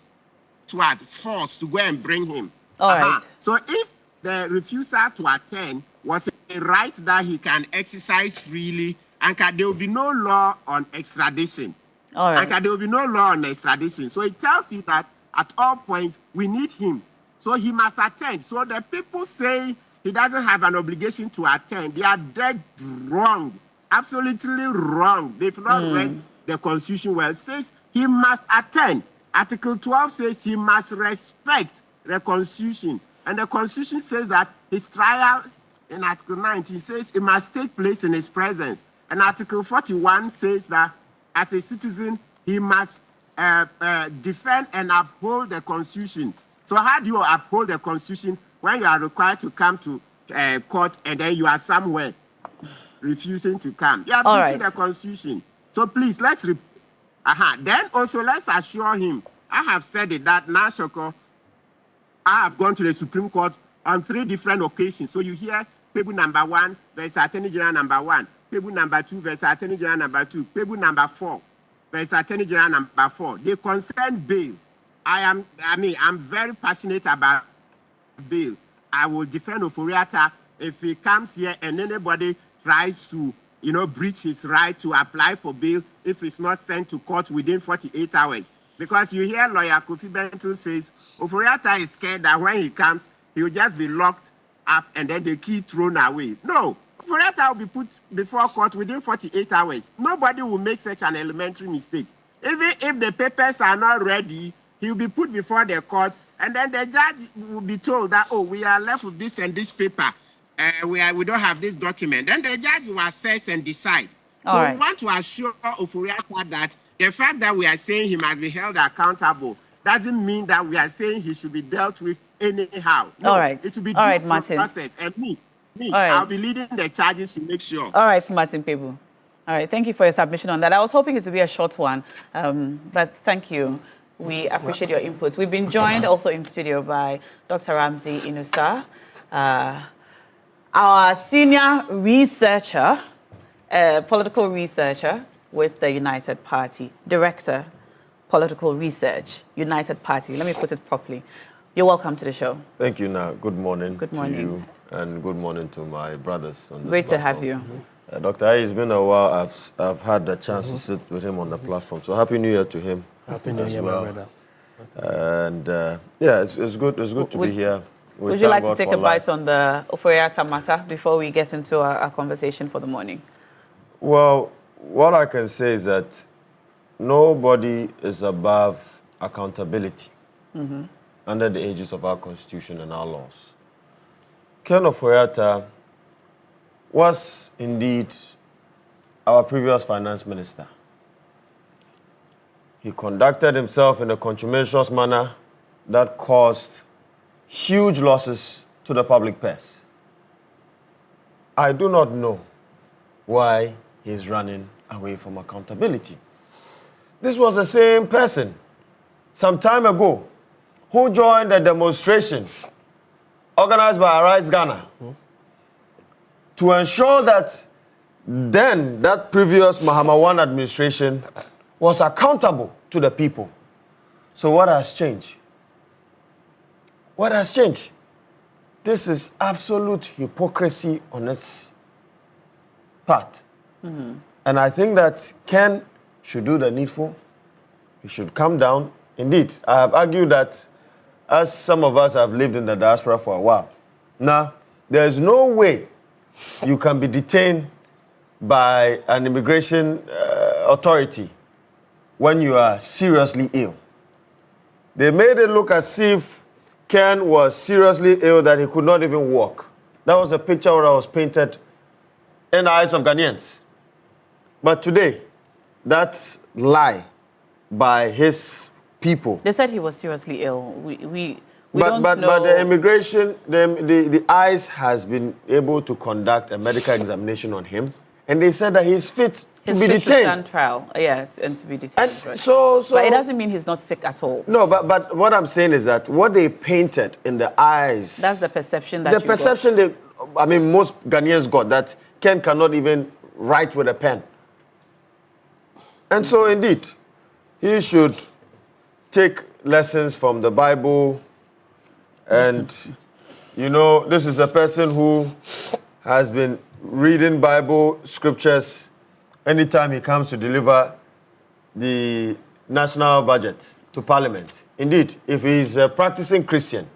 Speaker 17: force to go and bring him.
Speaker 1: All right.
Speaker 17: So if the refusal to attend was a right that he can exercise freely, and there will be no law on extradition.
Speaker 1: All right.
Speaker 17: And there will be no law on extradition. So it tells you that at all points we need him. So he must attend. So the people say he doesn't have an obligation to attend, they are dead wrong. Absolutely wrong. They've not read the Constitution well. It says he must attend. Article 12 says he must respect the Constitution. And the Constitution says that his trial in Article 19 says it must take place in his presence. And Article 41 says that as a citizen, he must defend and uphold the Constitution. So how do you uphold the Constitution when you are required to come to court and then you are somewhere refusing to come? You are breaching the Constitution. So please, let's then also let's assure him. I have said it that now, Shoko, I have gone to the Supreme Court on 3 different occasions. So you hear Pebu number 1 versus Attorney General number 1, Pebu number 2 versus Attorney General number 2, Pebu number 4 versus Attorney General number 4. They concern bail. I'm very passionate about bail. I will defend Oforiatta if he comes here and anybody tries to, breach his right to apply for bail if it's not sent to court within 48 hours. Because you hear lawyer Kofi Benton says, Oforiatta is scared that when he comes, he will just be locked up and then the key thrown away. No. Operator will be put before court within 48 hours. Nobody will make such an elementary mistake. Even if the papers are not ready, he will be put before the court, and then the judge will be told that, oh, we are left with this and this paper. We don't have this document. Then the judge will assess and decide. So we want to assure Oforiatta that the fact that we are saying he must be held accountable doesn't mean that we are saying he should be dealt with anyhow. No, it will be due process. And me, I'll be leading the charges to make sure.
Speaker 1: All right, Martin Pebu. All right, thank you for your submission on that. I was hoping it would be a short one, but thank you. We appreciate your input. We've been joined also in studio by Dr. Ramsey Inusa, our senior researcher, political researcher with the United Party, Director, Political Research, United Party. Let me put it properly. You're welcome to the show.
Speaker 19: Thank you, Na. Good morning.
Speaker 1: Good morning.
Speaker 19: To you, and good morning to my brothers on this
Speaker 1: Great
Speaker 19: platform.
Speaker 1: to have you.
Speaker 19: Dr. Aye, it's been a while. I've had the chance to sit with him on the platform. So Happy New Year to him.
Speaker 18: Happy New Year, my brother.
Speaker 19: And yeah, it's good. It's good to be here.
Speaker 1: Would you like to take a bite on the Oforiatta matter before we get into our conversation for the morning?
Speaker 19: Well, what I can say is that nobody is above accountability under the aegis of our Constitution and our laws. Ken Oforiatta was indeed our previous finance minister. He conducted himself in a contumacious manner that caused huge losses to the public purse. I do not know why he's running away from accountability. This was the same person some time ago who joined the demonstrations organized by Arise Ghana to ensure that then that previous Mahama I administration was accountable to the people. So what has changed? What has changed? This is absolute hypocrisy on its part. And I think that Ken should do the needful. He should come down. Indeed, I have argued that as some of us have lived in the diaspora for a while, now there is no way you can be detained by an immigration authority when you are seriously ill. They made it look as if Ken was seriously ill, that he could not even walk. That was a picture that was painted in the eyes of Ghanaians. But today, that's lie by his people.
Speaker 1: They said he was seriously ill. We
Speaker 19: don't know. But the immigration, the ICE has been able to conduct a medical examination on him, and they said that he's fit to be detained.
Speaker 1: To stand trial, and to be detained.
Speaker 19: And
Speaker 1: right.
Speaker 19: so,
Speaker 1: but it doesn't mean he's not sick at all.
Speaker 19: No, but what I'm saying is that what they painted in the eyes.
Speaker 1: That's the perception that
Speaker 19: most Ghanaians got, that Ken cannot even write with a pen. And so, indeed, he should take lessons from the Bible. And, this is a person who has been reading Bible scriptures anytime he comes to deliver the national budget to Parliament. Indeed, if he's a practicing Christian,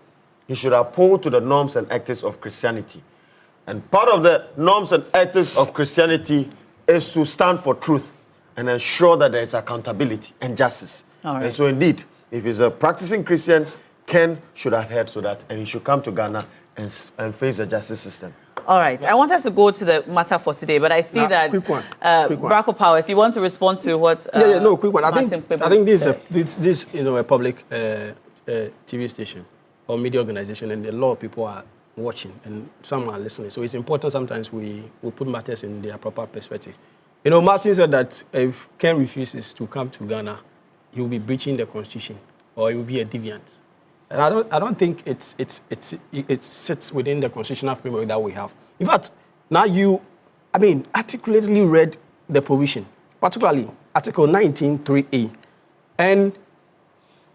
Speaker 19: he should uphold to the norms and ethics of Christianity. And part of the norms and ethics of Christianity is to stand for truth and ensure that there is accountability and justice.
Speaker 1: All right.
Speaker 19: And so indeed, if he's a practicing Christian, Ken should adhere to that, and he should come to Ghana and face the justice system.
Speaker 1: All right. I want us to go to the matter for today, but I see that
Speaker 16: quick one.
Speaker 1: Bracco Powers, you want to respond to what?
Speaker 16: Quick one. I think this is a public TV station or media organization, and a lot of people are watching and some are listening. So it's important sometimes we put matters in their proper perspective. Martin said that if Ken refuses to come to Ghana, he will be breaching the constitution, or he will be a deviant. And I don't think it sits within the constitutional framework that we have. In fact, now articulately read the provision, particularly Article 19(3)(a), and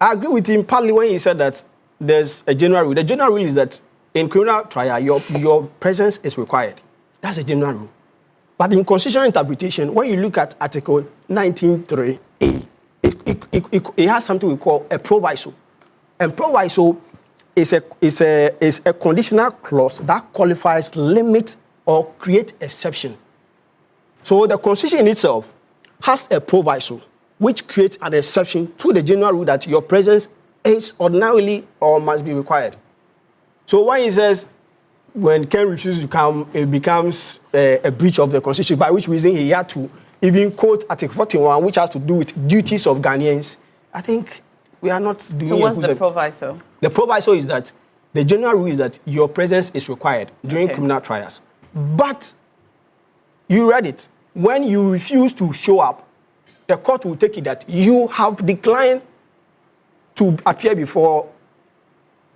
Speaker 16: I agree with him partly when he said that there's a general rule. The general rule is that in criminal trial, your presence is required. That's a general rule. But in constitutional interpretation, when you look at Article 19(3)(a), it has something we call a proviso. And proviso is a conditional clause that qualifies, limit, or create exception. So the Constitution in itself has a proviso which creates an exception to the general rule that your presence is ordinarily or must be required. So when he says, when Ken refuses to come, it becomes a breach of the Constitution, by which reason he had to even quote Article 41, which has to do with duties of Ghanaians. I think we are not doing.
Speaker 1: So what's the proviso?
Speaker 16: The proviso is that the general rule is that your presence is required during criminal trials. But you read it. When you refuse to show up, the court will take it that you have declined to appear before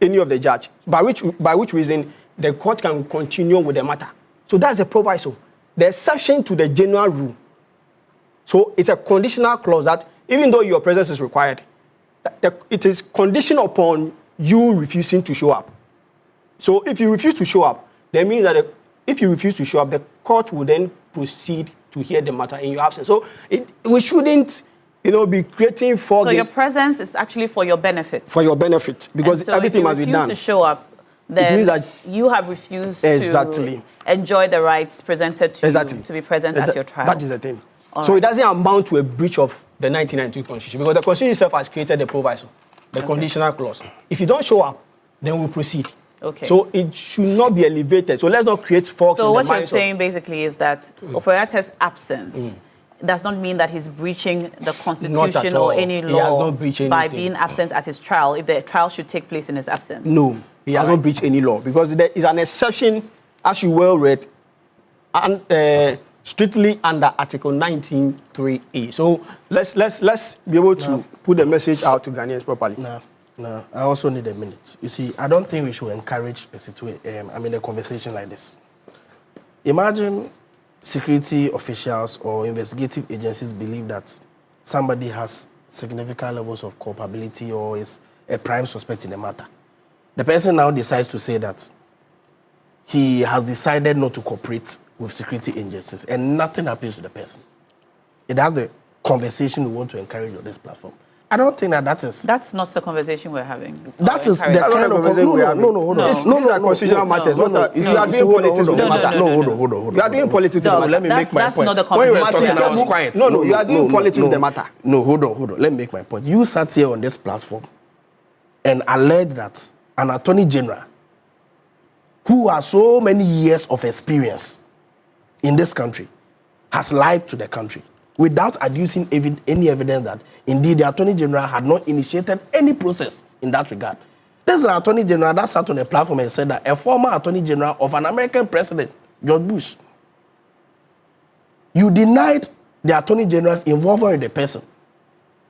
Speaker 16: any of the judge, by which reason the court can continue with the matter. So that's the proviso. The exception to the general rule. So it's a conditional clause that even though your presence is required, it is conditioned upon you refusing to show up. So if you refuse to show up, that means that if you refuse to show up, the court will then proceed to hear the matter in your absence. So we shouldn't, be creating for.
Speaker 1: So your presence is actually for your benefit.
Speaker 16: For your benefit, because everything must be done.
Speaker 1: If you refuse to show up, then
Speaker 16: it means that
Speaker 1: you have refused to enjoy the rights presented to you to be present at your trial.
Speaker 16: That is the thing. So it doesn't amount to a breach of the 1992 Constitution, because the Constitution itself has created the proviso, the conditional clause. If you don't show up, then we'll proceed.
Speaker 1: Okay.
Speaker 16: So it should not be elevated. So let's not create faults in the minds.
Speaker 1: So what you're saying basically is that Oforiatta's absence does not mean that he's breaching the Constitution or any law
Speaker 16: he has not breached
Speaker 1: by
Speaker 16: anything.
Speaker 1: being absent at his trial, if the trial should take place in his absence.
Speaker 16: No, he has not breached any law, because there is an exception, as you well read, and strictly under Article 19(3)(a). So let's be able to put the message out to Ghanaians properly.
Speaker 18: No, I also need a minute. You see, I don't think we should encourage a situation, a conversation like this. Imagine security officials or investigative agencies believe that somebody has significant levels of culpability or is a prime suspect in a matter. The person now decides to say that he has decided not to cooperate with security agencies, and nothing happens to the person. That's the conversation we want to encourage on this platform. I don't think that is.
Speaker 1: That's not the conversation we're having.
Speaker 18: That is the kind of conversation we're having. No.
Speaker 16: These are constitutional matters. You are doing politics on the matter.
Speaker 18: Hold on.
Speaker 16: You are doing politics on the matter.
Speaker 18: Let me make my point.
Speaker 1: That's not the conversation.
Speaker 18: When you were talking, I was quiet.
Speaker 16: No, you are doing politics on the matter.
Speaker 18: No, hold on. Let me make my point. You sat here on this platform and alleged that an attorney general who has so many years of experience in this country has lied to the country without adducing any evidence that indeed the Attorney General had not initiated any process in that regard. This is an Attorney General that sat on a platform and said that a former Attorney General of an American president, George Bush, you denied the Attorney General's involvement with the person.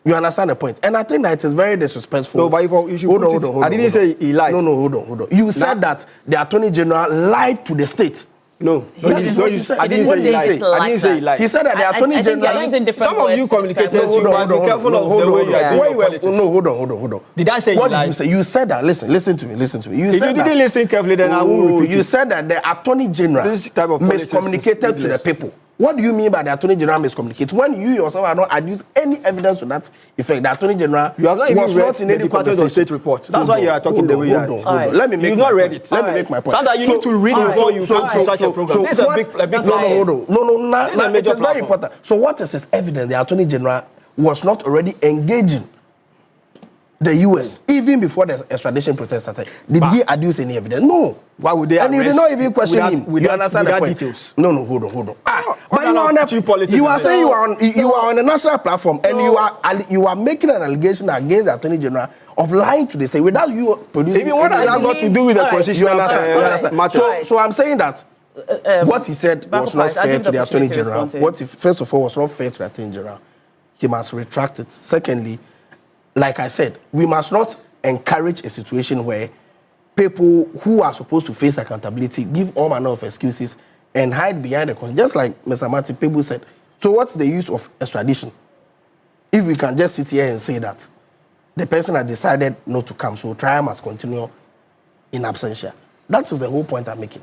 Speaker 18: You understand the point? And I think that it is very disrespectful.
Speaker 16: No, but you should hold on. I didn't say he lied.
Speaker 18: No, hold on. You said that the Attorney General lied to the state.
Speaker 16: No,
Speaker 18: I didn't say he lied. He said that the Attorney General.
Speaker 16: Some of you communicators, you must be careful of the way you are doing politics.
Speaker 18: No, hold on. Did I say what did you say? You said that. Listen to me.
Speaker 16: If you didn't listen carefully, then I will repeat.
Speaker 18: You said that the Attorney General miscommunicated to the people. What do you mean by the Attorney General miscommunicates? When you yourself have not adduced any evidence to that effect, the Attorney General
Speaker 16: you have not even
Speaker 18: was
Speaker 16: read
Speaker 18: not in any
Speaker 16: Department of State report. That's why you are talking the way you are.
Speaker 18: Let me make
Speaker 16: You've not read it.
Speaker 18: Let me make my point.
Speaker 16: Sandra, you need to read before you come to such a program. This is a big
Speaker 18: No, it is very important. So what is his evidence? The Attorney General was not already engaging the U.S. even before the extradition process started. Did he adduce any evidence? No.
Speaker 16: Why would they
Speaker 18: and you did not even question him. You understand the point?
Speaker 16: Details.
Speaker 18: No, hold on. But you are saying you are on a national platform and you are making an allegation against the Attorney General of lying to the state without you producing.
Speaker 16: Even what has that got to do with the constitution?
Speaker 18: You understand? So I'm saying that what he said was not fair to the Attorney General. First of all, was not fair to the Attorney General. He must retract it. Secondly, like I said, we must not encourage a situation where people who are supposed to face accountability give all manner of excuses and hide behind the Constitution. Just like Mr. Martin Pebu said. So what's the use of extradition? If we can just sit here and say that the person has decided not to come, so trial must continue in absentia. That is the whole point I'm making.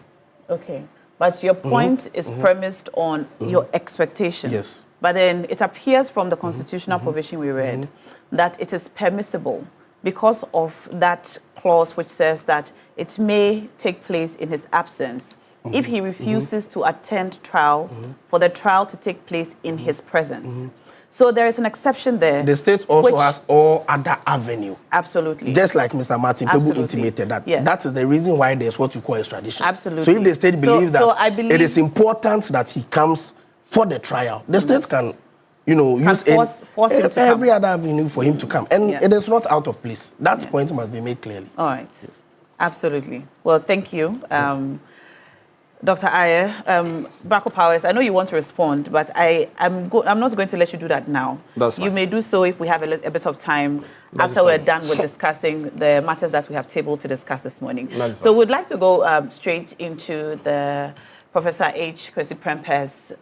Speaker 1: Okay. But your point is premised on your expectations.
Speaker 18: Yes.
Speaker 1: But then it appears from the constitutional provision we read that it is permissible because of that clause which says that it may take place in his absence if he refuses to attend trial for the trial to take place in his presence. So there is an exception there.
Speaker 18: The state also has all other avenue.
Speaker 1: Absolutely.
Speaker 18: Just like Mr. Martin Pebu intimated that.
Speaker 1: Yes.
Speaker 18: That is the reason why there's what you call extradition.
Speaker 1: Absolutely.
Speaker 18: So if the state believes
Speaker 1: so
Speaker 18: that
Speaker 1: I believe
Speaker 18: it is important that he comes for the trial, the state can, use
Speaker 1: force him to
Speaker 18: every
Speaker 1: come.
Speaker 18: other avenue for him to come. And it is not out of place. That point must be made clearly.
Speaker 1: All right. Yes. Absolutely. Well, thank you. Dr. Ayer, Bracco Powers, I know you want to respond, but I'm not going to let you do that now.
Speaker 16: That's fine.
Speaker 1: You may do so if we have a bit of time after we're done with discussing the matters that we have tabled to discuss this morning. So we'd like to go straight into the Professor H. Kwesi Prempeh's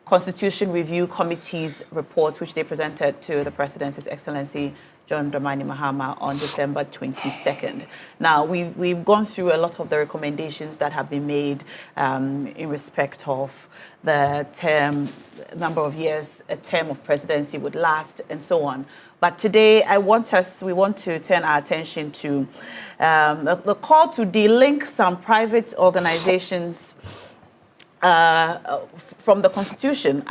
Speaker 1: Constitution Review Committee's report, which they presented to the President, His Excellency John Dramani Mahama, on December 22nd. Now, we've gone through a lot of the recommendations that have been made in respect of the number of years a term of presidency would last, and so on. But today, we want to turn our attention to the call to delink some private organizations from the Constitution,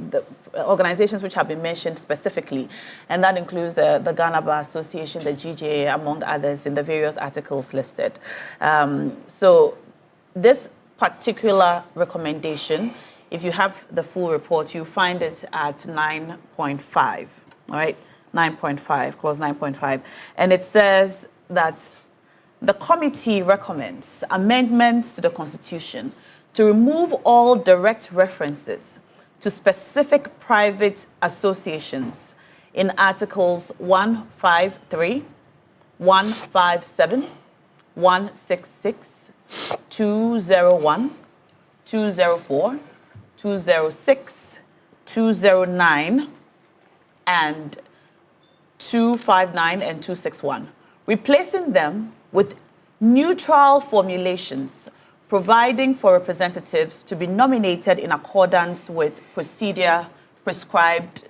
Speaker 1: the organizations which have been mentioned specifically, and that includes the Ghana Bar Association, the GJA, among others, in the various articles listed. So this particular recommendation, if you have the full report, you find it at 9.5, all right? 9.5, clause 9.5. And it says that the committee recommends amendments to the Constitution to remove all direct references to specific private associations in Articles 153, 157, 166, 201, 204, 206, 209, and 259 and 261, replacing them with neutral formulations providing for representatives to be nominated in accordance with procedure prescribed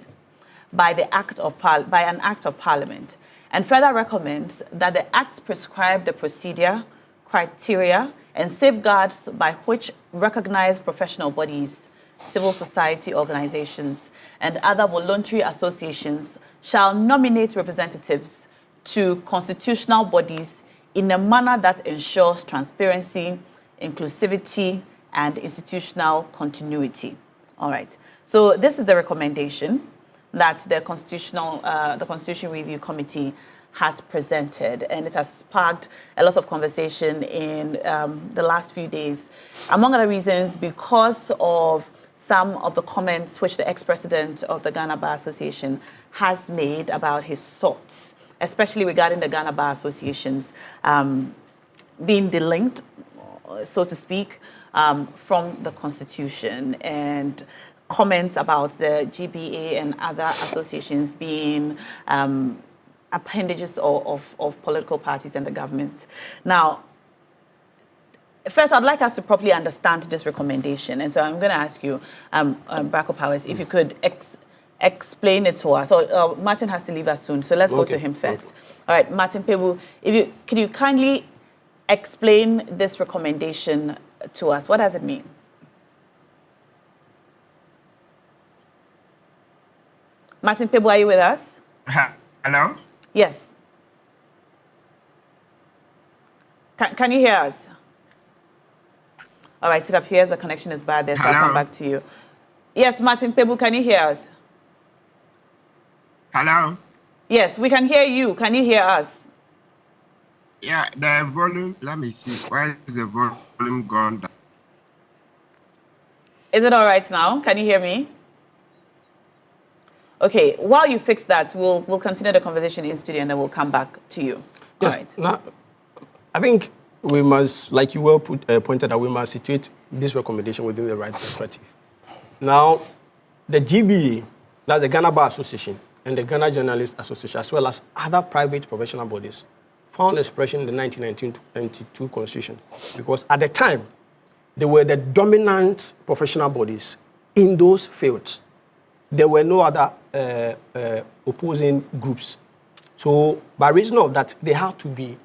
Speaker 1: by an Act of Parliament, and further recommends that the Act prescribe the procedure, criteria, and safeguards by which recognized professional bodies, civil society organizations, and other voluntary associations shall nominate representatives to constitutional bodies in a manner that ensures transparency, inclusivity, and institutional continuity. All right. So this is the recommendation that the Constitution Review Committee has presented, and it has sparked a lot of conversation in the last few days, among other reasons because of some of the comments which the ex-president of the Ghana Bar Association has made about his thoughts, especially regarding the Ghana Bar Associations being delinked, so to speak, from the Constitution, and comments about the GBA and other associations being appendages of political parties and the government. Now, first, I'd like us to properly understand this recommendation. And so I'm going to ask you, Bracco Powers, if you could explain it to us. So Martin has to leave us soon, so let's go to him first. Okay. All right, Martin Pebu, can you kindly explain this recommendation to us? What does it mean? Martin Pebu, are you with us?
Speaker 17: Hello?
Speaker 1: Yes. Can you hear us? All right, it appears the connection is bad there, so I'll come back to you. Yes, Martin Pebu, can you hear us?
Speaker 17: Hello?
Speaker 1: Yes, we can hear you. Can you hear us?
Speaker 17: Yeah, the volume, let me see. Why is the volume gone down?
Speaker 1: Is it all right now? Can you hear me? Okay, while you fix that, we'll continue the conversation in studio and then we'll come back to you.
Speaker 16: Yes,
Speaker 1: all right.
Speaker 16: Now, I think we must, like you well pointed out, we must situate this recommendation within the right perspective. Now, the GBA, that's the Ghana Bar Association, and the Ghana Journalists Association, as well as other private professional bodies, found expression in the 1992 Constitution. Because at the time, they were the dominant professional bodies in those fields. There were no other opposing groups. So by reason of that, they have to be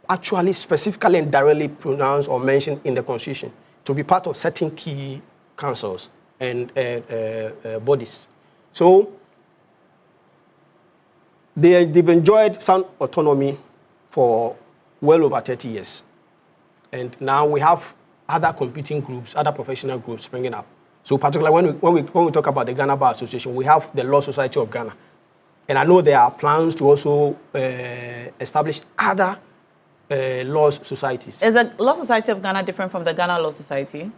Speaker 16: actually specifically and directly pronounced or mentioned in the Constitution to be part of certain key councils and bodies. So they've enjoyed some autonomy for well over 30 years. And now we have other competing groups, other professional groups springing up. So particularly when we talk about the Ghana Bar Association, we have the Law Society of Ghana. And I know there are plans to also establish other law societies.
Speaker 1: Is the Law Society of Ghana different from the Ghana Law Society?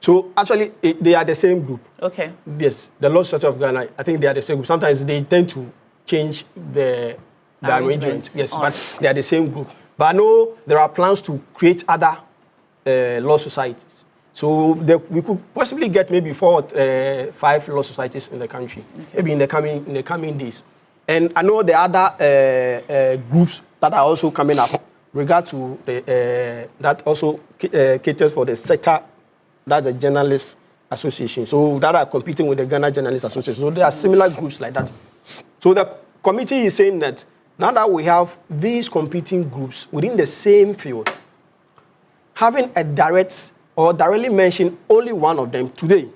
Speaker 16: So actually, they are the same group.
Speaker 1: Okay.
Speaker 16: Yes, the Law Society of Ghana, I think they are the same group. Sometimes they tend to change the arrangement. Yes, but they are the same group. But I know there are plans to create other law societies. So we could possibly get maybe 4 or 5 law societies in the country, maybe in the coming days. And I know the other groups that are also coming up, regard to that also caters for the sector, that's a journalist association. So that are competing with the Ghana Journalists Association. So there are similar groups like that. So the committee is saying that now that we have these competing groups within the same field, having a direct or directly mention only one of them today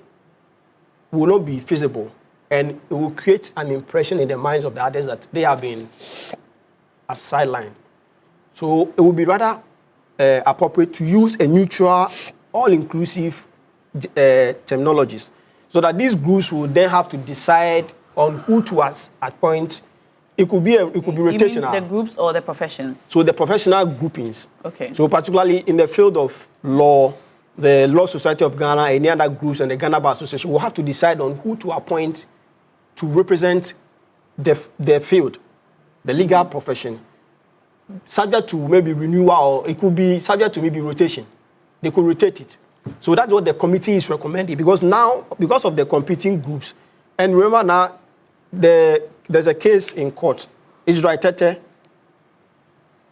Speaker 16: will not be feasible, and it will create an impression in the minds of the others that they have been sidelined. So it would be rather appropriate to use a neutral, all-inclusive terminologies, so that these groups will then have to decide on who to appoint. It could be rotational.
Speaker 1: You mean the groups or the professions?
Speaker 16: So the professional groupings.
Speaker 1: Okay.
Speaker 16: So particularly in the field of law, the Law Society of Ghana, any other groups, and the Ghana Bar Association will have to decide on who to appoint to represent the field, the legal profession, subject to maybe renewal, or it could be subject to maybe rotation. They could rotate it. So that's what the committee is recommending, because now, because of the competing groups, and remember now, there's a case in court, Israel Tete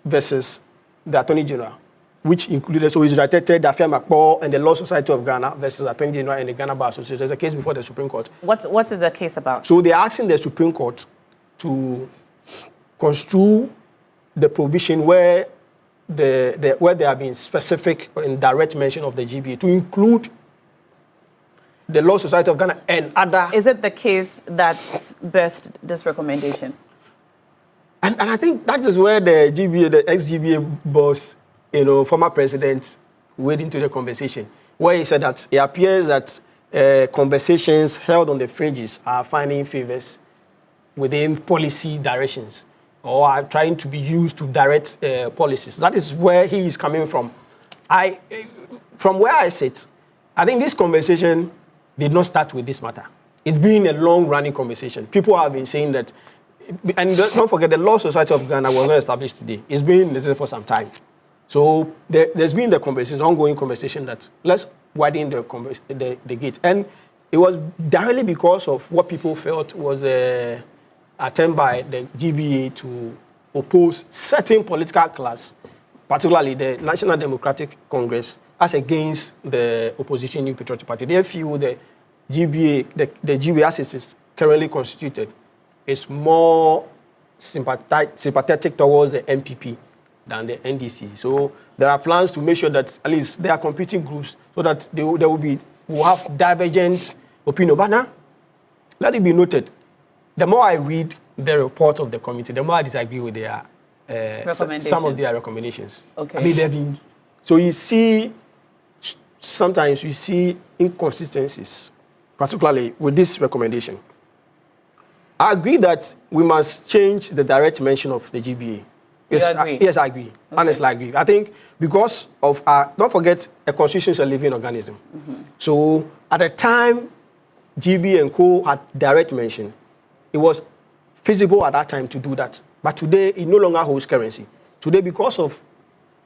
Speaker 16: versus the Attorney General, which included Israel Tete, Dafia Makpo, and the Law Society of Ghana versus the Attorney General and the Ghana Bar Association. There's a case before the Supreme Court.
Speaker 1: What is the case about?
Speaker 16: So they're asking the Supreme Court to construe the provision where where there have been specific and direct mention of the GBA to include the Law Society of Ghana and other.
Speaker 1: Is it the case that birthed this recommendation?
Speaker 16: And I think that is where the GBA, the ex-GBA boss, former president, wade into the conversation, where he said that it appears that conversations held on the fringes are finding favors within policy directions, or are trying to be used to direct policies. That is where he is coming from. From where I sit, I think this conversation did not start with this matter. It's been a long-running conversation. People have been saying that, and don't forget, the Law Society of Ghana was not established today. It's been necessary for some time. So there's been the conversation, ongoing conversation that let's widen the gate. And it was directly because of what people felt was an attempt by the GBA to oppose certain political class, particularly the National Democratic Congress, as against the opposition New Patriotic Party. They feel the GBA, the GBA as it is currently constituted, is more sympathetic towards the NPP than the NDC. So there are plans to make sure that at least there are competing groups so that will have divergent opinion. But now, let it be noted, the more I read the report of the committee, the more I disagree with their some of their recommendations.
Speaker 1: Okay.
Speaker 16: I mean, they've been, so sometimes you see inconsistencies, particularly with this recommendation. I agree that we must change the direct mention of the GBA. Yes, I agree. Okay. Honestly, I agree. I think because of don't forget, a constitution is a living organism. Mm-hmm. So at the time GBA and Co had direct mention, it was feasible at that time to do that. But today, it no longer holds currency. Today, because of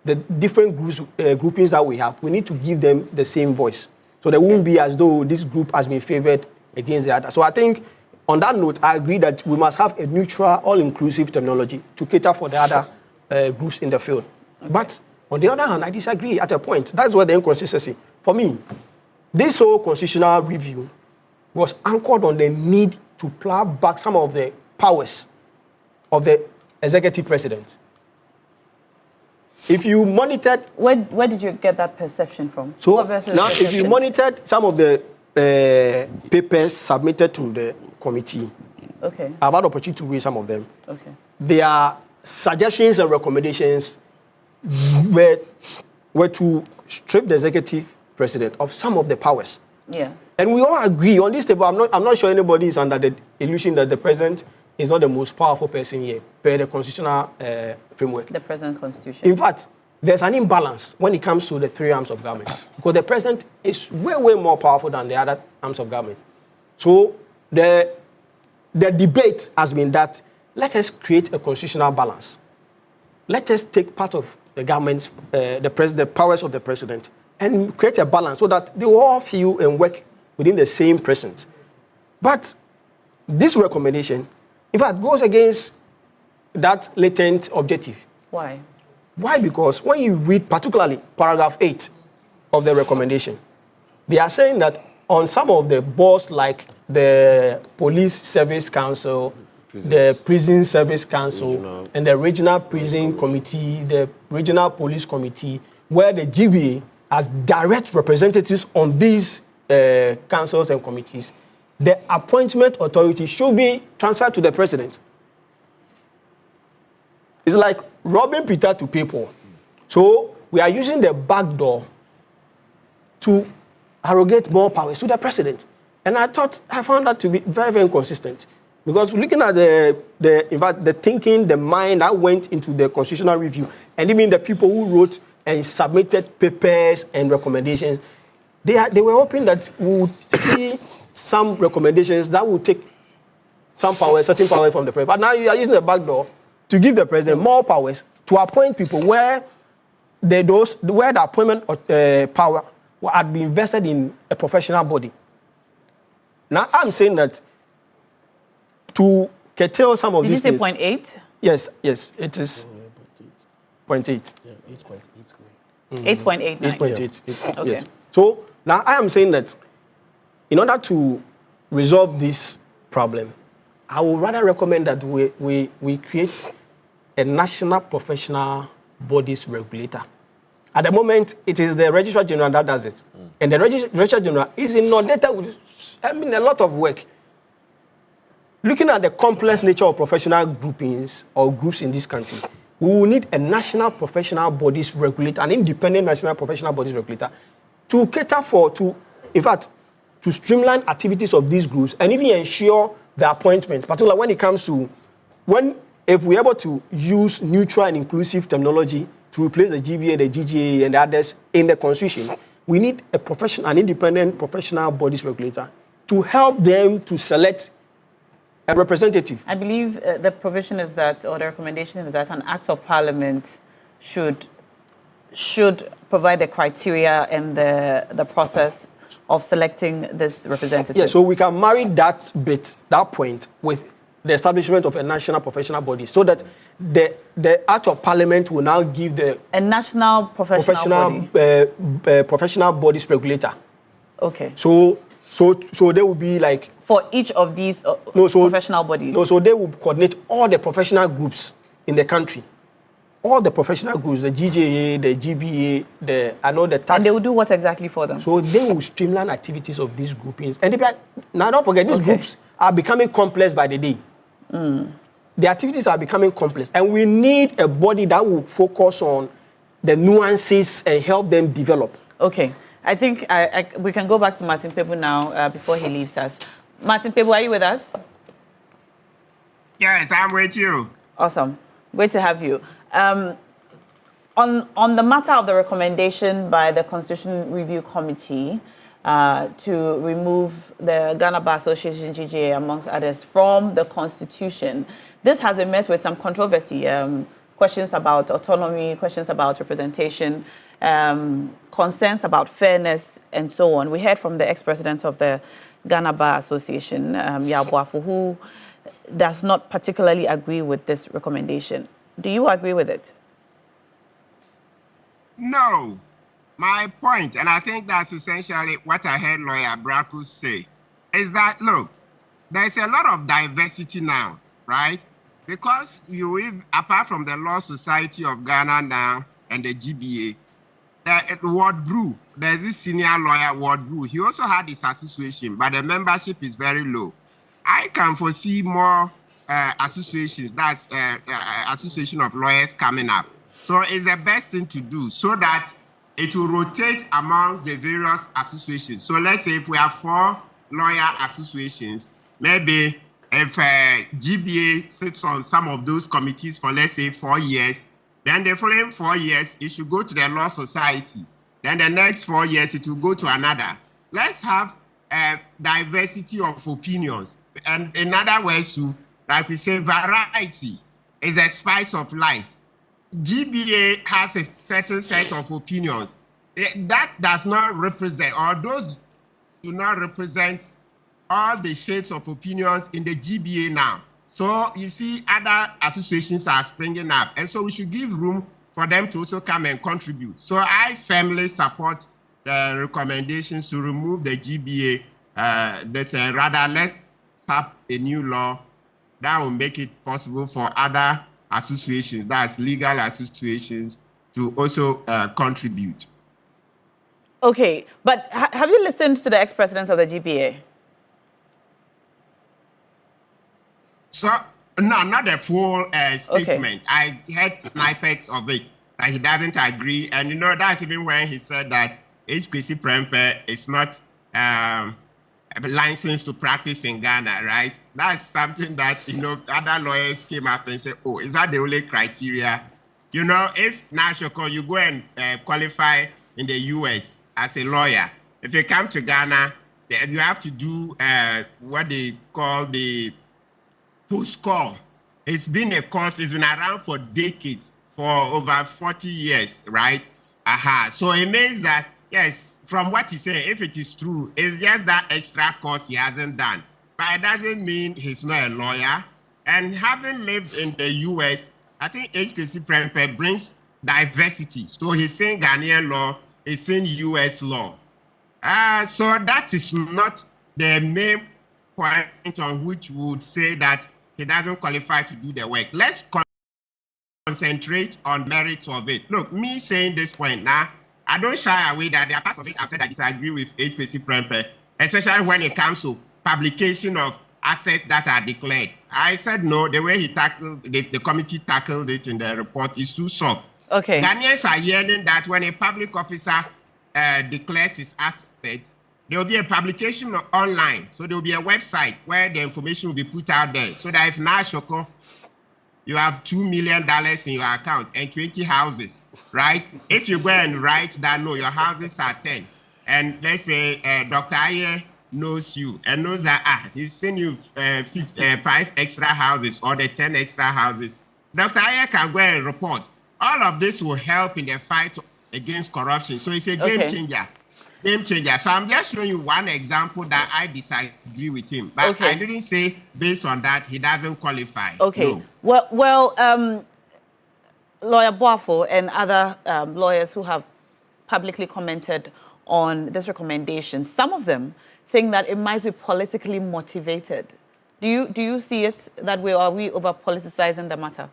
Speaker 16: the different groupings that we have, we need to give them the same voice. So there won't be as though this group has been favored against the other. So I think, on that note, I agree that we must have a neutral, all-inclusive terminology to cater for the other groups in the field. Okay. But on the other hand, I disagree at a point. That's where the inconsistency. For me, this whole constitutional review was anchored on the need to plow back some of the powers of the executive president. If you monitored...
Speaker 1: Where did you get that perception from?
Speaker 16: So now, if you monitored some of the papers submitted to the committee,
Speaker 1: okay,
Speaker 16: I've had opportunity to read some of them.
Speaker 1: Okay.
Speaker 16: Their suggestions and recommendations were to strip the executive president of some of the powers.
Speaker 1: Yeah.
Speaker 16: And we all agree on this table. I'm not sure anybody is under the illusion that the president is not the most powerful person here per the constitutional framework.
Speaker 1: The present constitution.
Speaker 16: In fact, there's an imbalance when it comes to the three arms of government because the president is way more powerful than the other arms of government. So the debate has been that let us create a constitutional balance. Let us take part of the government's, the powers of the president and create a balance so that they all feel and work within the same precinct. But this recommendation, in fact, goes against that latent objective.
Speaker 1: Why?
Speaker 16: Why? Because when you read particularly paragraph 8 of the recommendation, they are saying that on some of the boards like the Police Service Council, the Prison Service Council, and the Regional Prison Committee, the Regional Police Committee, where the GBA has direct representatives on these councils and committees, the appointment authority should be transferred to the president. It's like robbing Peter to pay Paul. So we are using the back door to arrogate more powers to the president. And I found that to be very inconsistent. Because looking at in fact, the thinking, the mind that went into the constitutional review, and even the people who wrote and submitted papers and recommendations, they were hoping that we would see some recommendations that would take some power, certain power from the president. But now you are using the back door to give the president more powers to appoint people where the appointment power had been invested in a professional body. Now I'm saying that to curtail some of these things.
Speaker 1: Did you say 0.8?
Speaker 16: Yes, it is 0.8.
Speaker 18: Yeah, 8.8.
Speaker 1: 8.89.
Speaker 16: 8.8.
Speaker 1: Okay.
Speaker 16: Yes. So now I am saying that in order to resolve this problem, I would rather recommend that we create a national professional bodies regulator. At the moment, it is the Registrar General that does it. And the Registrar General is inundated with a lot of work. Looking at the complex nature of professional groupings or groups in this country, we will need a national professional bodies regulator, an independent national professional bodies regulator, to cater to streamline activities of these groups and even ensure the appointment, particularly when it comes to if we're able to use neutral and inclusive terminology to replace the GBA, the GGA, and the others in the Constitution, we need an independent professional bodies regulator to help them to select a representative.
Speaker 1: I believe the provision is that, or the recommendation is that an act of parliament should provide the criteria and the process of selecting this representative.
Speaker 16: Yeah, so we can marry that point with the establishment of a national professional body so that the act of parliament will now give
Speaker 1: a national professional
Speaker 16: bodies regulator.
Speaker 1: Okay.
Speaker 16: So they will be like
Speaker 1: for each of these professional bodies.
Speaker 16: No, so they will coordinate all the professional groups in the country. All the professional groups, the GJA, the GBA, the tax.
Speaker 1: And they will do what exactly for them?
Speaker 16: So they will streamline activities of these groupings. And now don't forget, these groups are becoming complex by the day. The activities are becoming complex. And we need a body that will focus on the nuances and help them develop.
Speaker 1: Okay. I think we can go back to Martin Pebu now before he leaves us. Martin Pebu, are you with us?
Speaker 17: Yes, I'm with you.
Speaker 1: Awesome. Great to have you. On the matter of the recommendation by the Constitution Review Committee to remove the Ghana Bar Association, GGA, amongst others, from the Constitution, this has been met with some controversy, questions about autonomy, questions about representation, concerns about fairness, and so on. We heard from the ex-president of the Ghana Bar Association, Yabuafu, who does not particularly agree with this recommendation. Do you agree with it?
Speaker 17: No. My point, and I think that's essentially what I heard Lawyer Braku say, is that, look, there's a lot of diversity now, right? Because apart from the Law Society of Ghana now and the GBA, Ward Brew, there's this senior lawyer, Ward Brew. He also had his association, but the membership is very low. I can foresee more associations, that's Association of Lawyers coming up. So it's the best thing to do so that it will rotate amongst the various associations. So let's say if we have 4 lawyer associations, maybe if GBA sits on some of those committees for, let's say, 4 years, then the following 4 years, it should go to the Law Society. Then the next 4 years, it will go to another. Let's have a diversity of opinions. And in other words, like we say, variety is a spice of life. GBA has a certain set of opinions. That does not represent, or those do not represent all the shades of opinions in the GBA now. So you see other associations are springing up. And so we should give room for them to also come and contribute. So I firmly support the recommendations to remove the GBA. Rather, let's have a new law that will make it possible for other associations, that's legal associations, to also contribute.
Speaker 1: Okay, but have you listened to the ex-presidents of the GBA?
Speaker 17: So, no, not the full statement. Okay. I heard snippets of it, that he doesn't agree. And, you know, that's even when he said that HPC Prempe is not licensed to practice in Ghana, right? That's something that, you know, other lawyers came up and said, oh, is that the only criteria? You know, if Nashoko, you go and qualify in the US as a lawyer, if you come to Ghana, you have to do what they call the post-call. It's been a course, it's been around for decades, for over 40 years, right? So it means that, yes, from what he's saying, if it is true, it's just that extra course he hasn't done. But it doesn't mean he's not a lawyer. And having lived in the US, I think HKC Prempe brings diversity. So he's saying Ghanaian law, he's saying US law. So that is not the main point on which we would say that he doesn't qualify to do the work. Let's concentrate on merits of it. Look, me saying this point now, I don't shy away that there are parts of it I've said I disagree with HPC Prempe, especially when it comes to publication of assets that are declared. I said no, the way he tackled, the committee tackled it in the report is too soft.
Speaker 1: Okay.
Speaker 17: Ghanaians are hearing that when a public officer declares his assets, there will be a publication online. So there will be a website where the information will be put out there. So that if now, Shoko, you have $2 million in your account and 20 houses, right? If you go and write that, no, your houses are 10. And let's say Dr. Aye knows you and knows that, he's sent you 5 extra houses or the 10 extra houses. Dr. Aye can go and report. All of this will help in the fight against corruption. So it's a game changer. Game changer. So I'm just showing you one example that I disagree with him. But I didn't say based on that he doesn't qualify.
Speaker 1: Okay.
Speaker 17: No.
Speaker 1: Well, Lawyer Boafo and other lawyers who have publicly commented on this recommendation, some of them think that it might be politically motivated. Do you see it that way, or are we over politicizing the matter?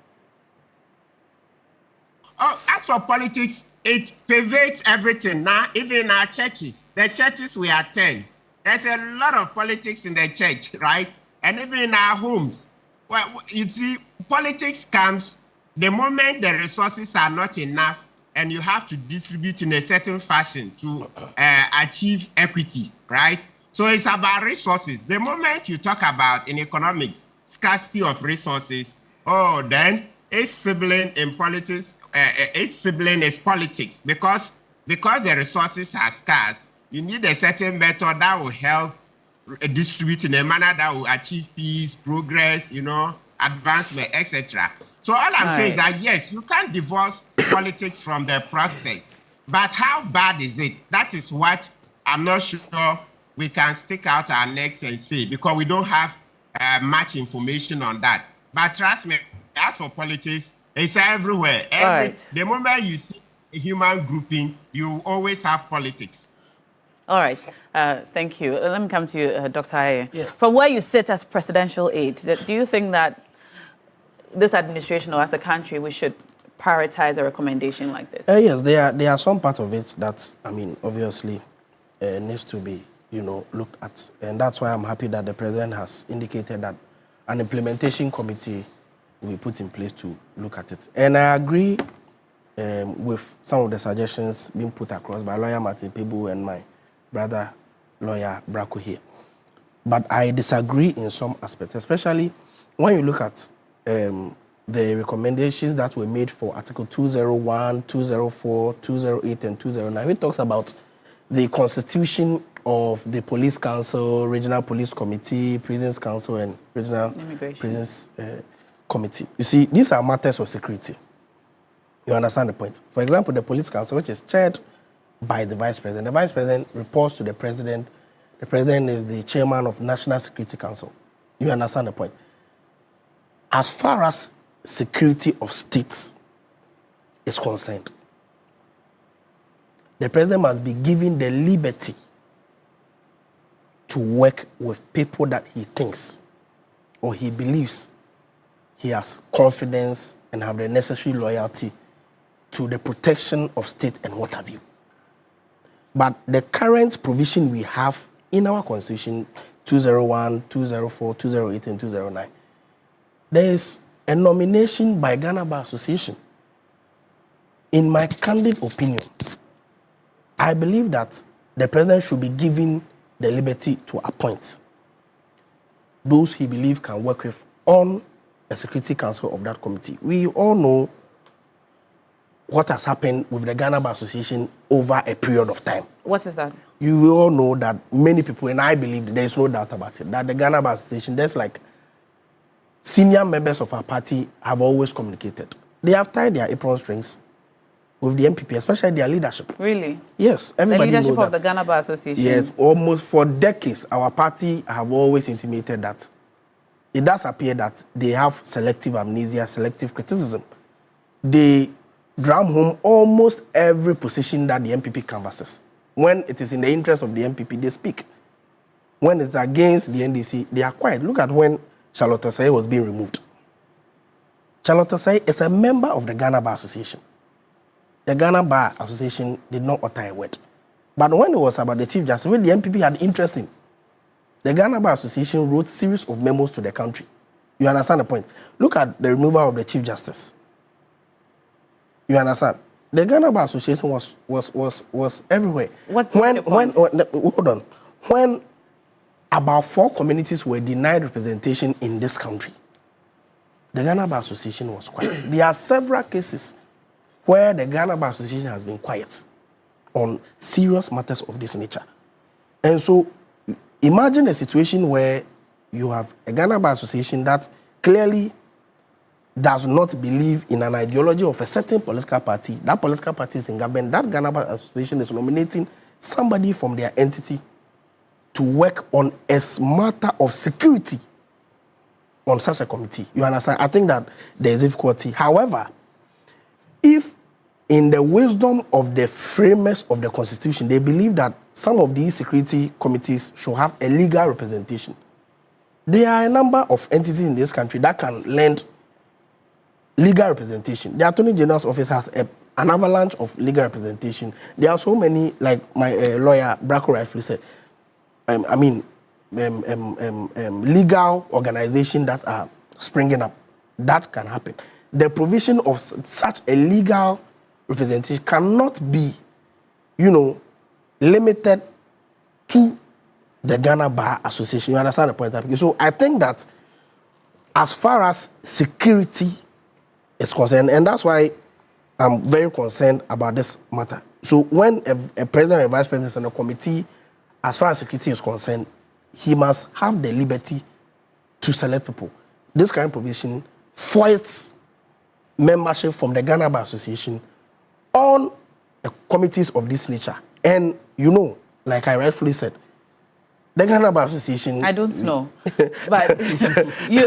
Speaker 17: Oh, as for politics, it pervades everything now, even in our churches. The churches we attend, there's a lot of politics in the church, right? And even in our homes. Well, you see, politics comes the moment the resources are not enough and you have to distribute in a certain fashion to achieve equity, right? So it's about resources. The moment you talk about in economics, scarcity of resources, then its sibling in politics, its sibling is politics, because the resources are scarce. You need a certain method that will help distribute in a manner that will achieve peace, progress, you know, advancement, etc. So all I'm saying is that yes, you can't divorce politics from the process, but how bad is it? That is what I'm not sure we can stick out our necks and say, because we don't have much information on that. But trust me, as for politics, it's everywhere. The moment you see a human grouping, you always have politics.
Speaker 1: All right. Thank you. Let me come to you, Dr. Aye.
Speaker 16: Yes.
Speaker 1: From where you sit as presidential aide, do you think that this administration or as a country we should prioritize a recommendation like this?
Speaker 18: Yes, there are some part of it that, I mean, obviously needs to be, looked at. And that's why I'm happy that the president has indicated that an implementation committee will be put in place to look at it. And I agree with some of the suggestions being put across by lawyer Martin Pebu and my brother lawyer Bracco here. But I disagree in some aspects, especially when you look at the recommendations that were made for Article 201, 204, 208, and 209. It talks about the constitution of the Police Council, Regional Police Committee, Prisons Council, and Regional Prisons Committee. You see, these are matters of security. You understand the point? For example, the Police Council, which is chaired by the Vice President. The Vice President reports to the President. The President is the chairman of National Security Council. You understand the point? As far as security of states is concerned, the president must be given the liberty to work with people that he thinks or he believes he has confidence and have the necessary loyalty to the protection of state and what have you. But the current provision we have in our constitution, 201, 204, 208, and 209, there is a nomination by Ghana Bar Association. In my candid opinion, I believe that the president should be given the liberty to appoint those he believes can work with on a security council of that committee. We all know what has happened with the Ghana Bar Association over a period of time.
Speaker 1: What is that?
Speaker 18: You will all know that many people, and I believe there is no doubt about it, that the Ghana Bar Association, there's like senior members of our party have always communicated. They have tied their apron strings with the MPP, especially their leadership.
Speaker 1: Really?
Speaker 18: Yes, everybody knows that.
Speaker 1: The leadership of the Ghana Bar Association?
Speaker 18: Yes, almost for decades, our party have always intimated that it does appear that they have selective amnesia, selective criticism. They drum home almost every position that the MPP canvasses. When it is in the interest of the MPP, they speak. When it's against the NDC, they are quiet. Look at when Charlotte Osei was being removed. Charlotte Osei is a member of the Ghana Bar Association. The Ghana Bar Association did not utter a word. But when it was about the Chief Justice, when the MPP had interest in, the Ghana Bar Association wrote series of memos to the country. You understand the point? Look at the removal of the Chief Justice. You understand? The Ghana Bar Association was everywhere.
Speaker 1: What's your point?
Speaker 18: Hold on. When about 4 communities were denied representation in this country, the Ghana Bar Association was quiet. There are several cases where the Ghana Bar Association has been quiet on serious matters of this nature. And so, imagine a situation where you have a Ghana Bar Association that clearly does not believe in an ideology of a certain political party. That political party is in government. That Ghana Bar Association is nominating somebody from their entity to work on a matter of security on such a committee. You understand? I think that there is difficulty. However, if in the wisdom of the framers of the Constitution, they believe that some of these security committees should have a legal representation, there are a number of entities in this country that can lend legal representation. The Attorney General's office has an avalanche of legal representation. There are so many, like my lawyer Bracco rightfully said, legal organizations that are springing up. That can happen. The provision of such a legal representation cannot be, limited to the Ghana Bar Association. You understand the point? So I think that as far as security is concerned, and that's why I'm very concerned about this matter. So when a president and vice president is on a committee, as far as security is concerned, he must have the liberty to select people. This current provision foists membership from the Ghana Bar Association on committees of this nature. And like I rightfully said, the Ghana Bar Association... I
Speaker 1: don't know. But your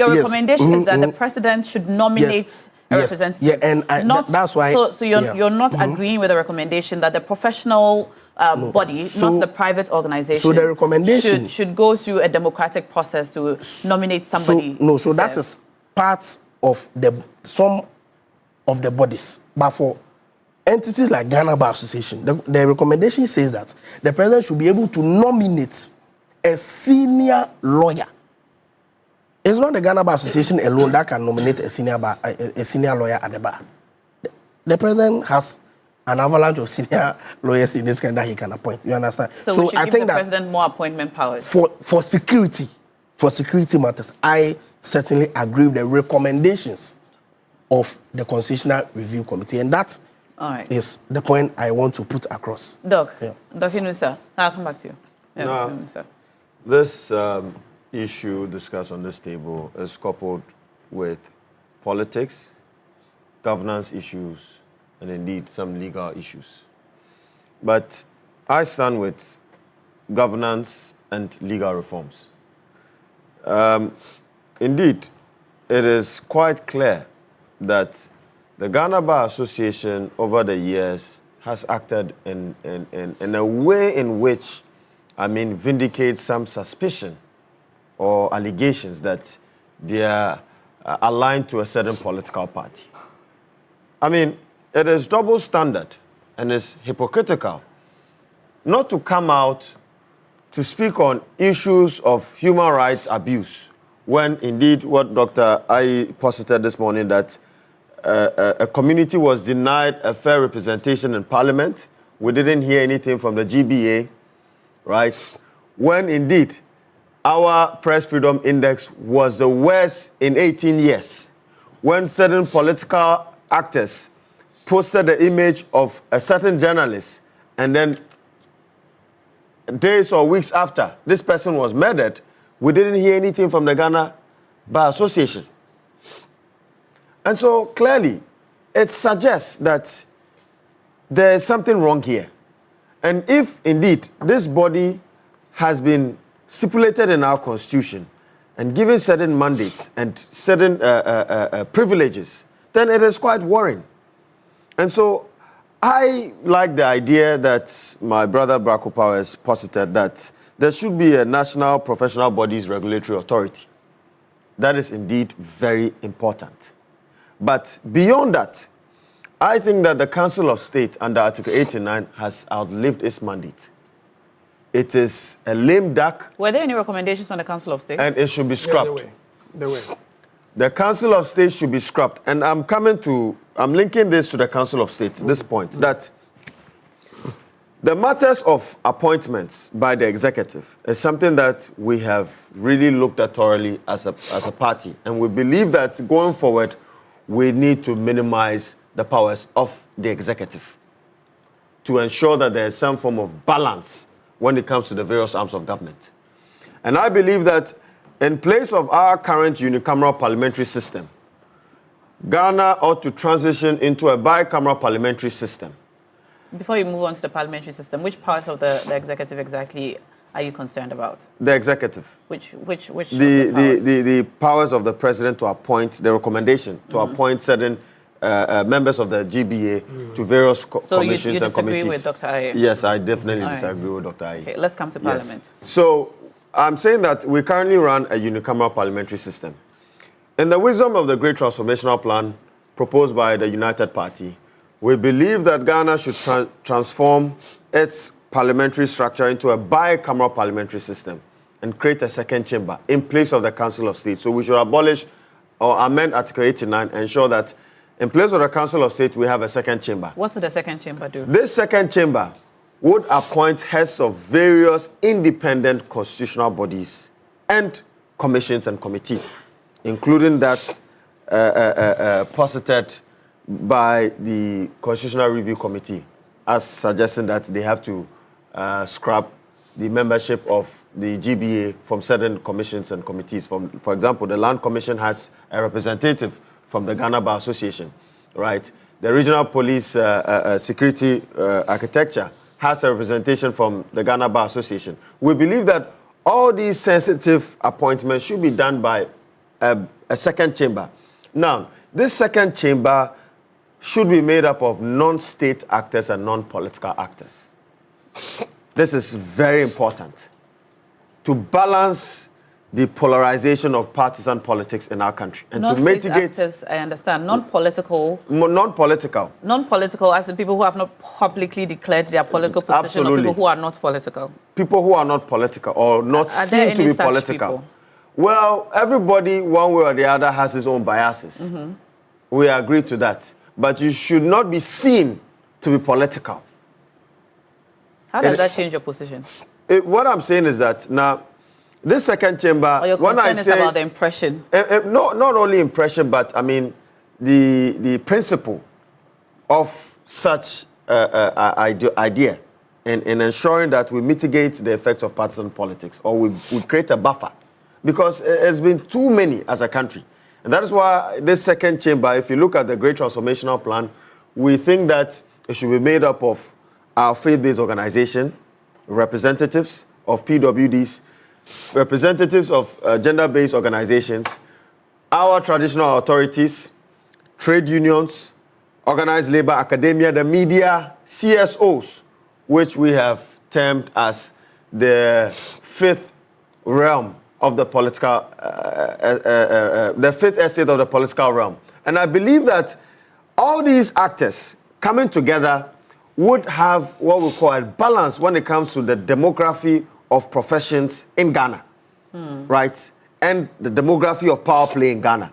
Speaker 1: recommendation is that the president should nominate a representative.
Speaker 18: Yeah, and that's why...
Speaker 1: So you're not agreeing with the recommendation that the professional body, not the private organization,
Speaker 18: so the recommendation
Speaker 1: should go through a democratic process to nominate somebody.
Speaker 18: That is
Speaker 20: parts of some of the bodies. But for entities like Ghana Bar Association, the recommendation says that the president should be able to nominate a senior lawyer. It's not the Ghana Bar Association alone that can nominate a senior lawyer at the bar. The president has an avalanche of senior lawyers in this country that he can appoint. You understand?
Speaker 1: So we should give the president more appointment powers.
Speaker 20: For security matters, I certainly agree with the recommendations of the Constitutional Review Committee, and that is the point I want to put across.
Speaker 1: Doc, Dr. Inusa, I'll come back to you.
Speaker 19: This issue discussed on this table is coupled with politics, governance issues, and indeed some legal issues. But I stand with governance and legal reforms. Indeed, it is quite clear that the Ghana Bar Association over the years has acted in a way in which, vindicates some suspicion or allegations that they are aligned to a certain political party. It is double standard and is hypocritical not to come out to speak on issues of human rights abuse when indeed what Dr. Ayi posited this morning, that a community was denied a fair representation in Parliament. We didn't hear anything from the GBA, right? When indeed our Press Freedom Index was the worst in 18 years. When certain political actors posted the image of a certain journalist, and then days or weeks after this person was murdered, we didn't hear anything from the Ghana Bar Association. And so clearly, it suggests that there is something wrong here. And if indeed this body has been stipulated in our constitution and given certain mandates and certain privileges, then it is quite worrying. And so I like the idea that my brother Barack Obama has posited, that there should be a National Professional Bodies Regulatory Authority. That is indeed very important. But beyond that, I think that the Council of State under Article 89 has outlived its mandate. It is a lame duck.
Speaker 1: Were there any recommendations on the Council of State?
Speaker 19: And it should be scrapped.
Speaker 20: Yeah, there were.
Speaker 19: The Council of State should be scrapped. And I'm linking this to the Council of State, this point, that the matters of appointments by the executive is something that we have really looked at thoroughly as a party. And we believe that going forward, we need to minimize the powers of the executive to ensure that there is some form of balance when it comes to the various arms of government. And I believe that in place of our current unicameral parliamentary system, Ghana ought to transition into a bicameral parliamentary system.
Speaker 1: Before you move on to the parliamentary system, which parts of the executive exactly are you concerned about?
Speaker 19: The executive.
Speaker 1: Which
Speaker 19: the powers of the president to appoint, the recommendation to appoint certain members of the GBA to various commissions and committees. So you disagree with Dr. Ayi? Yes, I definitely disagree with Dr. Ayi.
Speaker 1: Okay, let's come to Parliament.
Speaker 19: Yes. So I'm saying that we currently run a unicameral parliamentary system. In the wisdom of the Great Transformational Plan proposed by the United Party, we believe that Ghana should transform its parliamentary structure into a bicameral parliamentary system and create a second chamber in place of the Council of State. So we should abolish or amend Article 89 and ensure that in place of the Council of State, we have a second chamber.
Speaker 1: What would the second chamber do?
Speaker 19: This second chamber would appoint heads of various independent constitutional bodies and commissions and committees, including that posited by the Constitutional Review Committee, as suggesting that they have to scrap the membership of the GBA from certain commissions and committees. For example, the Land Commission has a representative from the Ghana Bar Association, right? The Regional Police Security Architecture has a representation from the Ghana Bar Association. We believe that all these sensitive appointments should be done by a second chamber. Now, this second chamber should be made up of non-state actors and non-political actors. This is very important to balance the polarization of partisan politics in our country. And to mitigate...
Speaker 1: actors, I understand. Non-political.
Speaker 19: Non-political.
Speaker 1: Non-political as in people who have not publicly declared their political position.
Speaker 19: Absolutely.
Speaker 1: Or people who are not political.
Speaker 19: People who are not political or not seen to be political.
Speaker 1: People?
Speaker 19: Well, everybody, one way or the other, has his own biases.
Speaker 1: Mm-hmm.
Speaker 19: We agree to that. But you should not be seen to be political.
Speaker 1: How does that change your position?
Speaker 19: What I'm saying is that now, this second chamber,
Speaker 1: or your concern is about the impression?
Speaker 19: No, not only impression, but I mean the principle of such idea in ensuring that we mitigate the effects of partisan politics, or we create a buffer, because it's been too many as a country. And that is why this second chamber, if you look at the Great Transformational Plan, we think that it should be made up of our faith-based organization, representatives of PWDs, representatives of gender-based organizations, our traditional authorities, trade unions, organized labor, academia, the media, CSOs, which we have termed as the fifth realm of the political, the fifth estate of the political realm. And I believe that all these actors coming together would have what we call a balance when it comes to the demography of professions in Ghana, right? And the demography of power play in Ghana.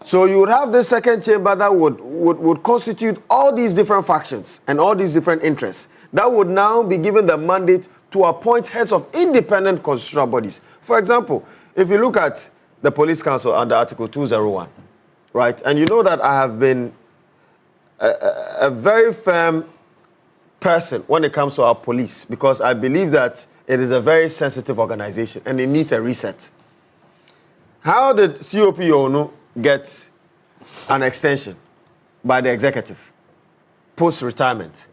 Speaker 19: So you would have this second chamber that would constitute all these different factions and all these different interests that would now be given the mandate to appoint heads of independent constitutional bodies. For example, if you look at the Police Council under Article 201, right? And you know that I have been a very firm person when it comes to our police, because I believe that it is a very sensitive organization and it needs a reset. How did COP ONU get an extension by the executive post-retirement,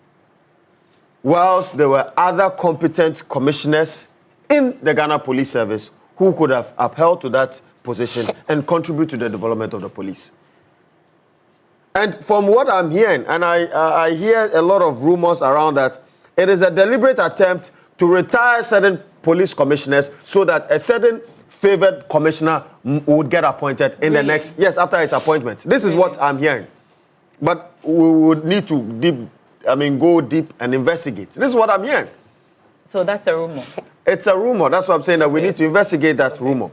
Speaker 19: whilst there were other competent commissioners in the Ghana Police Service who could have upheld to that position and contribute to the development of the police? And from what I'm hearing, and I hear a lot of rumors around that, it is a deliberate attempt to retire certain police commissioners so that a certain favored commissioner would get appointed in the next, after his appointment. This is what I'm hearing. But we would need to go deep and investigate. This is what I'm hearing.
Speaker 1: So that's a rumor?
Speaker 19: It's a rumor. That's what I'm saying, that we need to investigate that rumor.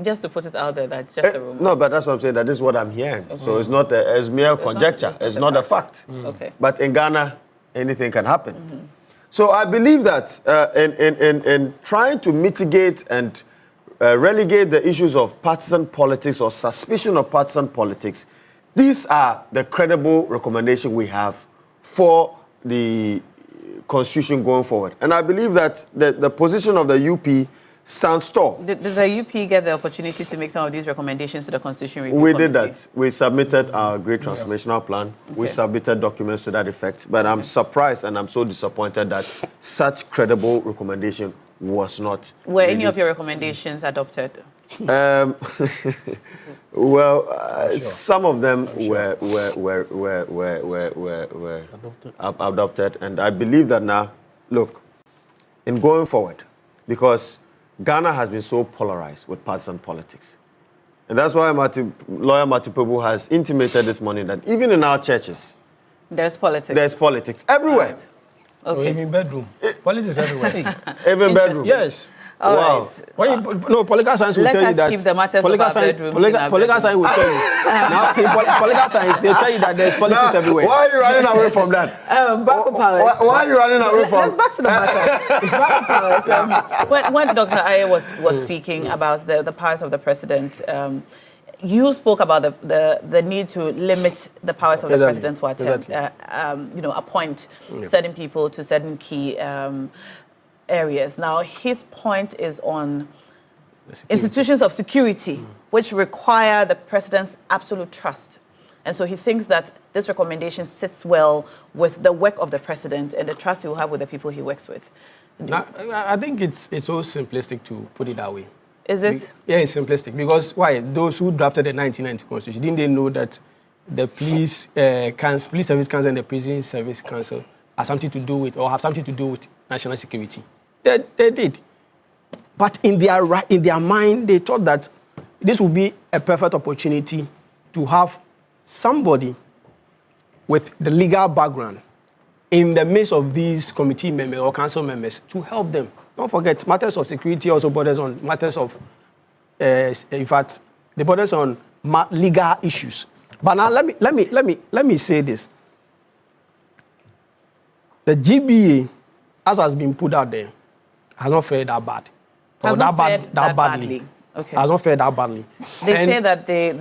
Speaker 1: Just to put it out there, that's just a rumor.
Speaker 19: No, but that's what I'm saying, that this is what I'm hearing. Okay. So it's not it's mere conjecture. It's not a fact.
Speaker 1: Okay.
Speaker 19: But in Ghana, anything can happen. So I believe that in trying to mitigate and relegate the issues of partisan politics or suspicion of partisan politics, these are the credible recommendations we have for the Constitution going forward. And I believe that the position of the UP stands tall.
Speaker 1: Does the UP get the opportunity to make some of these recommendations to the Constitution Review
Speaker 19: Committee?
Speaker 1: Did
Speaker 19: that. We submitted our Great Transformational Plan. Okay. We submitted documents to that effect. But I'm surprised and I'm so disappointed that such credible recommendation was not.
Speaker 1: Were any of your recommendations adopted?
Speaker 19: Some of them were adopted. And I believe that now, look, in going forward, because Ghana has been so polarized with partisan politics. And that's why lawyer Matipebu has intimated this morning that even in our churches,
Speaker 1: there's politics.
Speaker 19: There's politics everywhere.
Speaker 1: Right. Okay.
Speaker 20: Even bedroom. Politics everywhere.
Speaker 19: Even bedroom.
Speaker 20: Yes.
Speaker 1: All
Speaker 19: wow.
Speaker 1: Right.
Speaker 20: Political science will tell you that.
Speaker 1: Let's keep the matters of our bedrooms.
Speaker 20: Political science will tell you. Now, in political science, they tell you that there's politics everywhere.
Speaker 19: Why are you running away from that? Why are you running away from?
Speaker 1: Let's back to the matter. Back to powers. When Dr. Aye was speaking about the powers of the president, you spoke about the need to limit the powers of the president to attempt, appoint certain people to certain key areas. Now, his point is on institutions of security, which require the president's absolute trust. And so he thinks that this recommendation sits well with the work of the president and the trust he will have with the people he works with.
Speaker 20: I think it's so simplistic to put it that way.
Speaker 1: Is it?
Speaker 20: Yeah, it's simplistic. Because why? Those who drafted the 1990 Constitution, didn't they know that the police service council and the prison service council have something to do with national security? They did.
Speaker 16: But in their mind, they thought that this would be a perfect opportunity to have somebody with the legal background in the midst of these committee members or council members to help them. Don't forget, matters of security also borders on matters of, in fact, the borders on legal issues. But now let me say this: the GBA, as has been put out there, has not fared that bad.
Speaker 1: Has not fared that badly. Okay.
Speaker 16: Has not fared that badly.
Speaker 1: They say that they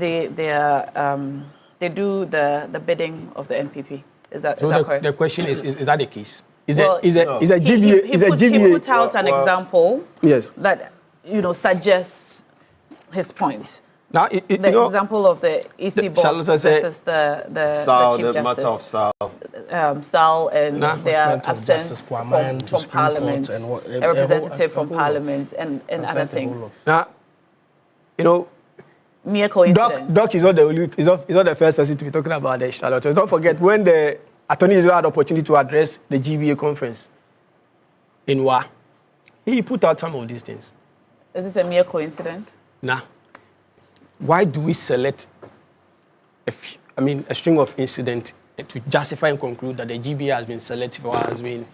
Speaker 1: do the bidding of the NPP. Is that correct?
Speaker 16: The question is that the case? Is
Speaker 1: Well,
Speaker 16: a GBA?
Speaker 1: He put out an example.
Speaker 16: Yes.
Speaker 1: That suggests his point.
Speaker 16: Now,
Speaker 1: the example of the EC boss versus the Chief
Speaker 19: the matter of
Speaker 1: Justice. Sal and their absence from Parliament, a representative from Parliament, and other things.
Speaker 16: Now,
Speaker 1: mere coincidence.
Speaker 16: Doc is not the first person to be talking about the charlatans. Don't forget, when the Attorney General had the opportunity to address the GBA conference in WA, he put out some of these things.
Speaker 1: Is this a mere coincidence?
Speaker 16: Nah. Why do we select a string of incidents to justify and conclude that the GBA has been selective or has been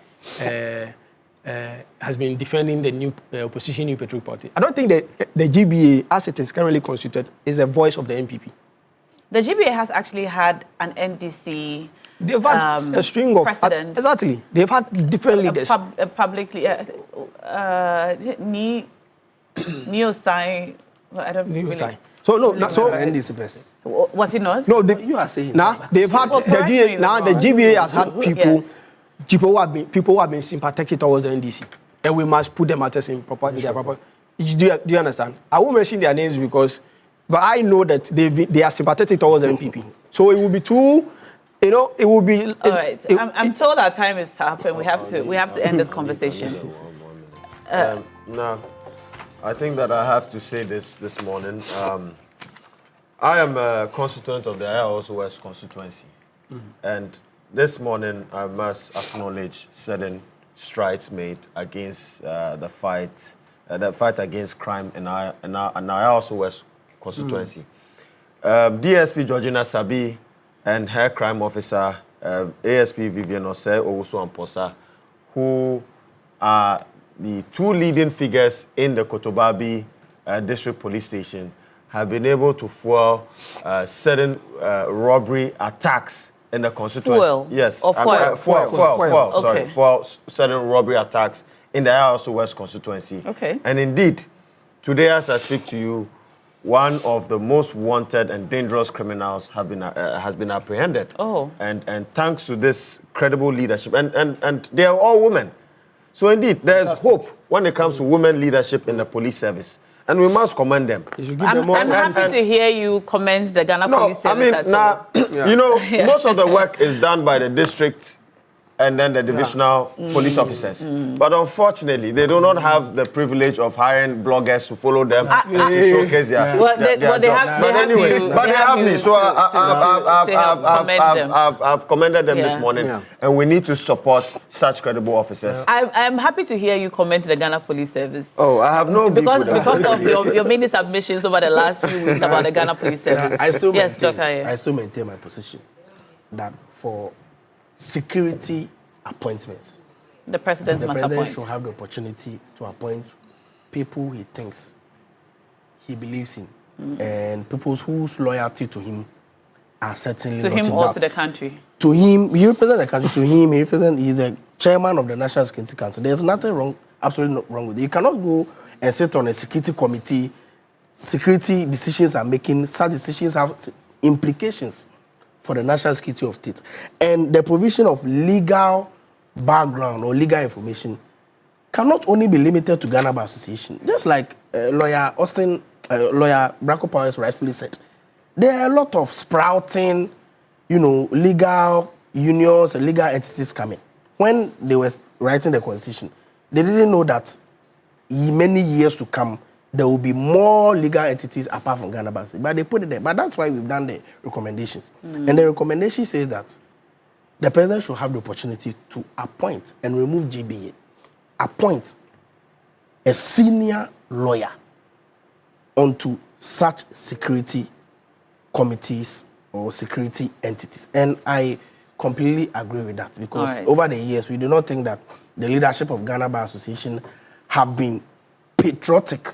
Speaker 16: defending the new opposition New Patriotic Party? I don't think that the GBA, as it is currently constituted, is a voice of the NPP.
Speaker 1: The GBA has actually had an NDC.
Speaker 16: They've had a string of
Speaker 1: precedent.
Speaker 16: Exactly. They've had different leaders.
Speaker 1: Publicly, Neosai. I don't really.
Speaker 16: So so
Speaker 20: NDC person.
Speaker 1: Was it not?
Speaker 16: No,
Speaker 20: you are saying.
Speaker 16: Now they've had the GBA has had people.
Speaker 1: Yes.
Speaker 16: People who have been sympathetic towards the NDC, and we must put them matters in proper. Do you understand? I won't mention their names but I know that they are sympathetic towards the NPP. So it will be too, it will be.
Speaker 1: All right. I'm told our time is up, and we have to end this conversation.
Speaker 19: Now, I think that I have to say this morning. I am a constituent of the Ayahuasca West constituency, and this morning I must acknowledge certain strides made against the fight against crime in our Ayahuasca West constituency. DSP Georgina Sabi and her crime officer ASP Vivian Ose Owusu Amposa, who are the two leading figures in the Kotobabi District Police Station, have been able to foil certain robbery attacks in the constituency.
Speaker 1: Foil?
Speaker 19: Yes.
Speaker 1: Or foil?
Speaker 19: Foil.
Speaker 1: Okay.
Speaker 19: Sorry. Foil certain robbery attacks in the Ayahuasca West constituency.
Speaker 1: Okay.
Speaker 19: And indeed, today as I speak to you, one of the most wanted and dangerous criminals has been apprehended.
Speaker 1: Oh.
Speaker 19: And thanks to this credible leadership, and they are all women. So indeed, there's hope when it comes to women leadership in the police service. And we must commend them.
Speaker 1: I'm happy to hear you commend the Ghana Police Service.
Speaker 19: Most of the work is done by the district and then the divisional police officers. But unfortunately, they do not have the privilege of hiring bloggers to follow them to showcase their jobs. But they have me. So I've commended them this morning. And we need to support such credible officers.
Speaker 1: I'm happy to hear you comment the Ghana Police Service.
Speaker 19: Oh, I have no beef with that.
Speaker 1: Because of your many submissions over the last few weeks about the Ghana Police Service.
Speaker 20: I still maintain my position that for security appointments,
Speaker 1: the president
Speaker 20: should have the opportunity to appoint people he thinks he believes in, and people whose loyalty to him are certainly
Speaker 1: to
Speaker 20: not
Speaker 1: him
Speaker 20: enough.
Speaker 1: or to the country.
Speaker 20: To him, he represents the country. To him, he's the chairman of the National Security Council. There's nothing wrong, absolutely not wrong with it. You cannot go and sit on a security committee. Security decisions are making, such decisions have implications for the national security of states. And the provision of legal background or legal information cannot only be limited to Ghana Bar Association. Just like lawyer Branko Powers rightfully said, there are a lot of sprouting, legal unions and legal entities coming. When they were writing the constitution, they didn't know that in many years to come, there will be more legal entities apart from Ghana Bar Association. But they put it there. But that's why we've done the recommendations. And the recommendation says that the president should have the opportunity to appoint and remove GBA. Appoint a senior lawyer onto such security committees or security entities. And I completely agree with that, because over the years, we do not think that the leadership of Ghana Bar Association have been patriotic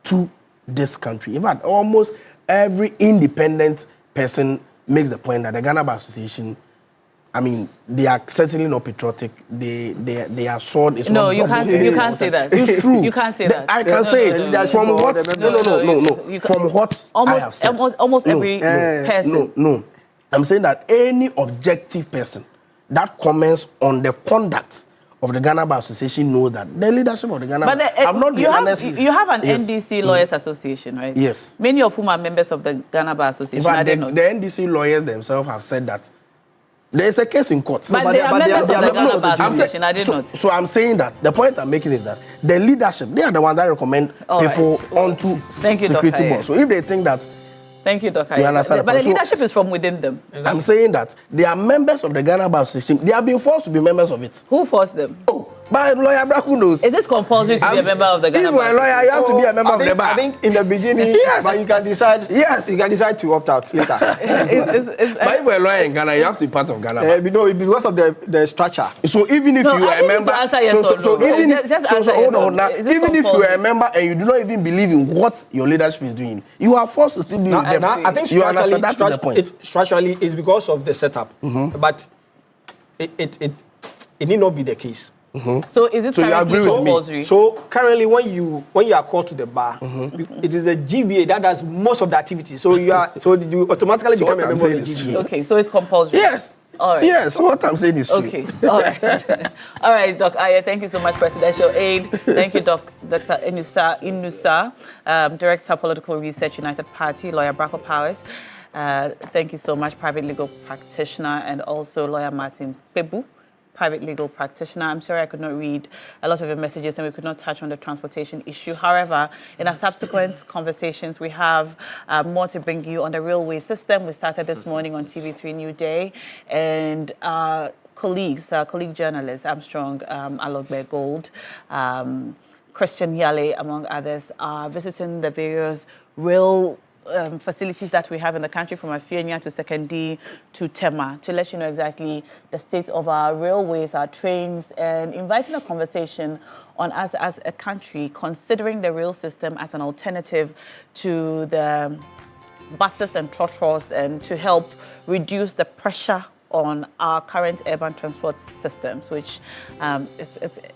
Speaker 20: to this country. In fact, almost every independent person makes the point that the Ghana Bar Association, I mean, they are certainly not patriotic. They are sword is
Speaker 1: no,
Speaker 20: not.
Speaker 1: you can't say that.
Speaker 20: It's true.
Speaker 1: You can't say that.
Speaker 20: I can say it from what? No. From what I have said.
Speaker 1: Almost every person.
Speaker 20: No. I'm saying that any objective person that comments on the conduct of the Ghana Bar Association knows that the leadership of the Ghana Bar have not been honest.
Speaker 1: You have an NDC Lawyers Association, right?
Speaker 20: Yes.
Speaker 1: Many of whom are members of the Ghana Bar Association.
Speaker 20: In fact, the NDC lawyers themselves have said that there is a case in court.
Speaker 1: But they are members of the Ghana Bar Association, are they not?
Speaker 20: So I'm saying that the point I'm making is that the leadership, they are the ones that recommend people onto security boards. So if they think that.
Speaker 1: Thank you, Dr.
Speaker 20: You understand?
Speaker 1: But the leadership is from within them.
Speaker 20: I'm saying that they are members of the Ghana Bar Association. They have been forced to be members of it.
Speaker 1: Who forced them?
Speaker 20: By lawyer Braku knows.
Speaker 1: Is this compulsory to be a member of the Ghana Bar?
Speaker 20: If you're a lawyer, you have to be a member of the bar.
Speaker 2: I think in the beginning,
Speaker 20: yes,
Speaker 2: but you can decide. Yes, you can decide to opt out later.
Speaker 20: But if you're a lawyer in Ghana, you have to be part of Ghana Bar.
Speaker 2: No, because of the structure.
Speaker 20: So even if you are a member, hold on now. Even if you are a member and you do not even believe in what your leadership is doing, you are forced to still do it.
Speaker 2: I think
Speaker 20: you understand that's the point.
Speaker 2: Structurally, it's because of the setup, but it need not be the case.
Speaker 1: So is it currently compulsory?
Speaker 2: So currently, when you are called to the bar, it is the GBA that does most of the activities. So you automatically become a member of the GBA.
Speaker 1: Okay, so it's compulsory.
Speaker 20: Yes.
Speaker 1: All right.
Speaker 20: Yes, what I'm saying is true.
Speaker 1: Okay, all right. All right, Doc Aya, thank you so much, Presidential Aide. Thank you, Dr. Inusa, Director, Political Research, United Party, Lawyer Braco Powers. Thank you so much, private legal practitioner, and also Lawyer Martin Pebu, private legal practitioner. I'm sorry I could not read a lot of your messages and we could not touch on the transportation issue. However, in our subsequent conversations, we have more to bring you on the railway system. We started this morning on TV3 Newday, and colleague journalists, Armstrong Alogbe Gold, Christian Yale, among others, are visiting the various rail facilities that we have in the country, from Afienya to Sekondi to Tema, to let you know exactly the state of our railways, our trains, and inviting a conversation on us as a country, considering the rail system as an alternative to the buses and trotros, and to help reduce the pressure on our current urban transport systems, which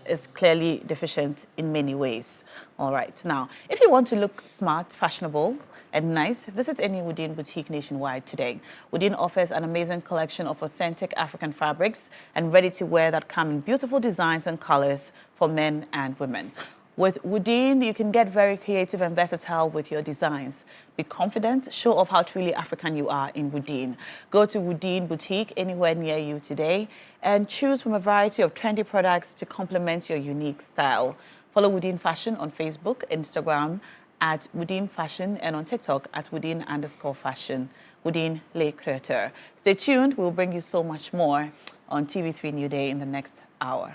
Speaker 1: is clearly deficient in many ways. All right, now, if you want to look smart, fashionable, and nice, visit any Woodin boutique nationwide today. Woodin offers an amazing collection of authentic African fabrics and ready-to-wear that come in beautiful designs and colors for men and women. With Woodin, you can get very creative and versatile with your designs. Be confident, show off how truly African you are in Woodin. Go to Woodin Boutique anywhere near you today and choose from a variety of trendy products to complement your unique style. Follow Woodin Fashion on Facebook, Instagram, at Woodin Fashion, and on TikTok at Woodin_fashion. Woodin Le Creator. Stay tuned. We'll bring you so much more on TV3 Newday in the next hour.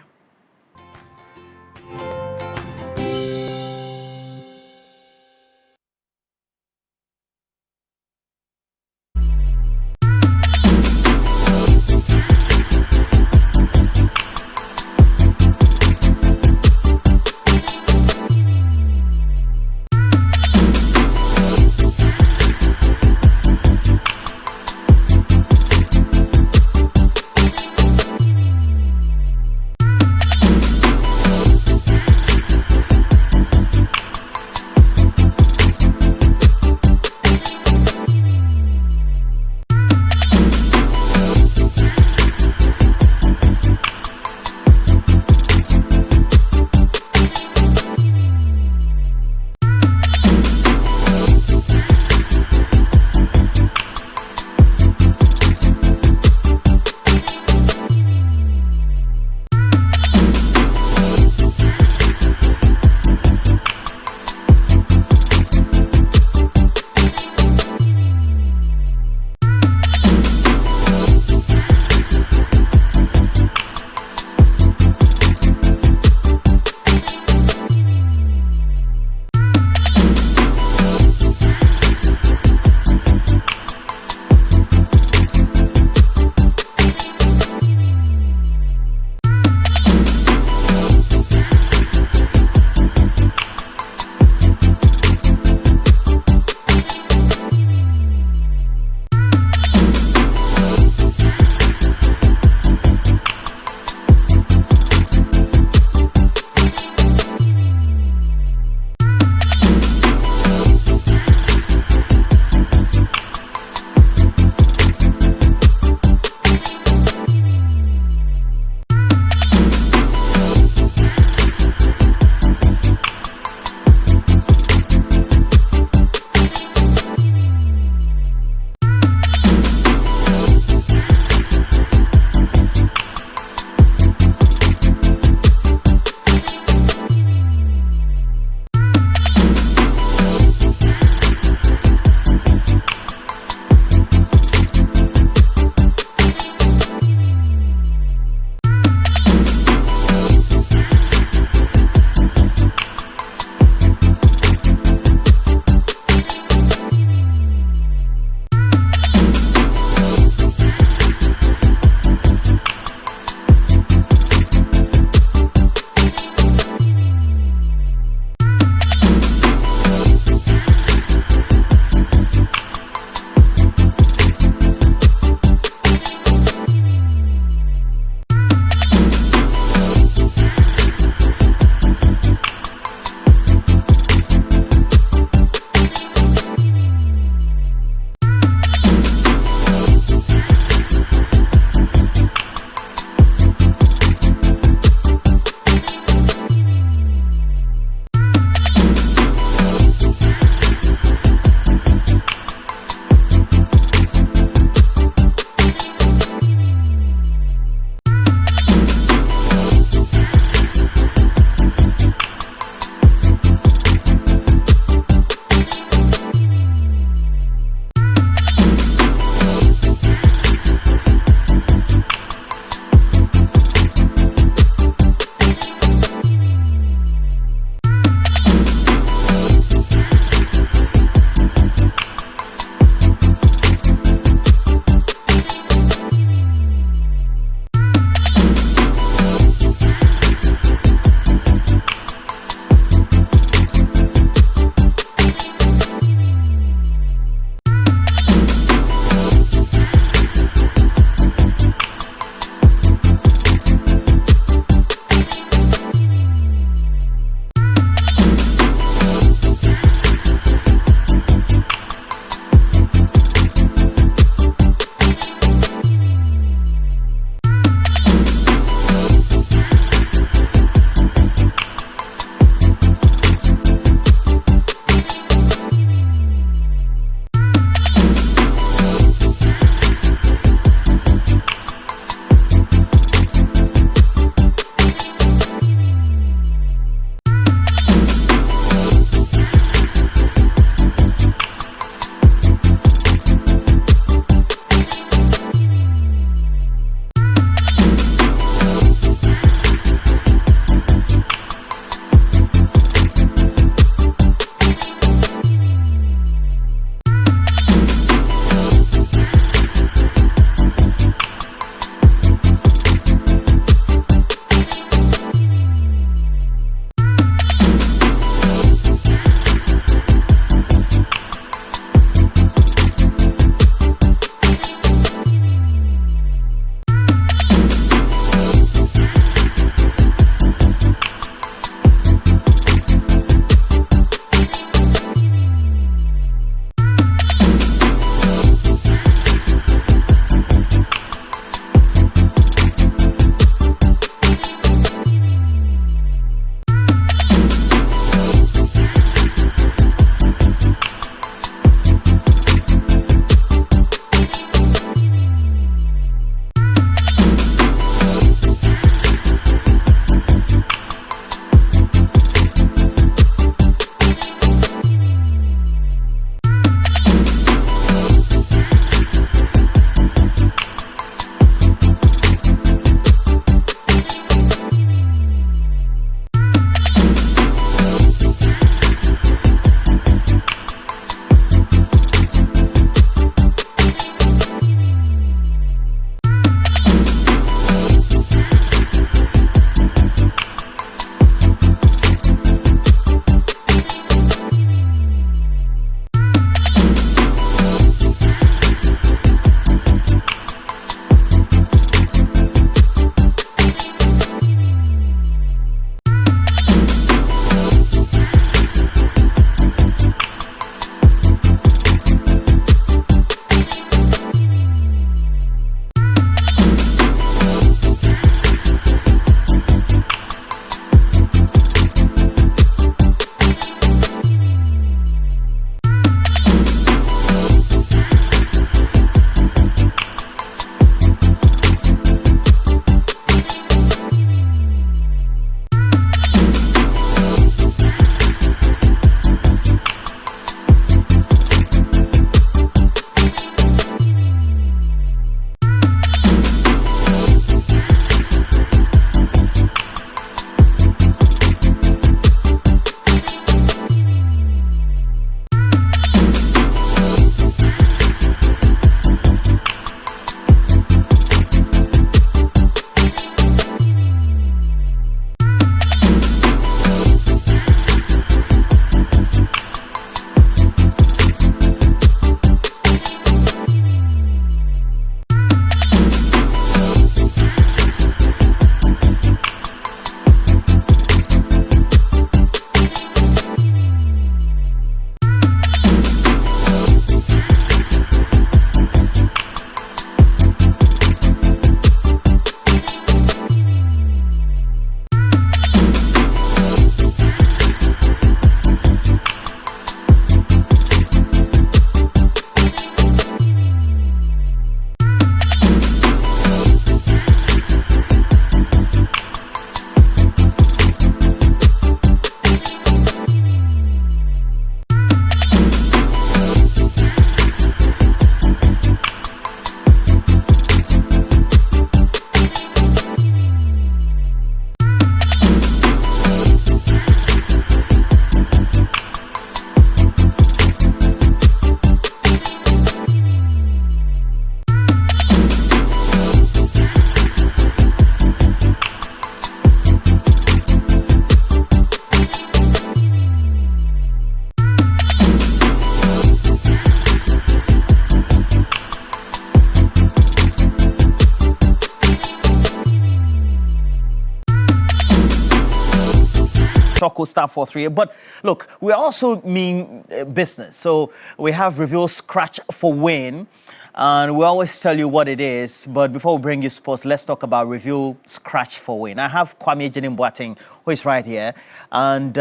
Speaker 10: short code star 438. But look, we also mean business. So we have Review Scratch for Win. And we always tell you what it is, but before we bring you sports, let's talk about Review Scratch for Win. I have Kwame Jenim Boateng, who is right here, and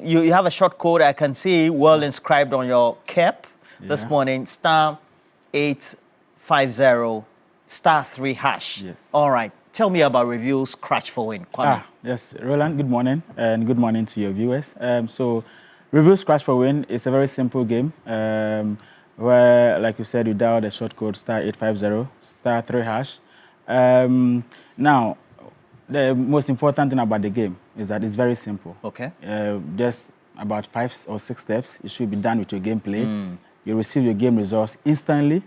Speaker 10: you have a short code I can see well inscribed on your cap this morning, star 850 star 3 hash.
Speaker 15: Yes.
Speaker 10: All right, tell me about Review Scratch for Win, Kwame.
Speaker 15: Yes, Roland, good morning, and good morning to your viewers. So Review Scratch for Win is a very simple game. Where, like you said, you dial the short code star 850 star 3 hash. Now, the most important thing about the game is that it's very simple.
Speaker 10: Okay.
Speaker 15: Just about 5 or 6 steps. You should be done with your gameplay. You receive your game results instantly,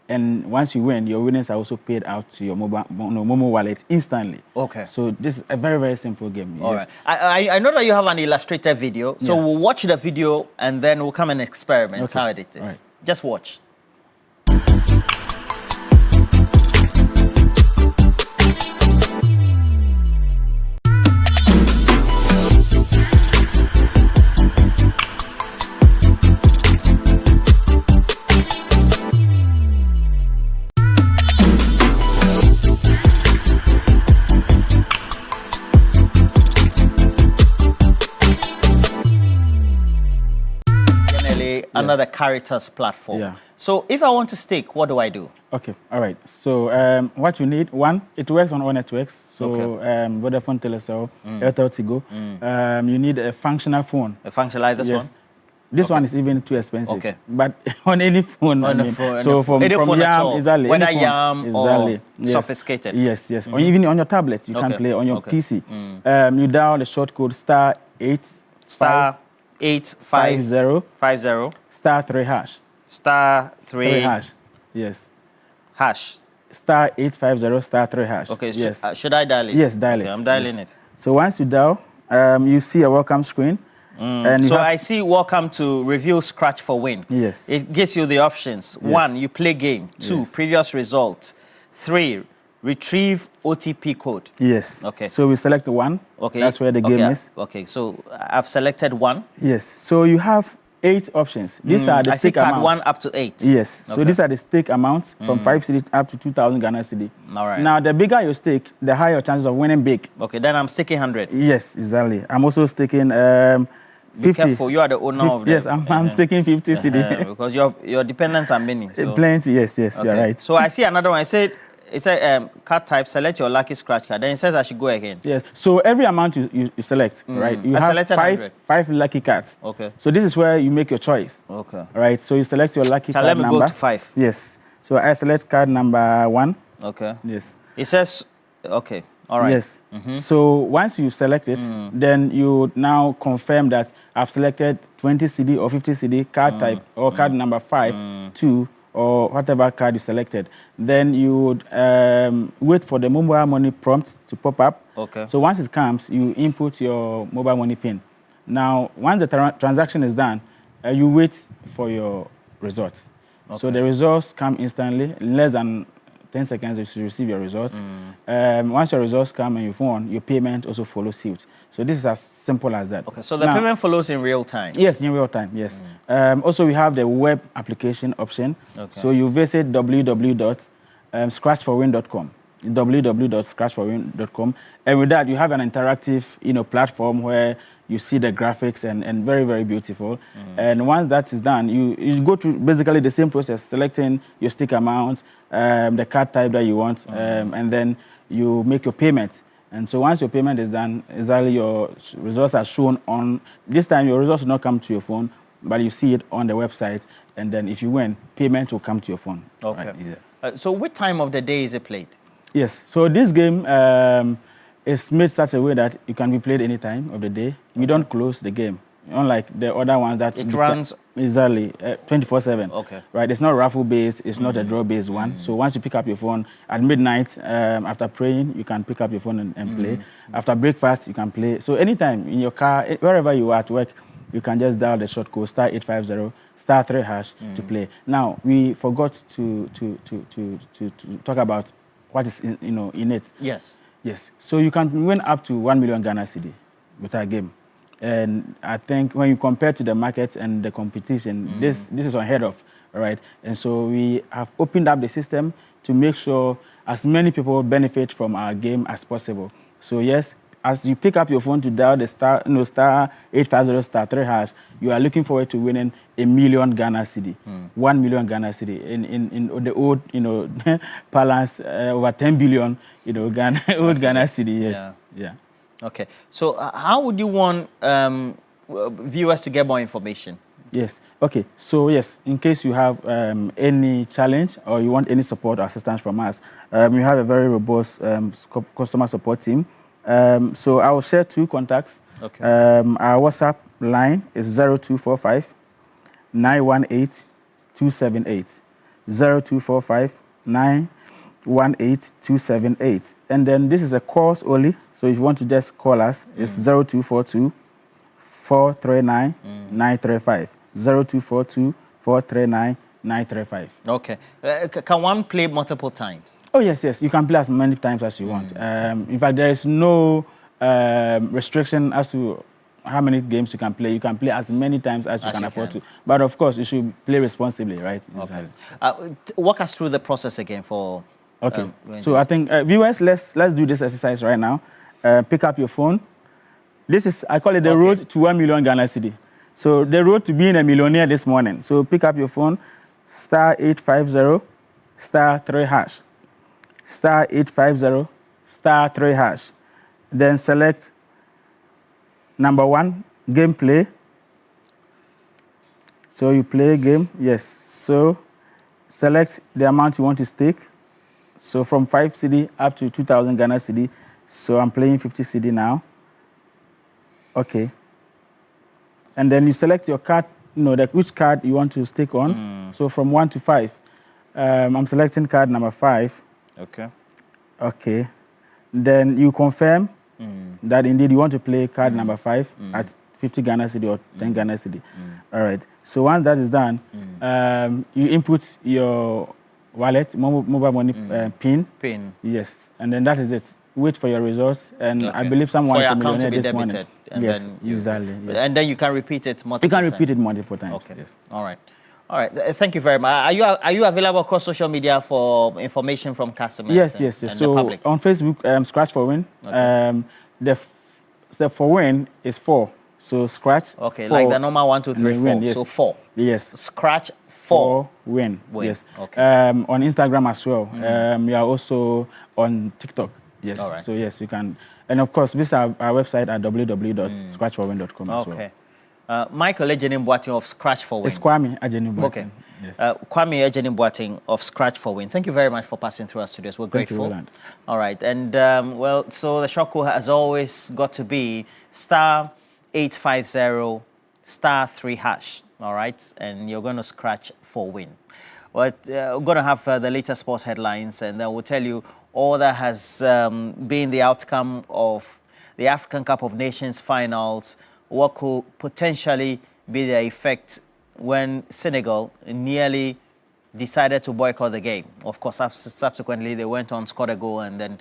Speaker 15: and once you win, your winnings are also paid out to your Momo wallet instantly.
Speaker 10: Okay.
Speaker 15: So this is a very, very simple game.
Speaker 10: All right. I know that you have an illustrated video, so we'll watch the video and then we'll come and experiment how it is.
Speaker 15: Right.
Speaker 10: Just watch. Another Caritas platform.
Speaker 15: Yeah.
Speaker 10: So if I want to stake, what do I do?
Speaker 15: Okay, all right. So what you need, one, it works on all networks. So Vodafone, Telecel, Airtel, Tigo. You need a functional phone.
Speaker 10: A functional, like this one?
Speaker 15: This one is even too expensive.
Speaker 10: Okay.
Speaker 15: But on any phone,
Speaker 10: on the phone,
Speaker 15: so from YAM, exactly.
Speaker 10: Whether
Speaker 15: any phone,
Speaker 10: YAM or sophisticated.
Speaker 15: Yes, yes. Or even on your tablet, you can play on your PC. You dial the short code star
Speaker 10: 850
Speaker 15: star 3 hash.
Speaker 10: Star 3
Speaker 15: hash. Yes.
Speaker 10: Hash.
Speaker 15: Star 850 star 3 hash.
Speaker 10: Okay.
Speaker 15: Yes.
Speaker 10: Should I dial it?
Speaker 15: Yes, dial it.
Speaker 10: I'm dialing it.
Speaker 15: So once you dial, you see a welcome screen. And
Speaker 10: so I see welcome to Review Scratch for Win.
Speaker 15: Yes.
Speaker 10: It gives you the options. 1, you play game. 2, previous results. 3, retrieve OTP code.
Speaker 15: Yes.
Speaker 10: Okay.
Speaker 15: So we select 1. Okay. That's where the game is.
Speaker 10: Okay. So I've selected 1.
Speaker 15: Yes. So you have 8 options. These are the
Speaker 10: I see
Speaker 15: stake
Speaker 10: card
Speaker 15: amounts.
Speaker 10: 1 up to 8.
Speaker 15: Yes. So these are the stake amounts from 5 cedis up to 2,000 Ghana cedi.
Speaker 10: All right.
Speaker 15: Now, the bigger your stake, the higher your chances of winning big.
Speaker 10: Okay. Then I'm staking 100.
Speaker 15: Yes, exactly. I'm also staking 50.
Speaker 10: Be careful. You are the owner of them.
Speaker 15: Yes, I'm staking 50 cedi.
Speaker 10: Because your dependents are many. So.
Speaker 15: Plenty. Yes, yes.
Speaker 10: Okay.
Speaker 15: You're right.
Speaker 10: So I see another one. It said card type, select your lucky scratch card. Then it says I should go again.
Speaker 15: Yes. So every amount you select, right? You have
Speaker 10: selected
Speaker 15: 5 lucky cards.
Speaker 10: Okay.
Speaker 15: So this is where you make your choice.
Speaker 10: Okay.
Speaker 15: All right. So you select your lucky card
Speaker 10: let me
Speaker 15: number.
Speaker 10: go to 5.
Speaker 15: Yes. So I select card number 1.
Speaker 10: Okay.
Speaker 15: Yes.
Speaker 10: It says, okay. All right.
Speaker 15: Yes. So once you select it, then you now confirm that I've selected 20 CD or 50 CD card type or card number 5, 2, or whatever card you selected. Then you would wait for the mobile money prompt to pop up.
Speaker 10: Okay.
Speaker 15: So once it comes, you input your mobile money PIN. Now, once the transaction is done, you wait for your results. Okay. So the results come instantly. In less than 10 seconds, you should receive your results. Once your results come and you've won, your payment also follows suit. So this is as simple as that.
Speaker 10: Okay, so the payment follows in real time?
Speaker 15: Yes, in real time, yes. Also, we have the web application option. Okay. So you visit www.scratchforwin.com, www.scratchforwin.com. And with that, you have an interactive platform where you see the graphics and very, very beautiful. And once that is done, you go through basically the same process, selecting your stake amount, the card type that you want, and then you make your payment. And so once your payment is done, exactly your results are shown on, this time your results will not come to your phone, but you see it on the website. And then if you win, payment will come to your phone.
Speaker 10: Okay.
Speaker 15: Right?
Speaker 10: So what time of the day is it played?
Speaker 15: Yes. So this game is made such a way that it can be played any time of the day. We don't close the game. Unlike the other ones that
Speaker 10: it runs
Speaker 15: exactly 24/7.
Speaker 10: Okay.
Speaker 15: Right. It's not raffle based. It's not a draw based one. So once you pick up your phone at midnight, after praying, you can pick up your phone and play. After breakfast, you can play. So anytime in your car, wherever you are at work, you can just dial the short code star 850 star 3 hash to play. Now we forgot to talk about what is in it.
Speaker 10: Yes.
Speaker 15: Yes. So you can win up to 1 million Ghana cedi with our game. And I think when you compare to the market and the competition, this is unheard of, right? And so we have opened up the system to make sure as many people benefit from our game as possible. So yes, as you pick up your phone to dial the star 850 star 3 hash, you are looking forward to winning 1 million Ghana cedi, 1 million Ghana cedi in the old, balance over 10 billion, Ghana, old Ghana cedi. Yes, yeah.
Speaker 10: Okay. So how would you want viewers to get more information?
Speaker 15: Yes. Okay. So yes, in case you have any challenge or you want any support or assistance from us, we have a very robust customer support team. So I will share 2 contacts.
Speaker 10: Okay.
Speaker 15: Our WhatsApp line is 0245 918 278. 0245 918 278. And then this is a calls only. So if you want to just call us, it's 0242 439 935. 0242 439 935.
Speaker 10: Okay. Can one play multiple times?
Speaker 15: Oh, yes. You can play as many times as you want. In fact, there is no restriction as to how many games you can play. You can play as many times as you can afford to. But of course, you should play responsibly, right?
Speaker 10: Okay. Walk us through the process again for...
Speaker 15: Okay. So I think, viewers, let's do this exercise right now. Pick up your phone. This is, I call it the road to 1 million Ghana cedi. So the road to being a millionaire this morning. So pick up your phone, star 850, star 3 hash. Star 850, star 3 hash. Then select number 1, gameplay. So you play a game, yes. So select the amount you want to stake. So from 5 cedi up to 2,000 Ghana cedi. So I'm playing 50 cedi now. Okay. And then you select your card, which card you want to stake on. So from 1 to 5. I'm selecting card number 5.
Speaker 10: Okay.
Speaker 15: Okay. Then you confirm that indeed you want to play card number 5 at 50 Ghana cedi or 10 Ghana cedi. All right. So once that is done, you input your wallet, mobile money PIN. Yes. And then that is it. Wait for your results, and I believe someone is a millionaire this morning. Yes, exactly. Yes.
Speaker 10: And then you can repeat it multiple times.
Speaker 15: You can repeat it multiple times.
Speaker 10: Okay.
Speaker 15: Yes.
Speaker 10: All right. Thank you very much. Are you available across social media for information from customers?
Speaker 15: Yes.
Speaker 10: And
Speaker 15: So
Speaker 10: the public?
Speaker 15: on Facebook, Scratch for Win.
Speaker 10: Okay.
Speaker 15: The for win is 4. So scratch.
Speaker 10: Okay, like the normal 1, 2, 3, 4.
Speaker 15: Win, yes.
Speaker 10: So 4.
Speaker 15: Yes.
Speaker 10: Scratch 4.
Speaker 15: Win. Yes.
Speaker 10: Okay.
Speaker 15: On Instagram as well. We are also on TikTok. Yes.
Speaker 10: All right.
Speaker 15: So yes, you can, and of course, visit our website at www.scratchforwin.com as well.
Speaker 10: Okay. Michael Ejenim Boateng of Scratch for Win.
Speaker 15: It's Kwame Ejenim Boateng.
Speaker 10: Okay.
Speaker 15: Yes.
Speaker 10: Kwame Ejenim Boateng of Scratch for Win. Thank you very much for passing through our studios. We're grateful.
Speaker 15: Thank you, Roland.
Speaker 10: All right. And so the shortcode has always got to be star 850 star 3 hash. All right. And you're going to scratch for win. But we're going to have the latest sports headlines, and then we'll tell you all that has been the outcome of the African Cup of Nations finals, what could potentially be the effect when Senegal nearly decided to boycott the game. Of course, subsequently, they went on, scored a goal, and then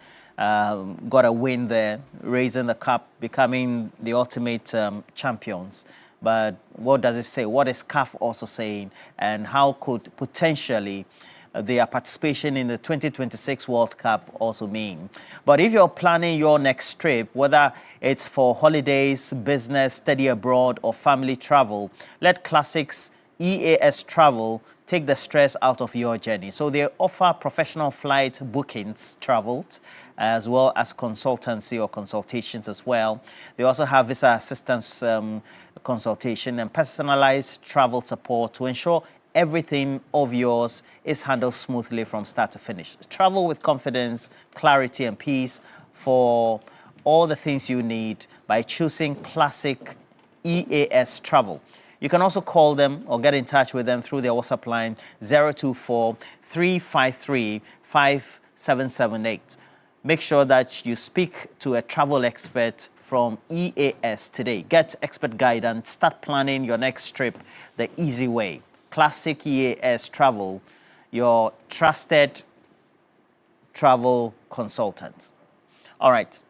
Speaker 10: got a win there, raising the cup, becoming the ultimate champions. But what does it say? What is CAF also saying? And how could potentially their participation in the 2026 World Cup also mean? But if you're planning your next trip, whether it's for holidays, business, study abroad, or family travel, let Classics EAS Travel take the stress out of your journey. So they offer professional flight bookings, travels, as well as consultancy or consultations as well. They also have visa assistance consultation and personalized travel support to ensure everything of yours is handled smoothly from start to finish. Travel with confidence, clarity, and peace for all the things you need by choosing Classic EAS Travel. You can also call them or get in touch with them through their WhatsApp line 024-353-5778. Make sure that you speak to a travel expert from EAS today. Get expert guidance. Start planning your next trip the easy way. Classic EAS Travel, your trusted travel consultant. All right.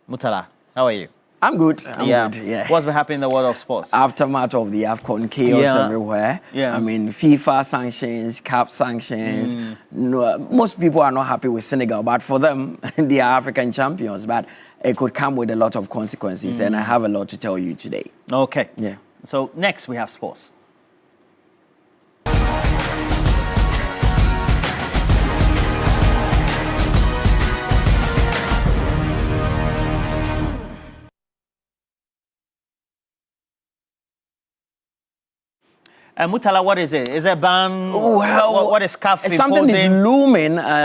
Speaker 10: Mutala, how are you?
Speaker 21: I'm good. I'm good. Yeah.
Speaker 10: What's been happening in the world of sports?
Speaker 21: Aftermath of the AFCON, chaos everywhere.
Speaker 10: Yeah.
Speaker 21: I mean, FIFA sanctions, CAP sanctions. No, most people are not happy with Senegal, but for them, they are African champions. But it could come with a lot of consequences, and I have a lot to tell you today.
Speaker 10: Okay.
Speaker 21: Yeah.
Speaker 10: So next we have sports. Mutala, what is it? Is it a ban?
Speaker 21: Well,
Speaker 10: what is CAF imposing?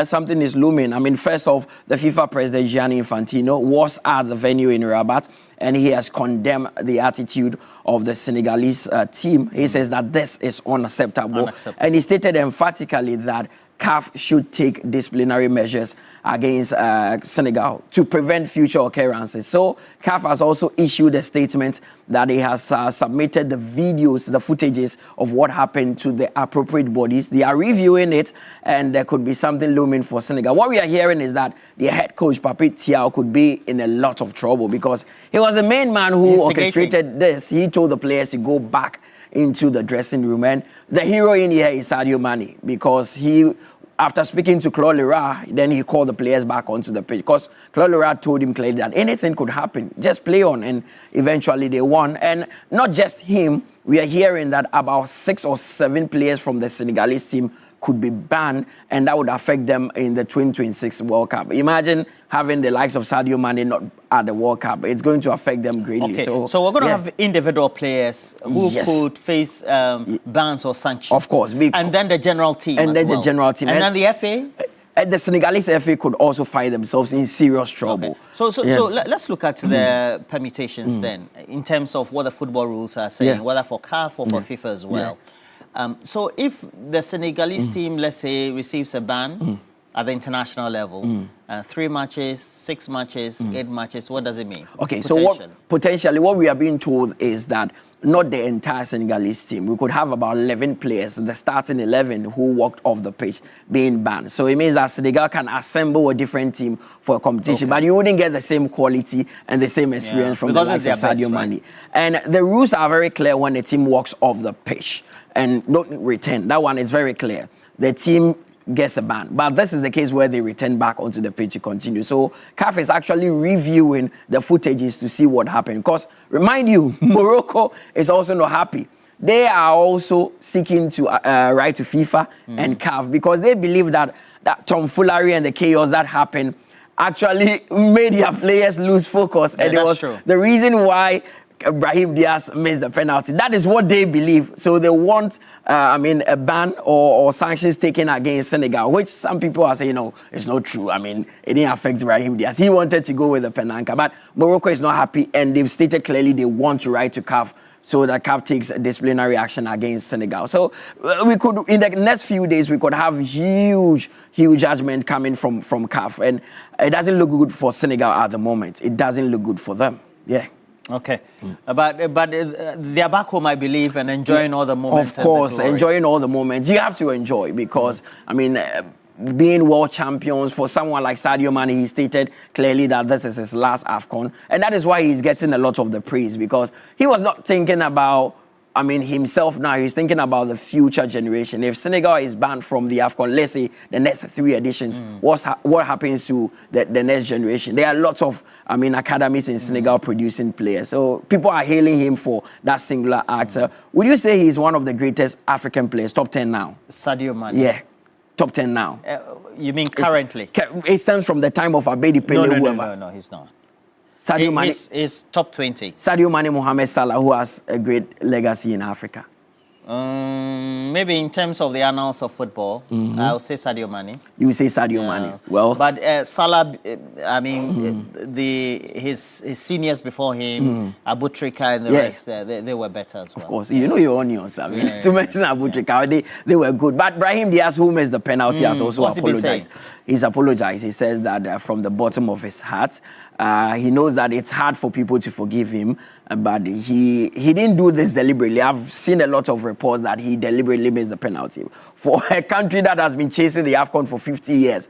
Speaker 21: Something is looming. I mean, first off, the FIFA president, Gianni Infantino, was at the venue in Rabat, and he has condemned the attitude of the Senegalese team. He says that this is unacceptable. And he stated emphatically that CAF should take disciplinary measures against Senegal to prevent future occurrences. So CAF has also issued a statement that he has submitted the videos, the footages of what happened to the appropriate bodies. They are reviewing it, and there could be something looming for Senegal. What we are hearing is that the head coach, Papi Thiaw, could be in a lot of trouble because he was the main man who orchestrated this. He told the players to go back into the dressing room, and the hero in here is Sadio Mane, because after speaking to Claude Leroy, then he called the players back onto the pitch, because Claude Leroy told him clearly that anything could happen, just play on, and eventually they won. And not just him, we are hearing that about 6 or 7 players from the Senegalese team could be banned, and that would affect them in the 2026 World Cup. Imagine having the likes of Sadio Mane not at the World Cup. It's going to affect them greatly.
Speaker 10: Okay. So we're going to have individual players who could face bans or sanctions.
Speaker 21: Of course.
Speaker 10: And then the general team
Speaker 21: And then the general team.
Speaker 10: And then the FA?
Speaker 21: The Senegalese FA could also find themselves in serious trouble.
Speaker 10: Okay. So let's look at the permutations then, in terms of what the football rules are saying, whether for CAF or for FIFA as well. So if the Senegalese team, let's say, receives a ban at the international level, 3 matches, 6 matches, 8 matches, what does it mean?
Speaker 21: Okay, so potentially what we are being told is that not the entire Senegalese team. We could have about 11 players, the starting 11 who walked off the pitch, being banned. So it means that Senegal can assemble a different team for a competition, but you wouldn't get the same quality and the same experience from the likes of Sadio Mane. And the rules are very clear when a team walks off the pitch and don't return. That one is very clear. The team gets a ban. But this is the case where they return back onto the pitch to continue. So CAF is actually reviewing the footages to see what happened. Because, remind you, Morocco is also not happy. They are also seeking to write to FIFA and CAF, because they believe that tomfoolery and the chaos that happened actually made their players lose focus.
Speaker 10: Yeah,
Speaker 21: and it was the reason why Brahim Diaz missed the penalty. That is what they believe. So they want, a ban or sanctions taken against Senegal, which some people are saying, no, it's not true. I mean, it didn't affect Brahim Diaz. He wanted to go with the penalty, but Morocco is not happy, and they've stated clearly they want to write to CAF so that CAF takes disciplinary action against Senegal. So we could, in the next few days, we could have huge judgment coming from CAF, and it doesn't look good for Senegal at the moment. It doesn't look good for them. Yeah.
Speaker 10: Okay, but they're back home, I believe, and enjoying all the moments.
Speaker 21: Of course, enjoying all the moments. You have to enjoy, because, being world champions, for someone like Sadio Mane, he stated clearly that this is his last AFCON, and that is why he's getting a lot of the praise, because he was not thinking about himself now. He's thinking about the future generation. If Senegal is banned from the AFCON, let's say the next 3 editions, what happens to the next generation? There are lots of, academies in Senegal producing players. So people are hailing him for that singular act. Would you say he's one of the greatest African players, top 10 now?
Speaker 10: Sadio Mane?
Speaker 21: Yeah, top 10 now.
Speaker 10: You mean currently?
Speaker 21: It stems from the time of Abedi Pele, whoever.
Speaker 10: No, he's not.
Speaker 21: Sadio Mane
Speaker 10: is top 20.
Speaker 21: Sadio Mane, Mohamed Salah, who has a great legacy in Africa.
Speaker 10: Maybe in terms of the annals of football, I would say Sadio Mane.
Speaker 21: You would say Sadio Mane. Well,
Speaker 10: but Salah, his seniors before him, Abu Trika and the rest, they were better as well.
Speaker 21: Of course, you know your onions. To mention Abu Trika, they were good. But Brahim Diaz, who missed the penalty, has also apologized. He's apologized. He says that from the bottom of his heart, He knows that it's hard for people to forgive him, but he didn't do this deliberately. I've seen a lot of reports that he deliberately missed the penalty. For a country that has been chasing the AFCON for 50 years,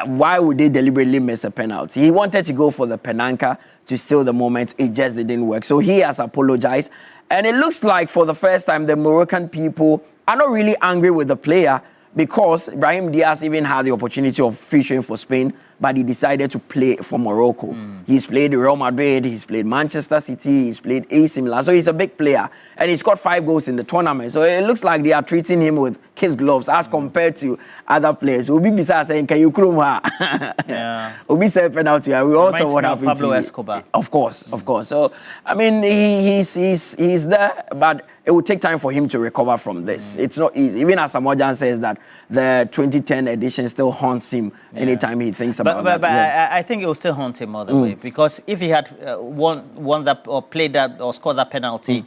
Speaker 21: why would they deliberately miss a penalty? He wanted to go for the penanka to steal the moment. It just didn't work. So he has apologized. And it looks like for the first time, the Moroccan people are not really angry with the player, because Brahim Diaz even had the opportunity of featuring for Spain, but he decided to play for Morocco. He's played Real Madrid, he's played Manchester City, he's played AC Milan, so he's a big player. And he scored 5 goals in the tournament. So it looks like they are treating him with kid gloves as compared to other players. Obi Bisa saying, can you krum her? Yeah. Obi said penalty. We also what happened
Speaker 10: Pablo
Speaker 21: to
Speaker 10: Escobar.
Speaker 21: Of course. So, I mean, he's there, but it will take time for him to recover from this. It's not easy. Even as Samojan says that the 2010 edition still haunts him anytime he thinks about
Speaker 10: But
Speaker 21: that.
Speaker 10: I think it will still haunt him other way, because if he had won that or played that or scored that penalty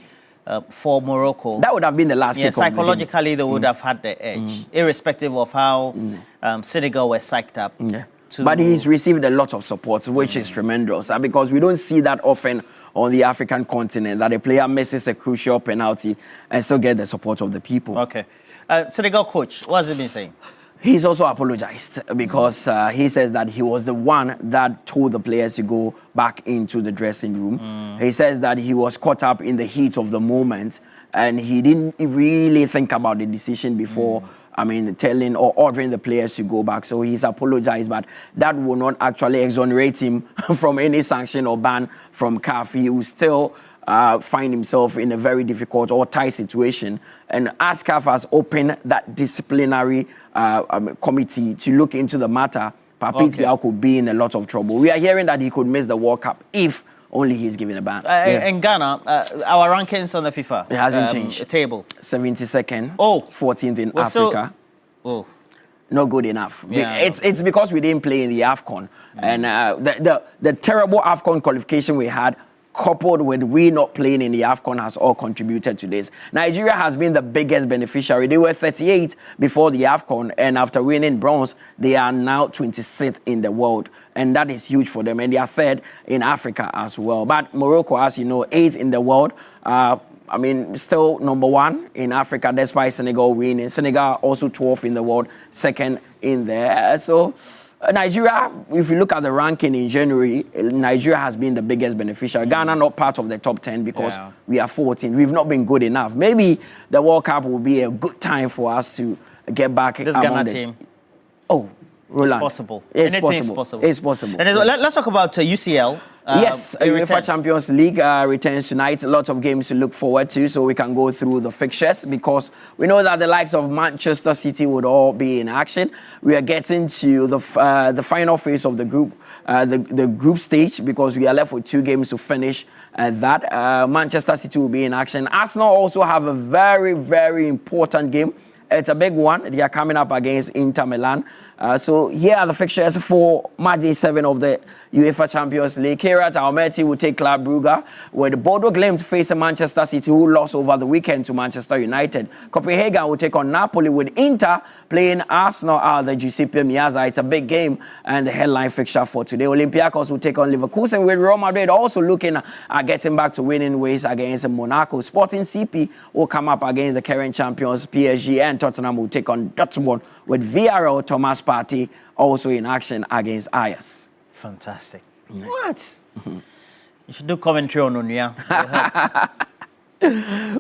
Speaker 10: for Morocco,
Speaker 21: that would have been the last kick of the game.
Speaker 10: Psychologically, they would have had the edge, irrespective of how Senegal were psyched up.
Speaker 21: But he's received a lot of support, which is tremendous, because we don't see that often on the African continent, that a player misses a crucial penalty and still get the support of the people.
Speaker 10: Okay. Senegal coach, what has he been saying?
Speaker 21: He's also apologized, because he says that he was the one that told the players to go back into the dressing room. He says that he was caught up in the heat of the moment and he didn't really think about the decision before telling or ordering the players to go back. So he's apologized, but that will not actually exonerate him from any sanction or ban from CAF. He will still find himself in a very difficult or tight situation. And as CAF has opened that disciplinary committee to look into the matter, Papi Thiaw could be in a lot of trouble. We are hearing that he could miss the World Cup if only he's given a ban.
Speaker 10: In Ghana, our rankings on the FIFA
Speaker 21: it hasn't changed.
Speaker 10: Table
Speaker 21: 72nd, 14th in Africa. Not good enough.
Speaker 10: Yeah.
Speaker 21: It's because we didn't play in the AFCON. And the terrible AFCON qualification we had, coupled with we not playing in the AFCON, has all contributed to this. Nigeria has been the biggest beneficiary. They were 38 before the AFCON, and after winning bronze, they are now 26th in the world. And that is huge for them. And they are third in Africa as well. But Morocco, as you know, 8th in the world. Still number 1 in Africa, despite Senegal winning. Senegal also 12th in the world, 2nd in there. So Nigeria, if you look at the ranking in January, Nigeria has been the biggest beneficiary. Ghana not part of the top 10 because we are 14. We've not been good enough. Maybe the World Cup will be a good time for us to get back.
Speaker 10: This Ghana team.
Speaker 21: Oh, Roland.
Speaker 10: It's possible.
Speaker 21: It's possible. It's possible.
Speaker 10: And let's talk about UCL.
Speaker 21: Yes, UEFA Champions League returns tonight. Lots of games to look forward to, so we can go through the fixtures, because we know that the likes of Manchester City would all be in action. We are getting to the final phase of the group, the group stage, because we are left with 2 games to finish that. Manchester City will be in action. Arsenal also have a very, very important game. It's a big one. They are coming up against Inter Milan. So here are the fixtures for match day 7 of the UEFA Champions League. Kairat Almaty will take Club Brugge, with Bodo Glimt facing Manchester City, who lost over the weekend to Manchester United. Copenhagen will take on Napoli, with Inter playing Arsenal at the Giuseppe Meazza. It's a big game and the headline fixture for today. Olympiacos will take on Leverkusen, with Real Madrid also looking at getting back to winning ways against Monaco. Sporting CP will come up against the current champions PSG, and Tottenham will take on Dortmund, with Villarreal Thomas Partey also in action against Ajax.
Speaker 10: Fantastic. What? You should do commentary on Onuya.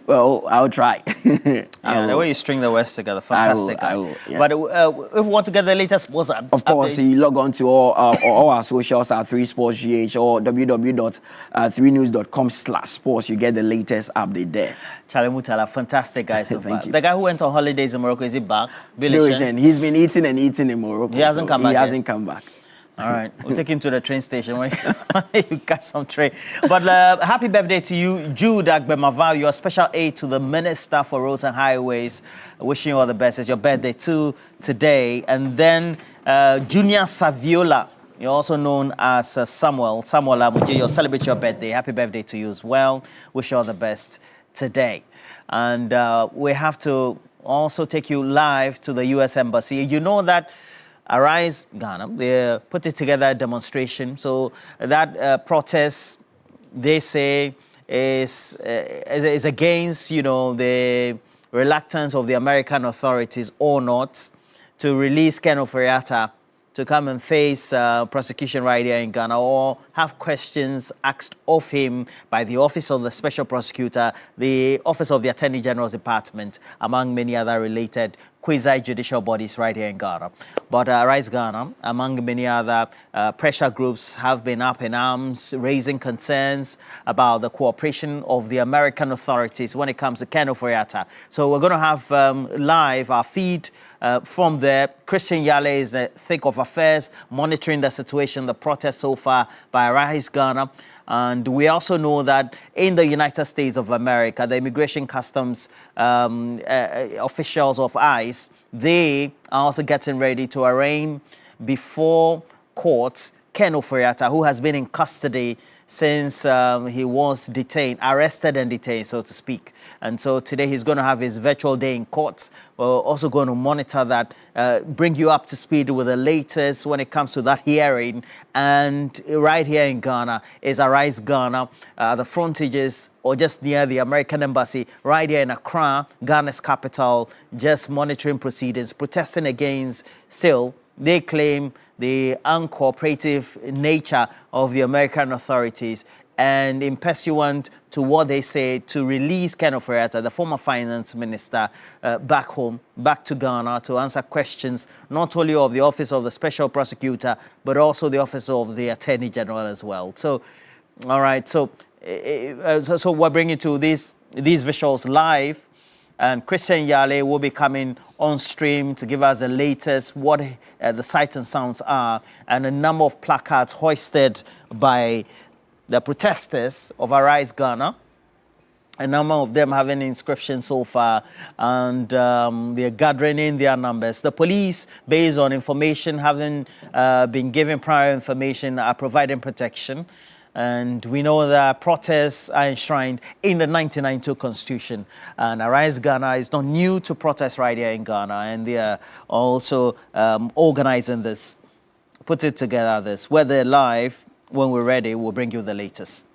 Speaker 21: Well, I'll try.
Speaker 10: The way you string the words together, fantastic.
Speaker 21: I will, yeah.
Speaker 10: But if we want to get the latest sports
Speaker 21: of course, you log on to all our socials at 3sportsgh or www.3news.com/sports. You get the latest update there.
Speaker 10: Charlie Mutala, fantastic guy. So
Speaker 21: Thank you.
Speaker 10: The guy who went on holidays in Morocco, is he back?
Speaker 21: He's been eating and eating in Morocco.
Speaker 10: He hasn't come back.
Speaker 21: He hasn't come back.
Speaker 10: All right, we'll take him to the train station when you catch some train. But happy birthday to you, Jude Agbemava. You're a special aid to the Minister for Roads and Highways. Wishing you all the best. It's your birthday too today. And then Junior Saviola, you're also known as Samuel Amuji. You'll celebrate your birthday. Happy birthday to you as well. Wish you all the best today. And we have to also take you live to the U.S. Embassy. You know that Arise Ghana, they put it together a demonstration. So that protest, they say, is against, the reluctance of the American authorities or not to release Ken Ofori-Atta to come and face prosecution right here in Ghana, or have questions asked of him by the Office of the Special Prosecutor, the Office of the Attorney General's Department, among many other related quasi-judicial bodies right here in Ghana. But Rise Ghana, among many other pressure groups, have been up in arms, raising concerns about the cooperation of the American authorities when it comes to Ken Ofori-Atta. So we're going to have live our feed from there. Christian Yale is the thick of affairs, monitoring the situation, the protest so far by Rise Ghana. And we also know that in the United States of America, the Immigration Customs officials of ICE, they are also getting ready to arraign before courts Ken Ofori-Atta, who has been in custody since he was arrested and detained, so to speak. And so today he's going to have his virtual day in court. We're also going to monitor that, bring you up to speed with the latest when it comes to that hearing. And right here in Ghana is Arise Ghana, the frontages or just near the American Embassy, right here in Accra, Ghana's capital, just monitoring proceedings, protesting against still, they claim, the uncooperative nature of the American authorities, and in pursuant to what they say, to release Ken Ofori-Atta, the former finance minister, back home, back to Ghana to answer questions, not only of the Office of the Special Prosecutor, but also the Office of the Attorney General as well. So, all right, so we're bringing to these visuals live, and Christian Yale will be coming on stream to give us the latest, what the sights and sounds are, and a number of placards hoisted by the protesters of Arise Ghana. A number of them having inscriptions so far, and they're gathering in their numbers. The police, based on information, having been given prior information, are providing protection. And we know that protests are enshrined in the 1992 Constitution. And Arise Ghana is not new to protests right here in Ghana. And they are also organizing this, put it together this. Where they're live, when we're ready, we'll bring you the latest.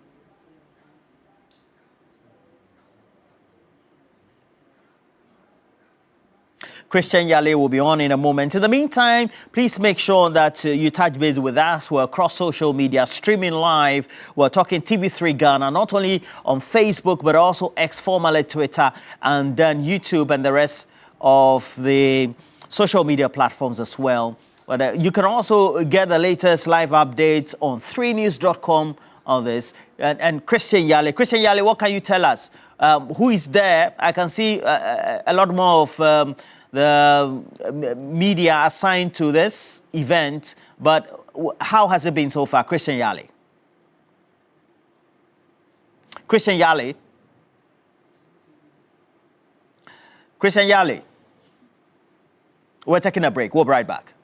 Speaker 10: Christian Yale will be on in a moment. In the meantime, please make sure that you touch base with us. We're across social media, streaming live. We're talking TV3 Ghana, not only on Facebook, but also X, formerly Twitter, and then YouTube and the rest of the social media platforms as well. But you can also get the latest live updates on 3news.com on this. And Christian Yale, what can you tell us? Who is there? I can see a lot more of the media assigned to this event, but how has it been so far? Christian Yale. Christian Yale. Christian Yale. We're taking a break. We'll be right back.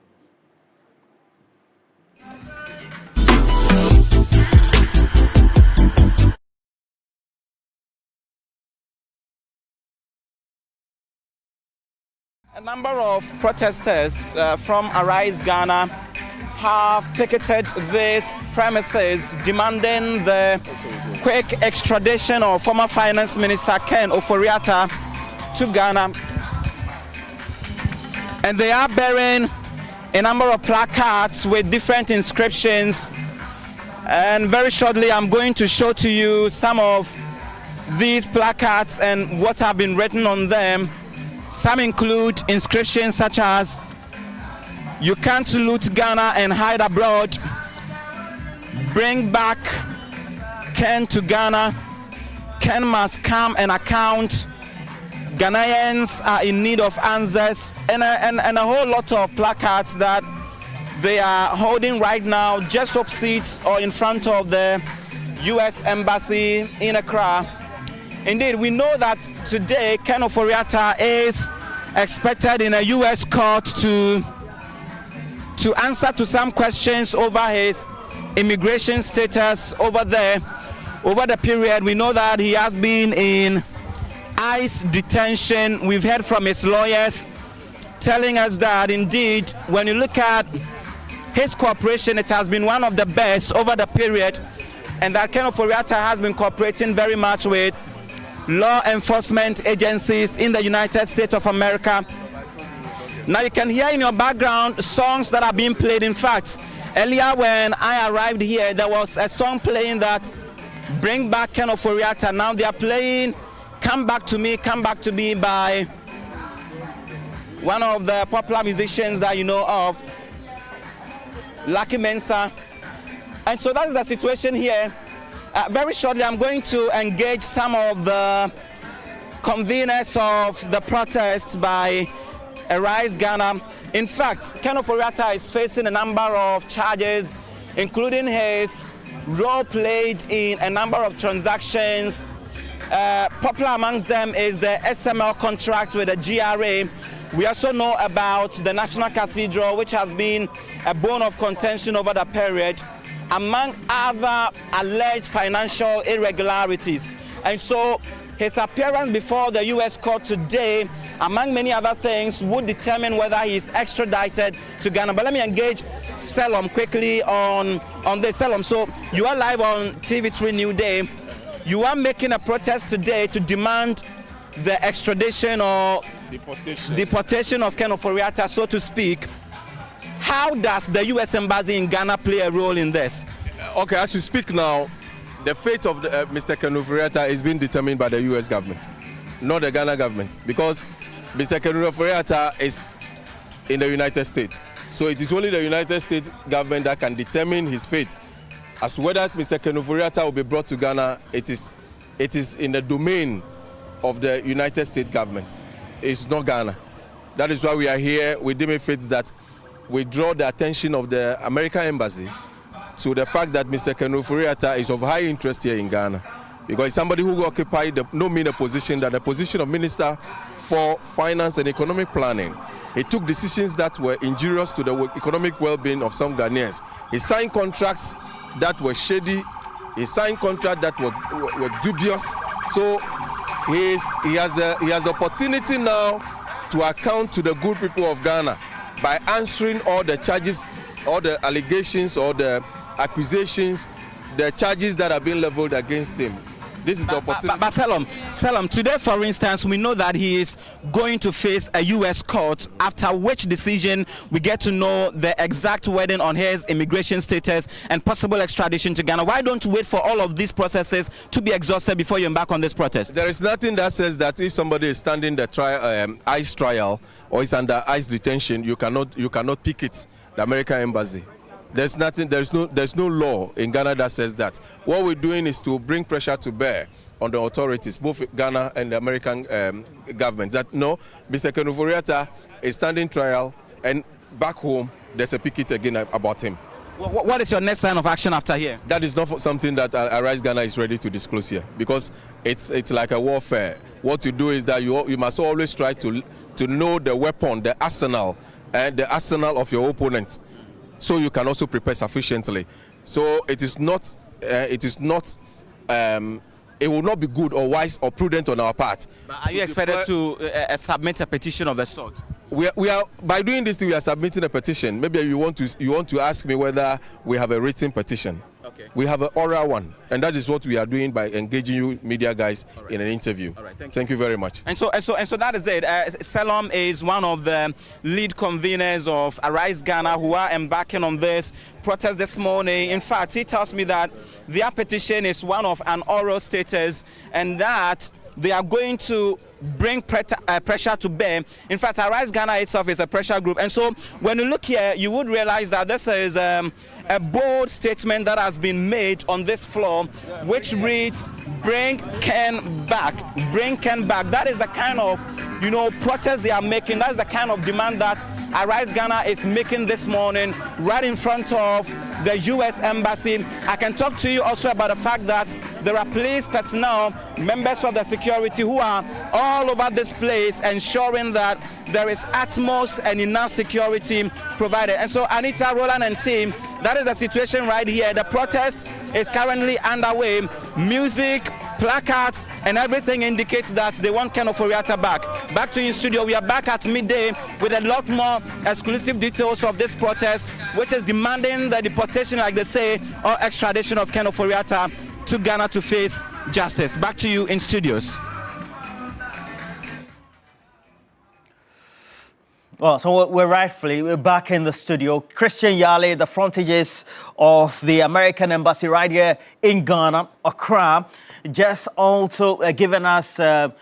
Speaker 3: A number of protesters from Arise Ghana have picketed these premises demanding the quick extradition of former Finance Minister Ken Ofori-Atta to Ghana. And they are bearing a number of placards with different inscriptions. And very shortly, I'm going to show to you some of these placards and what have been written on them. Some include inscriptions such as, "You can't loot Ghana and hide abroad," "Bring back Ken to Ghana," "Ken must come and account," "Ghanaians are in need of answers," and a whole lot of placards that they are holding right now just opposite or in front of the U.S. Embassy in Accra. Indeed, we know that today Ken Ofori-Atta is expected in a U.S. court to answer to some questions over his immigration status over there. Over the period, we know that he has been in ICE detention. We've heard from his lawyers telling us that indeed, when you look at his cooperation, it has been one of the best over the period, and that Ken Ofori-Atta has been cooperating very much with law enforcement agencies in the United States of America. Now you can hear in your background songs that are being played. In fact, earlier when I arrived here, there was a song playing that bring back Ken Ofori-Atta. Now they are playing Come Back to Me by one of the popular musicians that you know of, Lucky Mensah. And so that is the situation here. Very shortly, I'm going to engage some of the conveners of the protests by Arise Ghana. In fact, Ken Ofori-Atta is facing a number of charges, including his role played in a number of transactions. Popular amongst them is the SML contract with the GRA. We also know about the National Cathedral, which has been a bone of contention over the period, among other alleged financial irregularities. And so his appearance before the U.S. court today, among many other things, would determine whether he is extradited to Ghana. But let me engage Selom quickly on this. Selom, so you are live on TV3 Newday. You are making a protest today to demand the extradition or deportation of Ken Ofori-Atta, so to speak. How does the U.S. Embassy in Ghana play a role in this?
Speaker 11: Okay, as you speak now, the fate of Mr. Ken Ofori-Atta is being determined by the U.S. government, not the Ghana government, because Mr. Ken Ofori-Atta is in the United States. So it is only the United States government that can determine his fate. As to whether Mr. Ken Ofori-Atta will be brought to Ghana, it is in the domain of the United States government. It's not Ghana. That is why we are here. We deem it fit that we draw the attention of the American embassy to the fact that Mr. Ken Ofori-Atta is of high interest here in Ghana, because somebody who occupied the position of Minister for Finance and Economic Planning. He took decisions that were injurious to the economic well-being of some Ghanaians. He signed contracts that were shady. He signed contracts that were dubious. So he has the opportunity now to account to the good people of Ghana by answering all the charges, all the allegations, or the accusations, the charges that are being leveled against him. This is the opportunity.
Speaker 3: But Selom, today, for instance, we know that he is going to face a U.S. court, after which decision we get to know the exact wording on his immigration status and possible extradition to Ghana. Why don't you wait for all of these processes to be exhausted before you embark on this protest?
Speaker 11: There is nothing that says that if somebody is standing the ICE trial or is under ICE detention, you cannot picket the American embassy. There's no law in Ghana that says that. What we're doing is to bring pressure to bear on the authorities, both Ghana and the American government, that no, Mr. Ken Ofori-Atta is standing trial, and back home there's a picket again about him.
Speaker 3: What is your next line of action after here?
Speaker 11: That is not something that Arise Ghana is ready to disclose here, because it's like a warfare. What you do is that you must always try to know the weapon, the arsenal, and the arsenal of your opponent, so you can also prepare sufficiently. So it will not be good or wise or prudent on our part.
Speaker 3: But are you expected to submit a petition of the sort?
Speaker 11: We are, by doing this, we are submitting a petition. Maybe you want to ask me whether we have a written petition. Okay. We have an oral one, and that is what we are doing by engaging you media guys in an interview. All right, thank you very much.
Speaker 3: And so that is it. Selom is one of the lead conveners of Arise Ghana, who are embarking on this protest this morning. In fact, he tells me that their petition is one of an oral status, and that they are going to bring pressure to bear. In fact, Arise Ghana itself is a pressure group. And so when you look here, you would realize that this is a bold statement that has been made on this floor, which reads, bring Ken back. Bring Ken back. That is the kind of, protest they are making. That is the kind of demand that Arise Ghana is making this morning right in front of the U.S. Embassy. I can talk to you also about the fact that there are police personnel, members of the security, who are all over this place ensuring that there is utmost and enough security provided. And so, Anita, Roland and team, that is the situation right here. The protest is currently underway. Music, placards and everything indicates that they want Ken Ofori-Atta back. Back to you in studio. We are back at midday with a lot more exclusive details of this protest, which is demanding the deportation, like they say, or extradition of Ken Ofori-Atta to Ghana to face justice. Back to you in studios.
Speaker 10: Well, so we're back in the studio. Christian Yale, the frontages of the American embassy right here in Ghana, Accra, just also given us a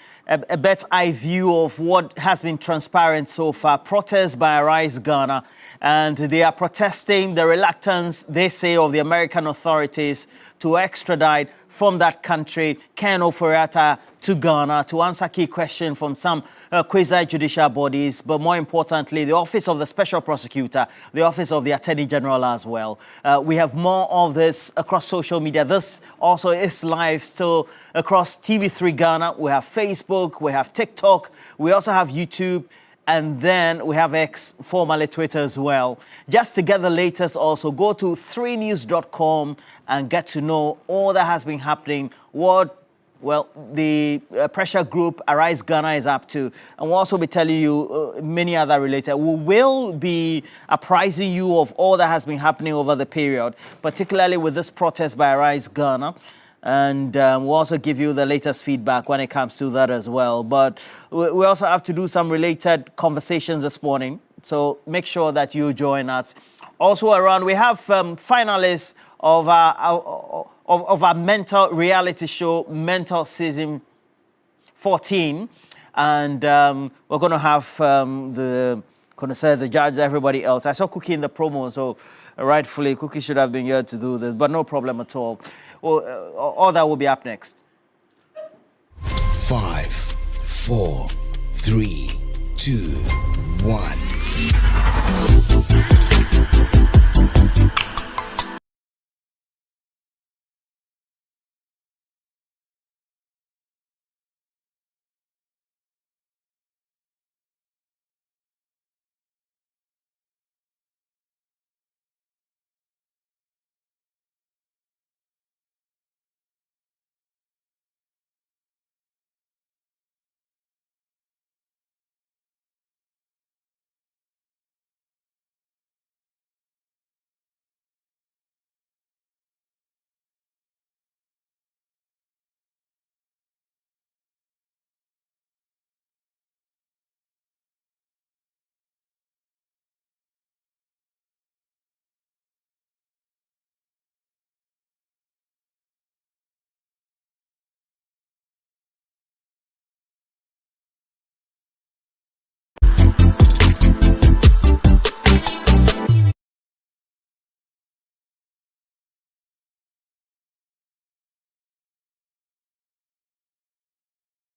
Speaker 10: better eye view of what has been transparent so far. Protests by Arise Ghana, and they are protesting the reluctance, they say, of the American authorities to extradite from that country Ken Ofori-Atta to Ghana to answer key questions from some quasi-judicial bodies, but more importantly, the Office of the Special Prosecutor, the Office of the Attorney General as well. We have more of this across social media. This also is live still across TV3 Ghana. We have Facebook, we have TikTok, we also have YouTube, and then we have X, formerly Twitter as well. Just to get the latest also, go to 3news.com and get to know all that has been happening, what, well, the pressure group Arise Ghana is up to. And we'll also be telling you many other related. We will be apprising you of all that has been happening over the period, particularly with this protest by Arise Ghana. And we'll also give you the latest feedback when it comes to that as well. But we also have to do some related conversations this morning. So make sure that you join us. Also around, we have finalists of our mentor reality show, Mentor Season 14. And we're going to have the judge, everybody else. I saw Cookie in the promo, so rightfully, Cookie should have been here to do this, but no problem at all. All that will be up next.
Speaker 4: 5, 4, 3, 2, 1.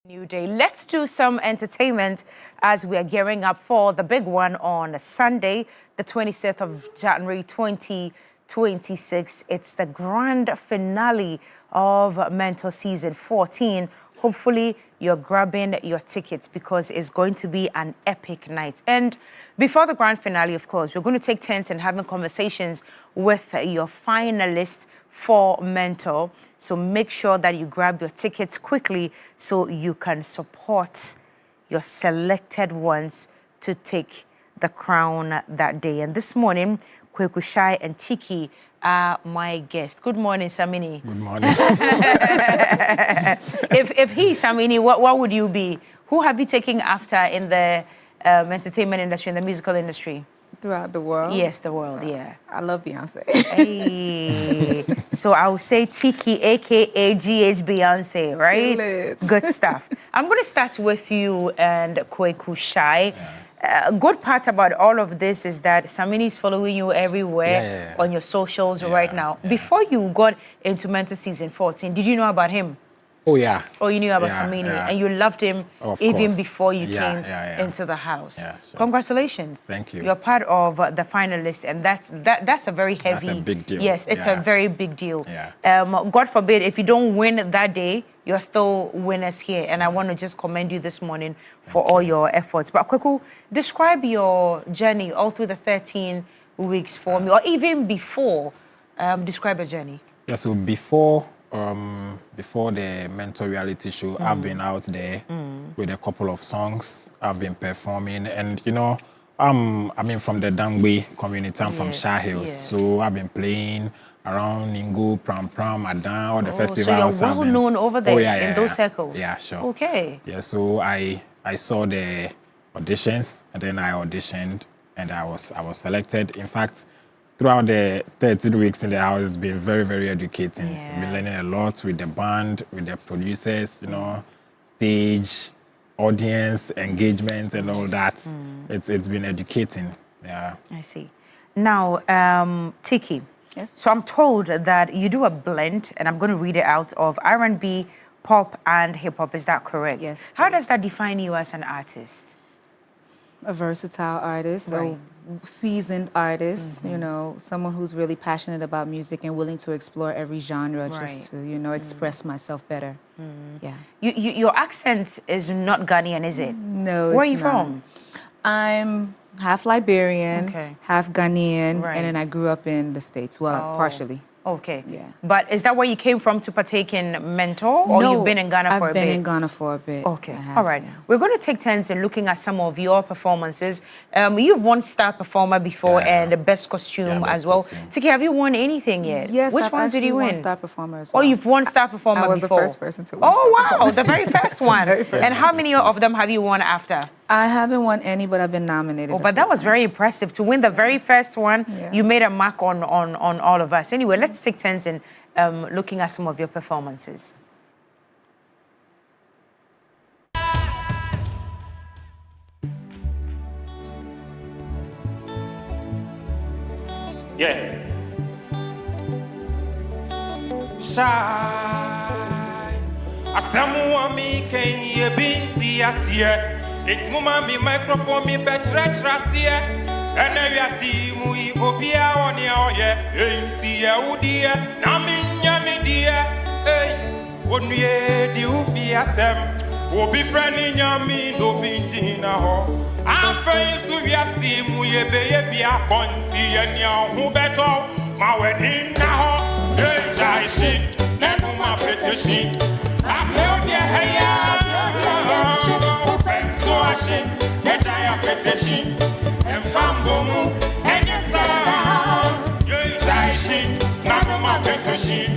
Speaker 6: Newday. Let's do some entertainment as we are gearing up for the big one on Sunday, the 26th of January 2026. It's the grand finale of Mentor Season 14. Hopefully, you're grabbing your tickets because it's going to be an epic night. And before the grand finale, of course, we're going to take turns and having conversations with your finalists for Mentor. So make sure that you grab your tickets quickly so you can support your selected ones to take the crown that day. And this morning, Kweku Shai and Tiki are my guests. Good morning, Samini.
Speaker 22: Good morning.
Speaker 6: If he's Samini, what would you be? Who have you taken after in the entertainment industry, in the musical industry?
Speaker 23: Throughout the world?
Speaker 6: Yes, the world, yeah.
Speaker 23: I love Beyonce.
Speaker 6: Hey. So I will say Tiki, a.k.a. GH Beyonce, right?
Speaker 23: Let's.
Speaker 6: Good stuff. I'm going to start with you and Kweku Shai. Good part about all of this is that Samini is following you everywhere on your socials right now. Before you got into Mentor Season 14, did you know about him?
Speaker 22: Oh, yeah.
Speaker 6: Oh, you knew about Samini, and you loved him even before you came into the house.
Speaker 22: Yeah, sure.
Speaker 6: Congratulations.
Speaker 22: Thank you.
Speaker 6: You're part of the finalists, and that's a very heavy...
Speaker 22: That's a big deal.
Speaker 6: Yes, it's a very big deal.
Speaker 22: Yeah.
Speaker 6: God forbid, if you don't win that day, you're still winners here, and I want to just commend you this morning for all your efforts. But Kweku, describe your journey all through the 13 weeks for me, or even before. Describe your journey.
Speaker 22: Yeah, so before
Speaker 5: before the Mentor reality show, I've been out there with a couple of songs. I've been performing, and you know, I mean from the Dangwe community. I'm from Shah Hills, so I've been playing around Ningo, Pram, Adan, all the festivals.
Speaker 6: So you're well known over there in those circles.
Speaker 5: Yeah, sure.
Speaker 6: Okay.
Speaker 5: Yeah, so I saw the auditions, and then I auditioned, and I was selected. In fact, throughout the 13 weeks in the house, it's been very, very educating. I've been learning a lot with the band, with the producers, you know, stage, audience, engagement, and all that. It's been educating. Yeah.
Speaker 6: I see. Now, Tiki.
Speaker 23: Yes.
Speaker 6: So I'm told that you do a blend, and I'm going to read it out, of R&B, pop, and hip hop. Is that correct?
Speaker 23: Yes.
Speaker 6: How does that define you as an artist?
Speaker 23: A versatile artist,
Speaker 6: Right.
Speaker 23: a seasoned artist, you know, someone who's really passionate about music and willing to explore every genre just to, you know, express myself better. Yeah.
Speaker 6: Your accent is not Ghanaian, is it?
Speaker 23: No,
Speaker 6: Where are
Speaker 23: it's
Speaker 6: you
Speaker 23: not.
Speaker 6: from?
Speaker 23: I'm half Liberian, half Ghanaian,
Speaker 6: Right.
Speaker 23: and then I grew up in the States, well, partially.
Speaker 6: Okay.
Speaker 23: Yeah.
Speaker 6: But is that where you came from to partake in Mentor, or
Speaker 23: No,
Speaker 6: you've been in Ghana for a bit?
Speaker 23: I've been in Ghana for a bit.
Speaker 6: Okay, all right. We're going to take turns in looking at some of your performances. You've won Star Performer before and the Best Costume as well. Tiki, have you won anything yet?
Speaker 23: Yes,
Speaker 6: Which
Speaker 23: I've
Speaker 6: ones did you
Speaker 23: actually
Speaker 6: win?
Speaker 23: won Star Performer as well.
Speaker 6: Oh, you've won Star Performer
Speaker 23: I was
Speaker 6: before?
Speaker 23: the first person to win
Speaker 6: Oh,
Speaker 23: Star
Speaker 6: wow,
Speaker 23: Performer.
Speaker 6: the very first one. And how many of them have you won after?
Speaker 23: I haven't won any, but I've been nominated.
Speaker 6: Oh, but that was very impressive. To win the very first one, you made a mark on all of us. Anyway, let's take turns in looking at some of your performances.
Speaker 8: Yeah. Shy. Asamu mi ken ye binti asie. It muma mi microphone mi betre trasie. Ene wi asi mu I obia oni oye. Enti ye udie na mi nya mi die. Hey. Onue di ufi asem. Obi freni nya mi do binti na ho. Afen su wi asi mu ye be ye bia konti ye nya hu beto. Ma wedding na ho. Hey jai shi. Nenu ma petition. I help you hey ya. Open source. Let I petition. And fambomu. And yes sir. You jai shi. Nenu ma petition.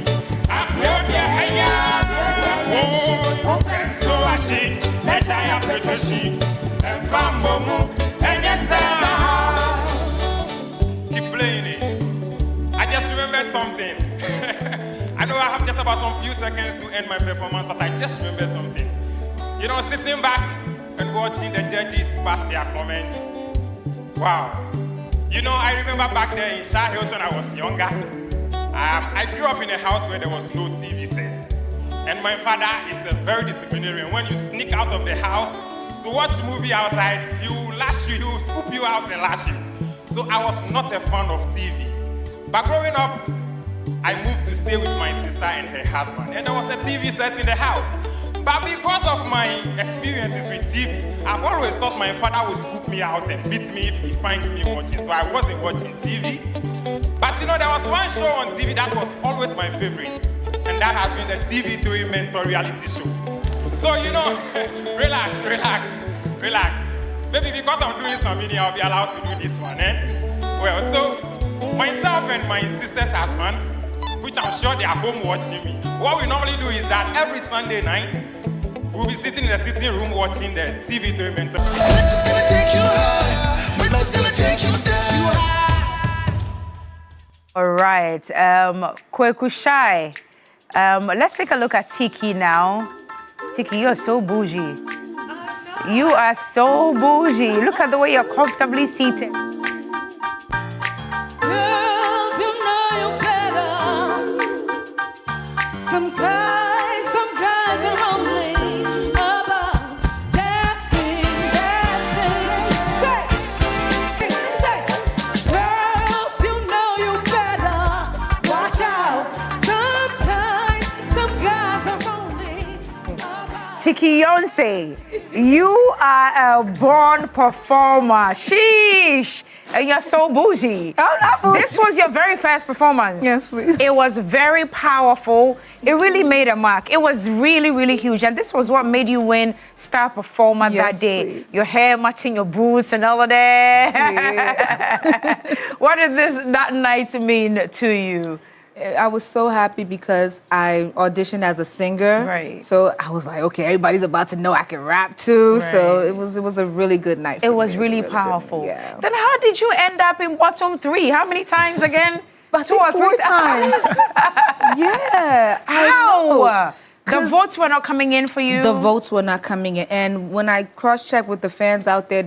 Speaker 8: I help you hey ya. Open source. Let I petition. And fambomu. And yes sir. Keep playing it. I just remember something. I know I have just about some few seconds to end my performance, but I just remember something. You know, sitting back and watching the judges pass their comments. Wow. You know, I remember back there in Shah Hills when I was younger. I grew up in a house where there was no TV set. And my father is a very disciplinarian. When you sneak out of the house to watch a movie outside, he will lash you, he will scoop you out and lash you. So I was not a fan of TV. But growing up, I moved to stay with my sister and her husband, and there was a TV set in the house. But because of my experiences with TV, I've always thought my father would scoop me out and beat me if he finds me watching, so I wasn't watching TV. But you know, there was one show on TV that was always my favorite, and that has been the TV3 Mentor reality show. So, you know, relax. Maybe because I'm doing some video, I'll be allowed to do this one, eh? Well, so, myself and my sister's husband, which I'm sure they are home watching me. What we normally do is that every Sunday night, we'll be sitting in the sitting room watching the TV3 Mentor. We're just gonna take you high. We're just gonna take you down.
Speaker 6: All right, Kweku Shai. Let's take a look at Tiki now. Tiki, you are so bougie. You are so bougie. Look at the way you're comfortably seated.
Speaker 22: Some guys are only about that thing. Say, girls, you know you better watch out. Sometimes some guys are only
Speaker 6: Tiki Yonse, you are a born performer. Sheesh. And you're so bougie. This was your very first performance.
Speaker 23: Yes, please.
Speaker 6: It was very powerful. It really made a mark. It was really, really huge. And this was what made you win Star Performer that day.
Speaker 23: Please.
Speaker 6: Your hair matching your boots and all of that.
Speaker 23: Yes.
Speaker 6: What did that night mean to you?
Speaker 23: I was so happy because I auditioned as a singer.
Speaker 6: Right.
Speaker 23: So I was like, okay, everybody's about to know I can rap too.
Speaker 6: Right.
Speaker 23: So it was a really good night.
Speaker 6: It was really powerful. Then how did you end up in bottom 3? How many times again?
Speaker 23: I think 4 times. Yeah.
Speaker 6: How? The votes were not coming in for you?
Speaker 23: The votes were not coming in. And when I cross-checked with the fans out there,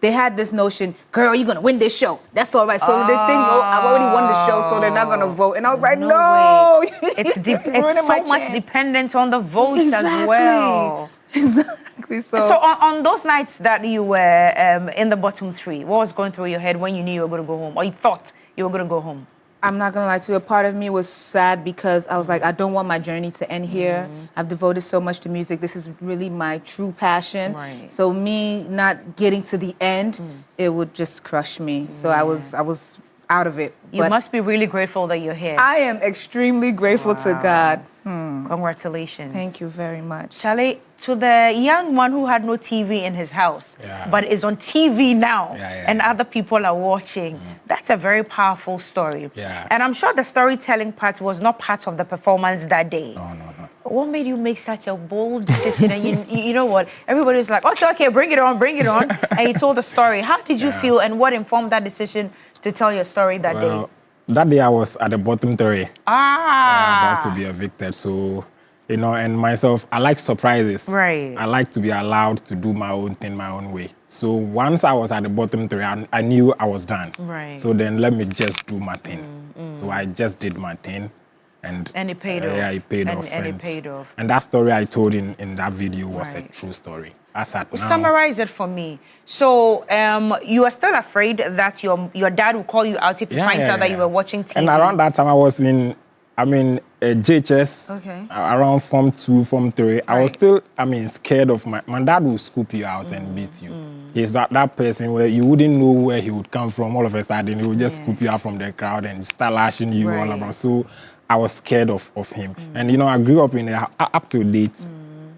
Speaker 23: they had this notion, girl, you're going to win this show. That's all right. So they think, oh, I've already won the show, so they're not going to vote. And I was like, no.
Speaker 6: It's so much dependent on the votes as well.
Speaker 23: Exactly.
Speaker 6: So on those nights that you were in the bottom 3, what was going through your head when you knew you were going to go home, or you thought you were going to go home?
Speaker 23: I'm not gonna lie to you, a part of me was sad because I was like, I don't want my journey to end here. I've devoted so much to music. This is really my true passion.
Speaker 6: Right.
Speaker 23: So me not getting to the end, it would just crush me. So I was out of it.
Speaker 6: You
Speaker 23: But
Speaker 6: must be really grateful that you're here.
Speaker 23: I am extremely grateful to God.
Speaker 6: Congratulations.
Speaker 23: Thank you very much.
Speaker 6: Charlie, to the young one who had no TV in his house, but is on TV now, and other people are watching, that's a very powerful story. And I'm sure the storytelling part was not part of the performance that day.
Speaker 5: No.
Speaker 6: What made you make such a bold decision? And you know what? Everybody was like, okay, bring it on. And you told the story. How did you feel, and what informed that decision to tell your story that day?
Speaker 5: That day I was at the bottom 3. About to be evicted. So, and myself, I like surprises.
Speaker 6: Right.
Speaker 5: I like to be allowed to do my own thing, my own way. So once I was at the bottom 3, I knew I was done.
Speaker 6: Right.
Speaker 5: So then let me just do my thing. So I just did my thing. And
Speaker 6: it paid off.
Speaker 5: Yeah, it paid off.
Speaker 6: And it paid off.
Speaker 5: And that story I told in that video was a true story. As at now.
Speaker 6: Summarize it for me. So you are still afraid that your dad will call you out if he finds out that you were watching TV?
Speaker 5: And around that time I was in, JHS, around Form 2, Form 3. Right. I was still, scared of my dad will scoop you out and beat you. He's that person where you wouldn't know where he would come from. All of a sudden, he would just scoop you out from the crowd and start lashing you all about. So I was scared of him. And, I grew up in up to date.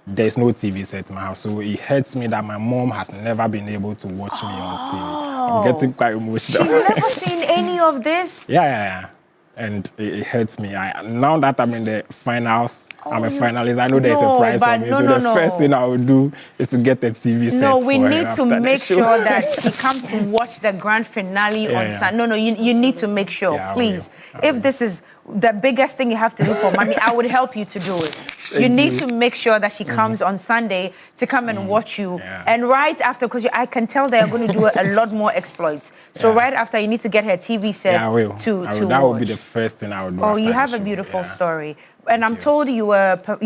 Speaker 5: There's no TV set in my house, so it hurts me that my mom has never been able to watch me on TV. I'm getting quite emotional.
Speaker 6: She's never seen any of this?
Speaker 5: Yeah. And it hurts me. Now that I'm in the finals, I'm a finalist, I know there's a prize for me. So the first thing I would do is to get a TV set.
Speaker 6: No, we need to make
Speaker 5: show.
Speaker 6: sure that he comes to watch the grand finale on Sunday. No, you need to make sure, please. If this is the biggest thing you have to do for mommy, I would help you to do it. You need to make sure that she comes on Sunday to come and watch you. And right after, because I can tell they're going to do a lot more exploits. So right after, you need to get her TV set
Speaker 5: I will.
Speaker 6: to
Speaker 5: That
Speaker 6: watch.
Speaker 5: would be the first thing I would do.
Speaker 6: Oh, you have a beautiful story. And I'm told you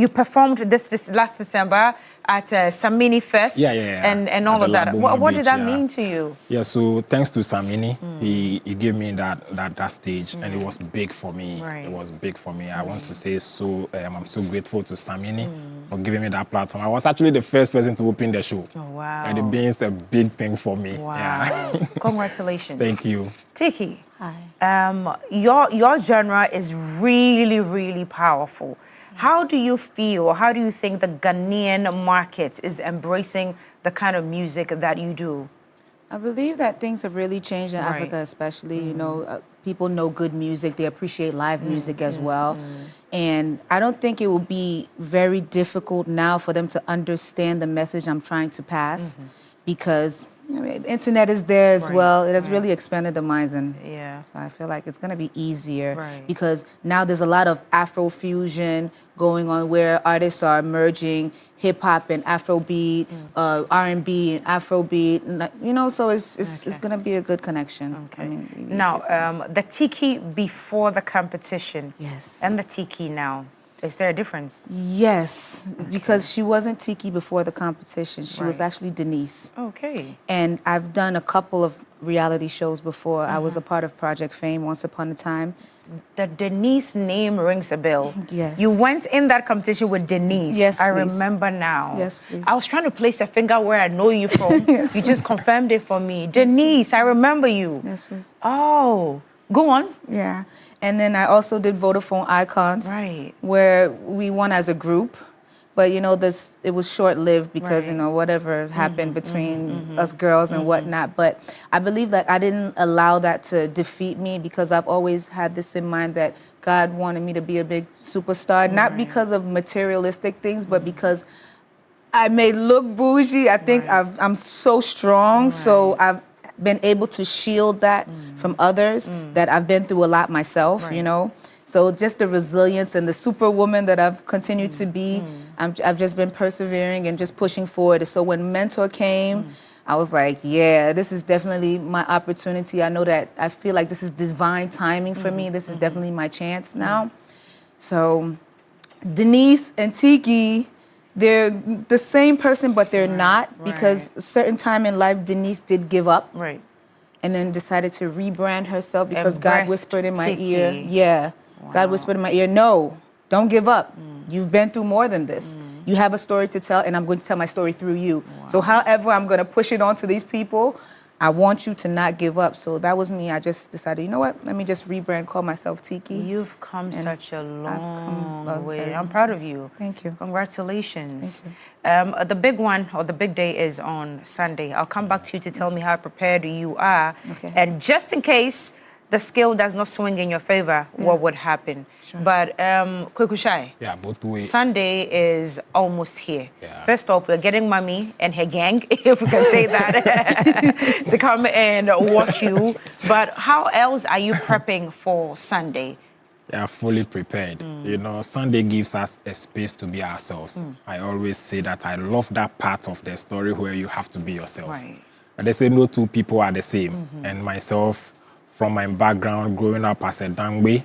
Speaker 6: performed this last December at Samini Fest. And all of that. What did that mean to you?
Speaker 5: Yeah, so thanks to Samini, he gave me that stage, and it was big for me. It was big for me. I want to say I'm so grateful to Samini for giving me that platform. I was actually the first person to open the show.
Speaker 6: Oh, wow.
Speaker 5: And it means a big thing for me.
Speaker 6: Wow.
Speaker 5: Yeah.
Speaker 6: Congratulations.
Speaker 5: Thank you.
Speaker 6: Tiki.
Speaker 23: Hi.
Speaker 6: Your genre is really, really powerful. How do you feel, how do you think the Ghanaian market is embracing the kind of music that you do?
Speaker 23: I believe that things have really changed in Africa, especially, people know good music, they appreciate live music as well. And I don't think it will be very difficult now for them to understand the message I'm trying to pass because the internet is there as well. It has really expanded the minds, and so I feel like it's going to be easier because now there's a lot of Afrofusion going on where artists are merging hip hop and Afrobeat, R&B and Afrobeat. So it's going to be a good connection.
Speaker 6: Now, the Tiki before the competition, and the Tiki now. Is there a difference?
Speaker 23: Yes, because she wasn't Tiki before the competition. She was actually Denise.
Speaker 6: Okay.
Speaker 23: And I've done a couple of reality shows before. I was a part of Project Fame once upon a time.
Speaker 6: The Denise name rings a bell.
Speaker 23: Yes.
Speaker 6: You went in that competition with Denise.
Speaker 23: Yes,
Speaker 6: I
Speaker 23: please.
Speaker 6: remember now.
Speaker 23: Yes, please.
Speaker 6: I was trying to place a finger where I know you from. You just confirmed it for me. Denise, I remember you.
Speaker 23: Yes, please.
Speaker 6: Oh, go on.
Speaker 23: Yeah. And then I also did Vodafone Icons.
Speaker 6: Right.
Speaker 23: Where we won as a group. But, you know, it was short-lived because, you know, whatever happened between us girls and whatnot. But I believe that I didn't allow that to defeat me because I've always had this in mind that God wanted me to be a big superstar, not because of materialistic things, but because I may look bougie. I think I'm so strong, so I've been able to shield that from others, that I've been through a lot myself, you know. So just the resilience and the superwoman that I've continued to be, I've just been persevering and just pushing forward. So when Mentor came, I was like, yeah, this is definitely my opportunity. I know that I feel like this is divine timing for me. This is definitely my chance now. So Denise and Tiki, they're the same person, but they're not, because a certain time in life, Denise did give up.
Speaker 6: Right.
Speaker 23: And then decided to rebrand herself because
Speaker 6: And
Speaker 23: God
Speaker 6: birthed
Speaker 23: whispered in my
Speaker 6: Tiki.
Speaker 23: ear. Yeah. God whispered in my ear, no, don't give up. You've been through more than this. You have a story to tell, and I'm going to tell my story through you. So however I'm going to push it on to these people, I want you to not give up. So that was me. I just decided, you know what? Let me just rebrand, call myself Tiki.
Speaker 6: You've come
Speaker 23: And
Speaker 6: such a long way.
Speaker 23: very
Speaker 6: I'm proud of you.
Speaker 23: Thank you.
Speaker 6: Congratulations. The big one, or the big day, is on Sunday. I'll come back to you to tell me how prepared you are.
Speaker 23: Okay.
Speaker 6: And just in case the scale does not swing in your favor, what would happen?
Speaker 23: Sure.
Speaker 6: But Kwekushai,
Speaker 5: Yeah, both ways.
Speaker 6: Sunday is almost here.
Speaker 5: Yeah.
Speaker 6: First off, we're getting Mommy and her gang, if we can say that, to come and watch you. But how else are you prepping for Sunday?
Speaker 5: Yeah, fully prepared. You know, Sunday gives us a space to be ourselves. I always say that I love that part of the story where you have to be yourself.
Speaker 6: Right.
Speaker 5: And they say no two people are the same. And myself, from my background, growing up as a Dangbe,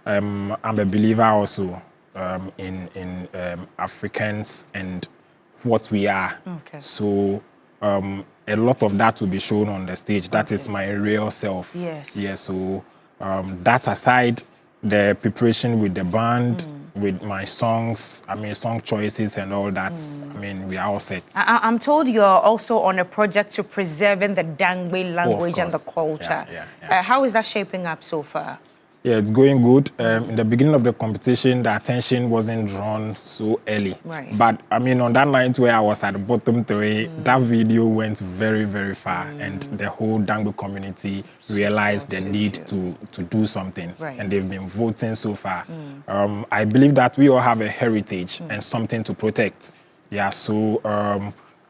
Speaker 5: I'm a believer also in Africans and what we are.
Speaker 6: Okay.
Speaker 5: So a lot of that will be shown on the stage. That is my real self.
Speaker 6: Yes.
Speaker 5: Yeah, so that aside, the preparation with the band, with my songs, song choices and all that, we are all set.
Speaker 6: I'm told you're also on a project to preserving the Dangbe language and the culture. How is that shaping up so far?
Speaker 5: Yeah, it's going good. In the beginning of the competition, the attention wasn't drawn so early.
Speaker 6: Right.
Speaker 5: But on that night where I was at the bottom three, that video went very, very far. And the whole Dangbe community realized the need to do something.
Speaker 6: Right.
Speaker 5: And they've been voting so far. I believe that we all have a heritage and something to protect. Yeah, so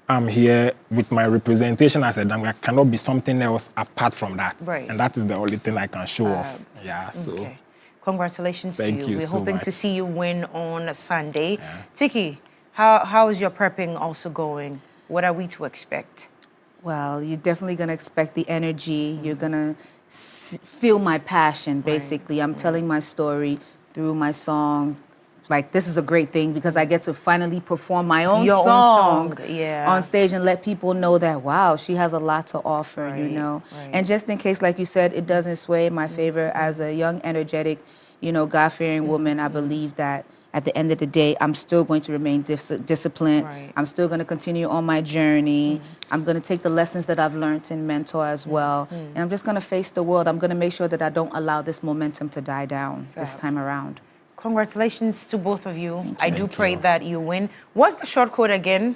Speaker 5: I'm here with my representation as a Dangbe. I cannot be something else apart from that.
Speaker 6: Right.
Speaker 5: And that is the only thing I can show off. Yeah, so.
Speaker 6: Okay. Congratulations
Speaker 5: Thank
Speaker 6: to you.
Speaker 5: you
Speaker 6: We're
Speaker 5: so
Speaker 6: hoping
Speaker 5: much.
Speaker 6: to see you win on Sunday. Tiki, how is your prepping also going? What are we to expect?
Speaker 23: Well, you're definitely going to expect the energy. You're going to feel my passion, basically. I'm telling my story through my song. Like, this is a great thing because I get to finally perform my own
Speaker 6: Your own
Speaker 23: song,
Speaker 6: song, yeah.
Speaker 23: on stage and let people know that, wow, she has a lot to offer, you know. And just in case, like you said, it doesn't sway in my favor, as a young, energetic, God-fearing woman, I believe that at the end of the day, I'm still going to remain disciplined. I'm still going to continue on my journey. I'm going to take the lessons that I've learned in Mentor as well. And I'm just going to face the world. I'm going to make sure that I don't allow this momentum to die down this time around.
Speaker 6: Congratulations to both of you. I do pray that you win. What's the short code again?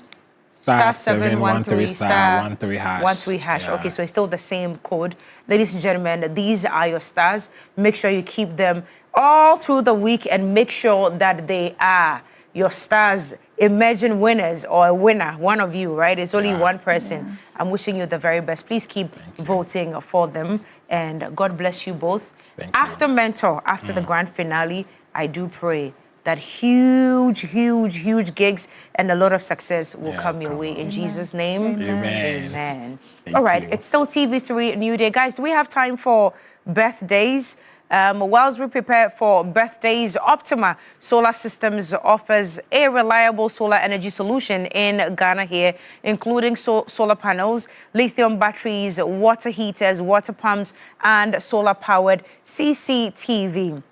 Speaker 5: Star 713 star 13 hash.
Speaker 6: 13 hash.
Speaker 5: Yeah.
Speaker 6: Okay, so it's still the same code. Ladies and gentlemen, these are your stars. Make sure you keep them all through the week and make sure that they are your stars. Imagine winners or a winner, one of you, right? It's only one person. I'm wishing you the very best. Please keep voting for them, and God bless you both. After Mentor, after the grand finale, I do pray that huge gigs and a lot of success will come your way. In Jesus' name, amen. All right, it's still TV3 Newday. Guys, do we have time for birthdays? Whilst we prepare for birthdays, Optima Solar Systems offers a reliable solar energy solution in Ghana here, including solar panels, lithium batteries, water heaters, water pumps, and solar-powered CCTV.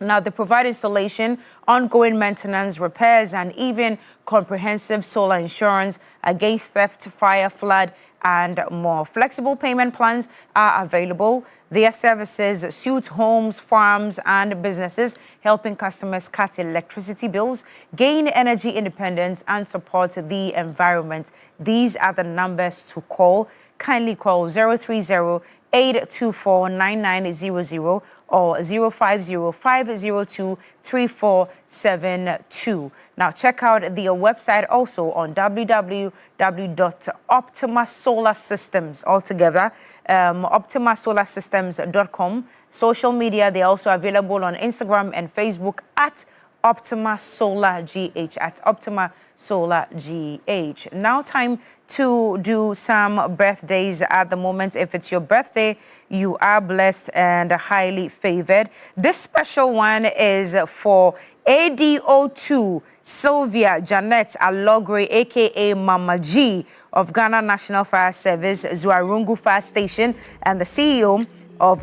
Speaker 6: Now, they provide installation, ongoing maintenance, repairs, and even comprehensive solar insurance against theft, fire, flood, and more. Flexible payment plans are available. Their services suit homes, farms, and businesses, helping customers cut electricity bills, gain energy independence, and support the environment. These are the numbers to call. Kindly call 030-824-9900 or 050-502-3472. Now, check out their website also on www.optimasolarsystems altogether, optimasolarsystems.com. Social media, they're also available on Instagram and Facebook at Optima Solar GH, at Optima Solar GH. Now, time to do some birthdays at the moment. If it's your birthday, you are blessed and highly favored. This special one is for ADO2 Sylvia Janet Alogre, aka Mama G of Ghana National Fire Service, Zuarungu Fire Station, and the CEO of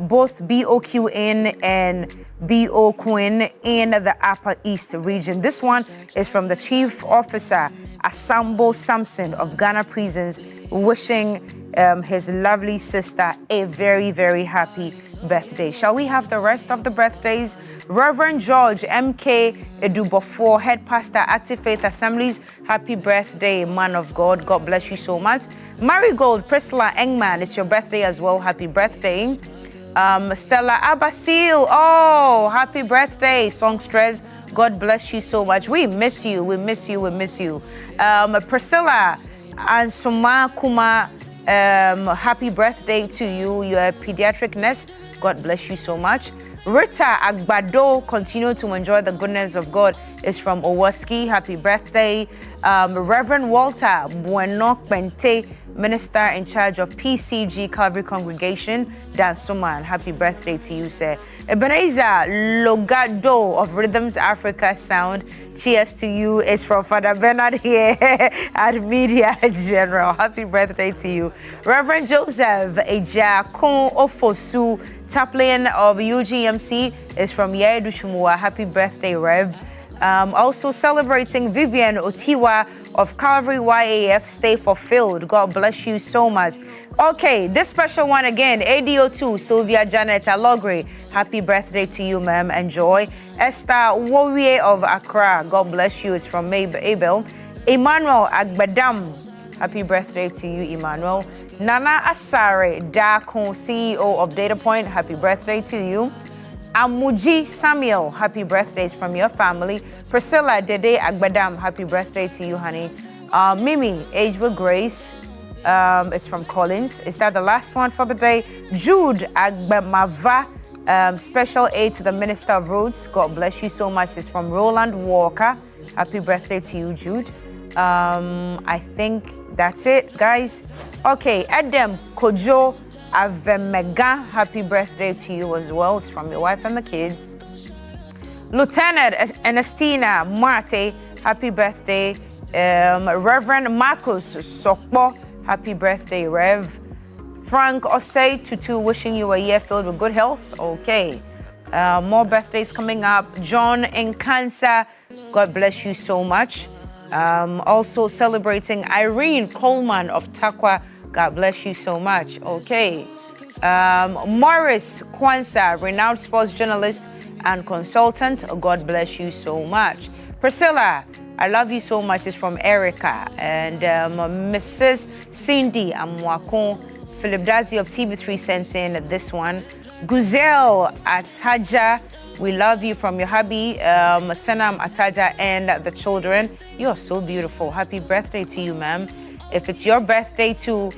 Speaker 6: both BOQN and BO Queen in the Upper East region. This one is from the Chief Officer Asambo Samson of Ghana Prisons, wishing his lovely sister a very, very happy birthday. Shall we have the rest of the birthdays? Reverend George M.K. Edubofor, Head Pastor, Active Faith Assemblies. Happy birthday, man of God. God bless you so much. Marigold Priscilla Engman, it's your birthday as well. Happy birthday. Stella Abasil, oh, happy birthday, songstress. God bless you so much. We miss you, we miss you, we miss you. Priscilla and Suma Kuma, happy birthday to you. You're a pediatric nurse. God bless you so much. Rita Agbado, continue to enjoy the goodness of God, is from Owaski. Happy birthday. Reverend Walter Bueno Pente, Minister in charge of PCG Calvary Congregation, Dansuman. Happy birthday to you, sir. Ebenezer Logado of Rhythms Africa Sound, cheers to you. It's from Father Bernard here at Media General. Happy birthday to you. Reverend Joseph Ejakun Ofosu, chaplain of UGMC, is from Yedu Chumua. Happy birthday, Rev. Also celebrating Vivian Otiwa of Calvary YAF, stay fulfilled. God bless you so much. Okay, this special one again, ADO2, Sylvia Janet Alogre. Happy birthday to you, ma'am. Enjoy. Esther Wowie of Accra. God bless you. It's from Abel. Emmanuel Agbadam. Happy birthday to you, Emmanuel. Nana Asare Dakon, CEO of Data Point. Happy birthday to you. Amuji Samuel, happy birthdays from your family. Priscilla Dede Agbadam, happy birthday to you, honey. Mimi, Age with Grace, it's from Collins. Is that the last one for the day? Jude Agbamava, special aid to the Minister of Roads. God bless you so much. It's from Roland Walker. Happy birthday to you, Jude. I think that's it, guys. Okay, Adam Kojo Avemega, happy birthday to you as well. It's from your wife and the kids. Lieutenant Ernestina Marte, happy birthday. Reverend Marcus Sokpo, happy birthday, Rev. Frank Osei Tutu, wishing you a year filled with good health. Okay. More birthdays coming up. John Nkansa, God bless you so much. Also celebrating Irene Coleman of Takwa. God bless you so much. Okay. Morris Kwanzaa, renowned sports journalist and consultant. God bless you so much. Priscilla, I love you so much. It's from Erica. And Mrs. Cindy Amwakon, Philip Dazi of TV3 sent in this one. Guzel Ataja, we love you from your hubby, Senam Ataja and the children. You are so beautiful. Happy birthday to you, ma'am. If it's your birthday too,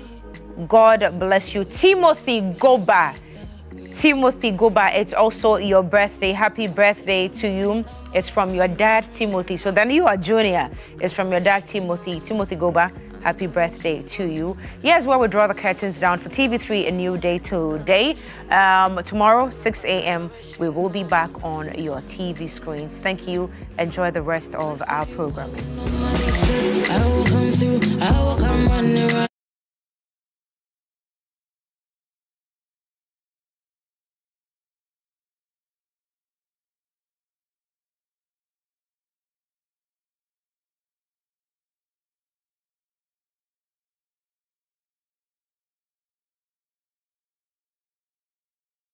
Speaker 6: God bless you. Timothy Goba, it's also your birthday. Happy birthday to you. It's from your dad, Timothy. So then you are junior. It's from your dad, Timothy Goba. happy birthday to you. Here's where we draw the curtains down for TV3 A New Day today. Tomorrow, 6 a.m., we will be back on your TV screens. Thank you. Enjoy the rest of our programming.